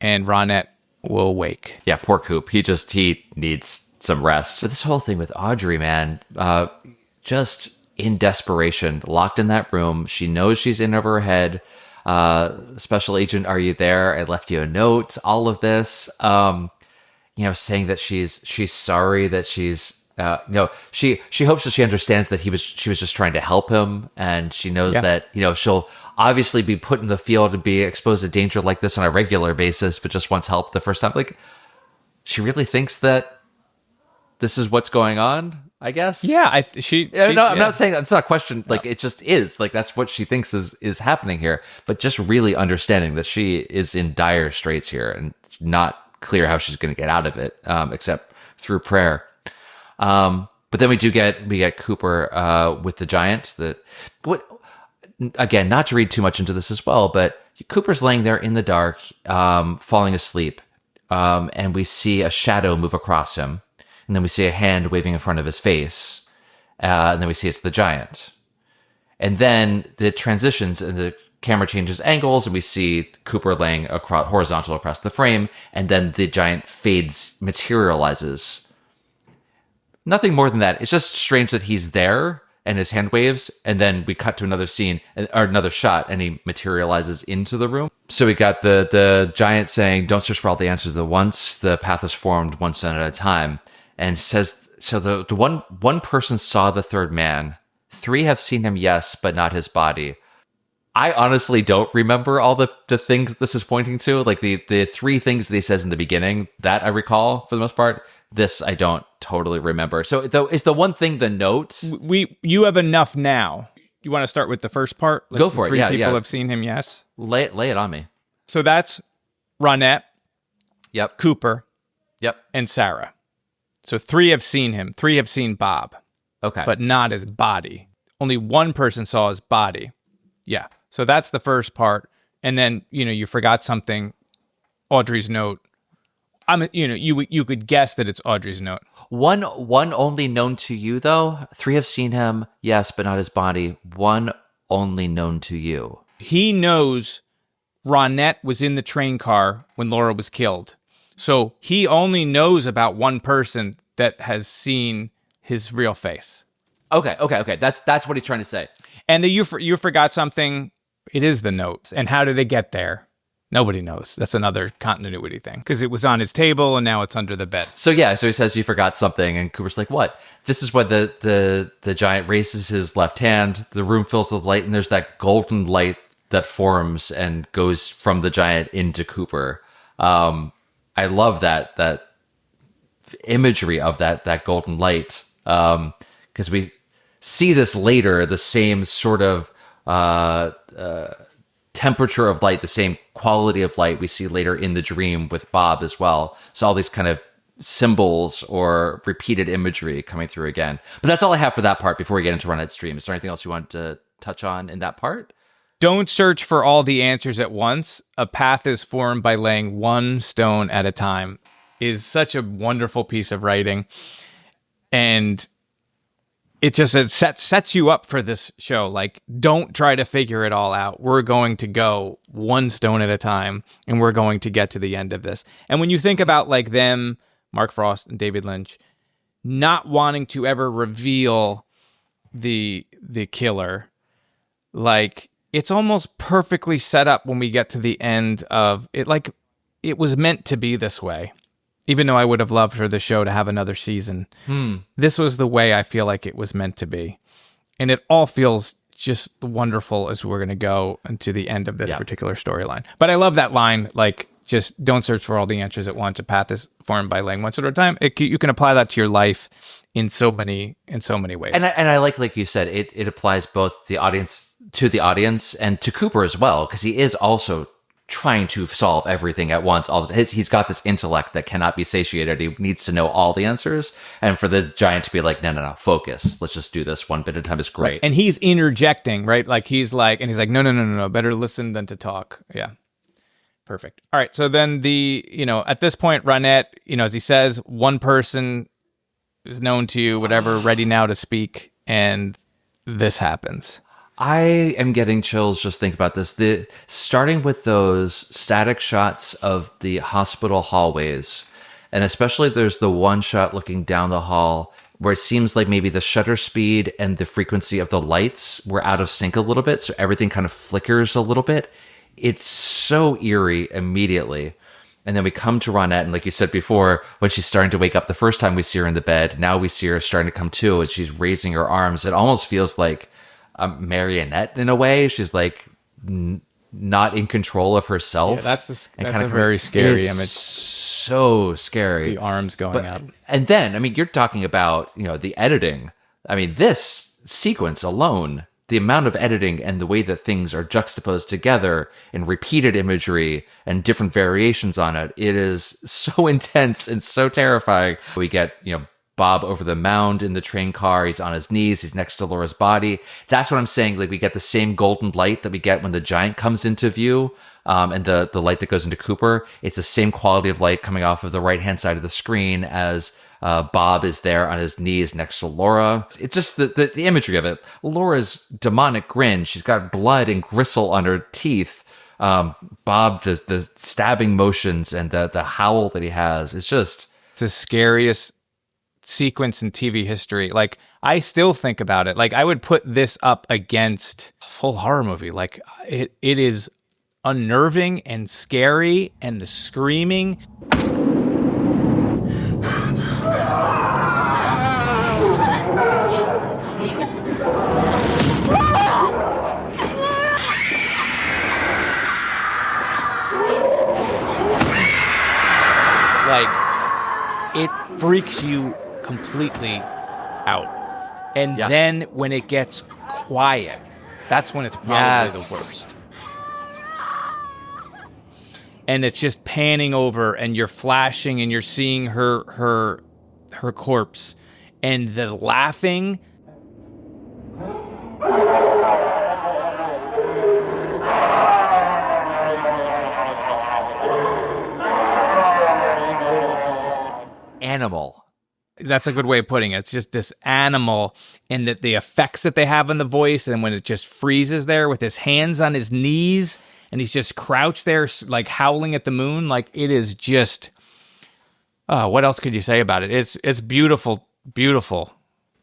and Ronette will wake. Yeah, poor Coop. He needs some rest. But this whole thing with Audrey, man, just in desperation, locked in that room. She knows she's in over her head. Special agent, are you there? I left you a note. All of this, saying that she's sorry, that she's, she hopes that she understands that she was just trying to help him, and she knows that she'll obviously be put in the field and be exposed to danger like this on a regular basis, but just wants help the first time. Like, she really thinks that this is what's going on, I guess. Yeah, I'm not saying it's not a question. Like, it just is. Like, that's what she thinks is happening here. But just really understanding that she is in dire straits here and not clear how she's going to get out of it, except through prayer. But then we get Cooper with the giant. Again, not to read too much into this as well, but Cooper's laying there in the dark, falling asleep, and we see a shadow move across him. And then we see a hand waving in front of his face. And then we see it's the giant. And then the transitions and the camera changes angles, and we see Cooper laying horizontal across the frame. And then the giant materializes. Nothing more than that. It's just strange that he's there and his hand waves. And then we cut to another scene or another shot, and he materializes into the room. So we got the giant saying, "Don't search for all the answers at once. The path is formed one stone at a time." And says, so the one person saw the third man. 3 have seen him, yes, but not his body. I honestly don't remember all the things this is pointing to. Like the 3 things that he says in the beginning, that I recall for the most part. This I don't totally remember. So is the one thing the note? You have enough now. You want to start with the first part? Go for it. 3 people have seen him, yes. Lay it on me. So that's Ronette. Yep. Cooper. Yep. And Sarah. So 3 have seen him. 3 have seen Bob. Okay. But not his body. Only one person saw his body. Yeah. So that's the first part. And then, you forgot something. Audrey's note. You could guess that it's Audrey's note. One only known to you, though. 3 have seen him, yes, but not his body. 1 only known to you. He knows Ronette was in the train car when Laura was killed. So he only knows about one person that has seen his real face. Okay. That's what he's trying to say. And you forgot something. It is the notes. And how did it get there? Nobody knows. That's another continuity thing. Because it was on his table and now it's under the bed. So he says you forgot something, and Cooper's like, what? This is when the giant raises his left hand, the room fills with light, and there's that golden light that forms and goes from the giant into Cooper. I love that imagery of that golden light, because we see this later, the same sort of temperature of light, the same quality of light we see later in the dream with Bob as well. So all these kind of symbols or repeated imagery coming through again. But that's all I have for that part before we get into Ronette's dream. Is there anything else you want to touch on in that part? Don't search for all the answers at once. A path is formed by laying one stone at a time is such a wonderful piece of writing. And it sets you up for this show. Like, don't try to figure it all out. We're going to go one stone at a time, and we're going to get to the end of this. And when you think about like them Mark Frost and David Lynch, not wanting to ever reveal the killer. Like, it's almost perfectly set up when we get to the end of it. Like, it was meant to be this way. Even though I would have loved for the show to have another season, this was the way I feel like it was meant to be. And it all feels just wonderful as we're going to go into the end of this particular storyline. But I love that line, like, just don't search for all the answers at once. A path is formed by laying one stone at a time. You can apply that to your life in so many ways. And I like you said, it applies both the audience and to Cooper as well, because he is also trying to solve everything at once. He's got this intellect that cannot be satiated. He needs to know all the answers. And for the giant to be like, no, focus. Let's just do this one bit at a time is great. Right. And he's interjecting, right? Like he's like, no, better listen than to talk. Yeah. Perfect. All right. So then at this point, Ronette, as he says, one person is known to you, whatever, ready now to speak. And this happens. I am getting chills just think about this. Starting with those static shots of the hospital hallways, and especially there's the one shot looking down the hall where it seems like maybe the shutter speed and the frequency of the lights were out of sync a little bit, so everything kind of flickers a little bit. It's so eerie immediately. And then we come to Ronette, and like you said before, when she's starting to wake up the first time we see her in the bed, now we see her starting to come to, and she's raising her arms. It almost feels like a marionette in a way. She's like not in control of herself. Yeah, that's a very scary image. So scary. The arms going up. And then, you're talking about, the editing. This sequence alone, the amount of editing and the way that things are juxtaposed together in repeated imagery and different variations on it, it is so intense and so terrifying. We get, Bob over the mound in the train car. He's on his knees. He's next to Laura's body. That's what I'm saying. Like, we get the same golden light that we get when the giant comes into view, and the light that goes into Cooper. It's the same quality of light coming off of the right-hand side of the screen as Bob is there on his knees next to Laura. It's just the imagery of it. Laura's demonic grin. She's got blood and gristle on her teeth. Bob, the stabbing motions and the howl that he has. It's the scariest sequence in TV history. Like, I still think about it. Like, I would put this up against a full horror movie. Like, it is unnerving and scary, and the screaming. Like, it freaks you completely out. And then when it gets quiet, that's when it's probably the worst. And it's just panning over, and you're flashing, and you're seeing her corpse, and the laughing. Animal. That's a good way of putting it. It's just this animal, and that the effects that they have on the voice, and when it just freezes there with his hands on his knees, and he's just crouched there, like howling at the moon. Like, it is just, what else could you say about it? It's beautiful, beautiful.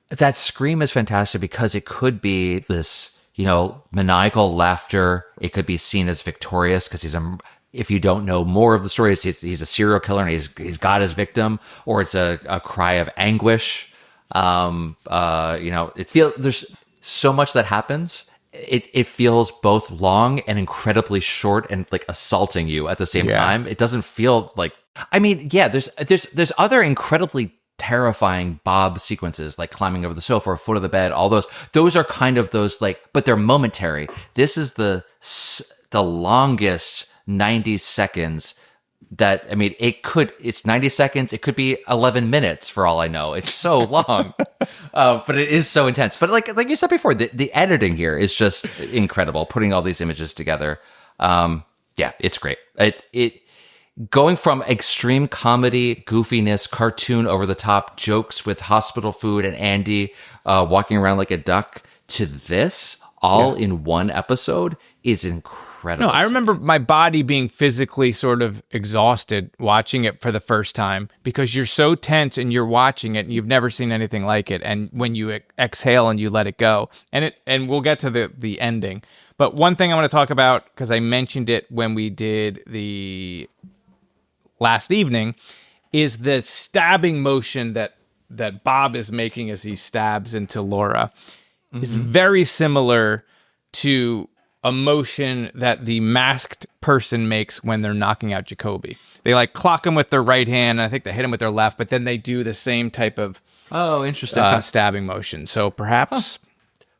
That scream is fantastic because it could be this, maniacal laughter. It could be seen as victorious because if you don't know more of the story, he's a serial killer and he's got his victim, or it's a cry of anguish. It feels there's so much that happens. It feels both long and incredibly short and like assaulting you at the same time. It doesn't feel like, there's other incredibly terrifying Bob sequences, like climbing over the sofa or foot of the bed. All those are kind of those, like, but they're momentary. This is the longest 90 seconds that, it's 90 seconds. It could be 11 minutes for all I know. It's so long, but it is so intense. But like you said before, the editing here is just incredible. Putting all these images together. It's great. It going from extreme comedy, goofiness, cartoon, over the top jokes with hospital food and Andy walking around like a duck to this all in one episode is incredible. incredible. No, I remember my body being physically sort of exhausted watching it for the first time because you're so tense and you're watching it and you've never seen anything like it. And when you exhale and you let it go, and we'll get to the ending. But one thing I want to talk about, because I mentioned it when we did the last evening, is the stabbing motion that Bob is making as he stabs into Laura. Is very similar to a motion that the masked person makes when they're knocking out Jacoby. They like clock him with their right hand, and I think they hit him with their left, but then they do the same type of interesting stabbing motion. So perhaps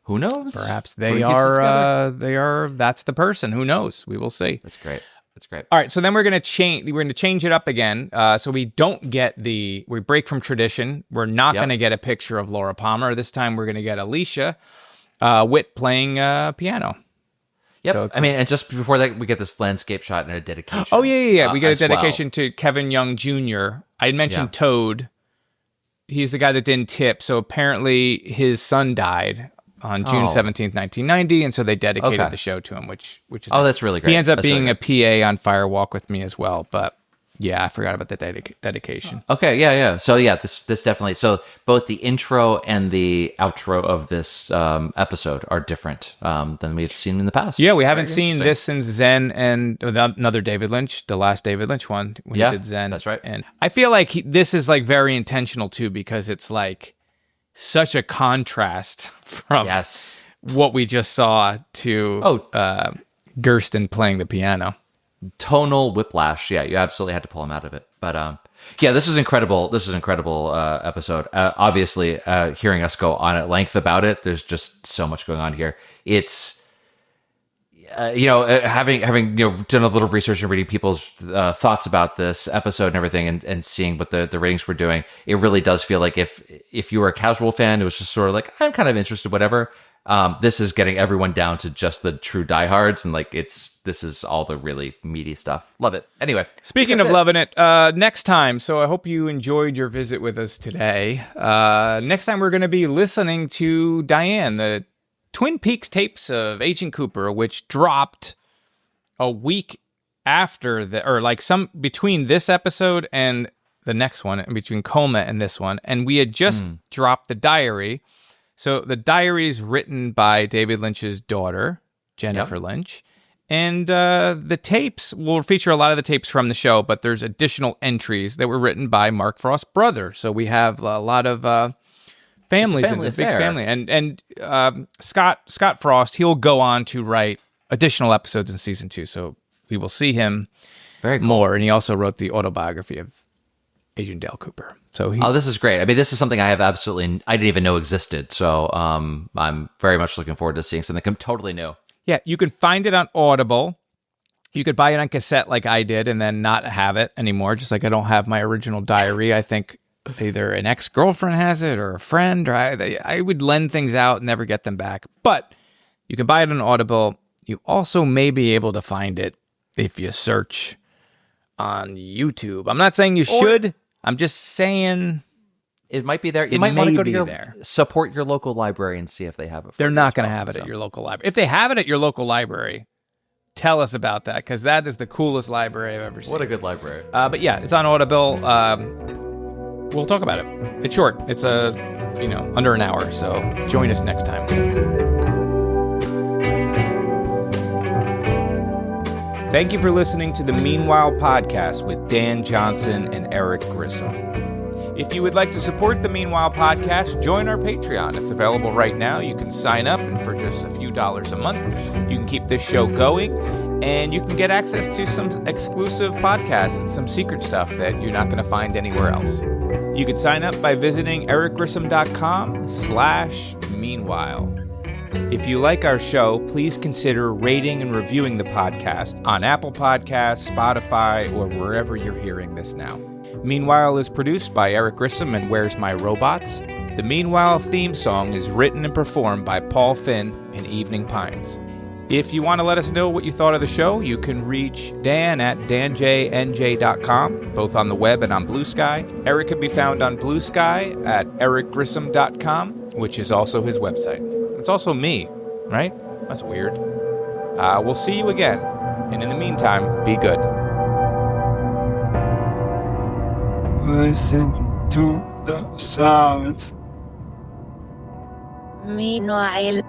who knows? Perhaps they are that's the person. Who knows? We will see. That's great. That's great. All right, so then we're going to change it up again. So we don't get we break from tradition. We're not going to get a picture of Laura Palmer. This time we're going to get Alicia Witt playing piano. Yep. So and just before that, we get this landscape shot and a dedication. Oh, yeah. We get a dedication to Kevin Young Jr. I had mentioned Toad. He's the guy that didn't tip. So apparently his son died on June 17th, 1990, and so they dedicated the show to him, which is nice. That's really great. He ends up being a PA on Fire Walk with Me as well, but yeah, I forgot about the dedication. Okay, yeah. So yeah, this definitely, so both the intro and the outro of this episode are different than we've seen in the past. Yeah, we haven't seen this since Zen and another David Lynch, the last David Lynch one when he did Zen. That's right. And I feel like this is like very intentional too, because it's like such a contrast from what we just saw to Gersten playing the piano. Tonal whiplash. Yeah, you absolutely had to pull him out of it. But this is incredible. This is an incredible episode. Obviously, hearing us go on at length about it, there's just so much going on here. It's having done a little research and reading people's thoughts about this episode and everything, and seeing what the ratings were doing, it really does feel like if you were a casual fan, it was just sort of like, I'm kind of interested, whatever. This is getting everyone down to just the true diehards, and like this is all the really meaty stuff. Love it. Anyway, speaking of loving it, next time. So I hope you enjoyed your visit with us today. Next time we're going to be listening to Diane, the Twin Peaks tapes of Agent Cooper, which dropped a week after between this episode and the next one, in between Coma and this one, and we had just dropped the diary. So the diary is written by David Lynch's daughter, Jennifer Lynch, and the tapes will feature a lot of the tapes from the show, but there's additional entries that were written by Mark Frost's brother. So we have a lot of families in the big family, and Scott Frost, he'll go on to write additional episodes in season 2, so we will see him more. And he also wrote the autobiography of Agent Dale Cooper. So this is great. I mean, this is something I didn't even know existed. So I'm very much looking forward to seeing something totally new. Yeah, you can find it on Audible. You could buy it on cassette like I did and then not have it anymore. Just like I don't have my original diary. I think either an ex-girlfriend has it or a friend, or I would lend things out and never get them back. But you can buy it on Audible. You also may be able to find it if you search on YouTube. I'm not saying you should. I'm just saying it might be there. You might want to go to support your local library and see if they have it. They're not going to have it at your local library. If they have it at your local library, tell us about that, because that is the coolest library I've ever seen. What a good library. But yeah, it's on Audible. We'll talk about it. It's short. It's under an hour. So join us next time. Thank you for listening to the Meanwhile podcast with Dan Johnson and Eric Grissom. If you would like to support the Meanwhile podcast, join our Patreon. It's available right now. You can sign up, and for just a few dollars a month, you can keep this show going, and you can get access to some exclusive podcasts and some secret stuff that you're not going to find anywhere else. You can sign up by visiting ericgrissom.com/meanwhile. If you like our show, please consider rating and reviewing the podcast on Apple Podcasts, Spotify, or wherever you're hearing this now. Meanwhile is produced by Eric Grissom and Where's My Robots? The Meanwhile theme song is written and performed by Paul Finn and Evening Pines. If you want to let us know what you thought of the show, you can reach Dan at danjnj.com, both on the web and on Blue Sky. Eric can be found on Blue Sky at ericgrissom.com, which is also his website. It's also me, right? That's weird. We'll see you again. And in the meantime, be good. Listen to the sounds. Meanwhile...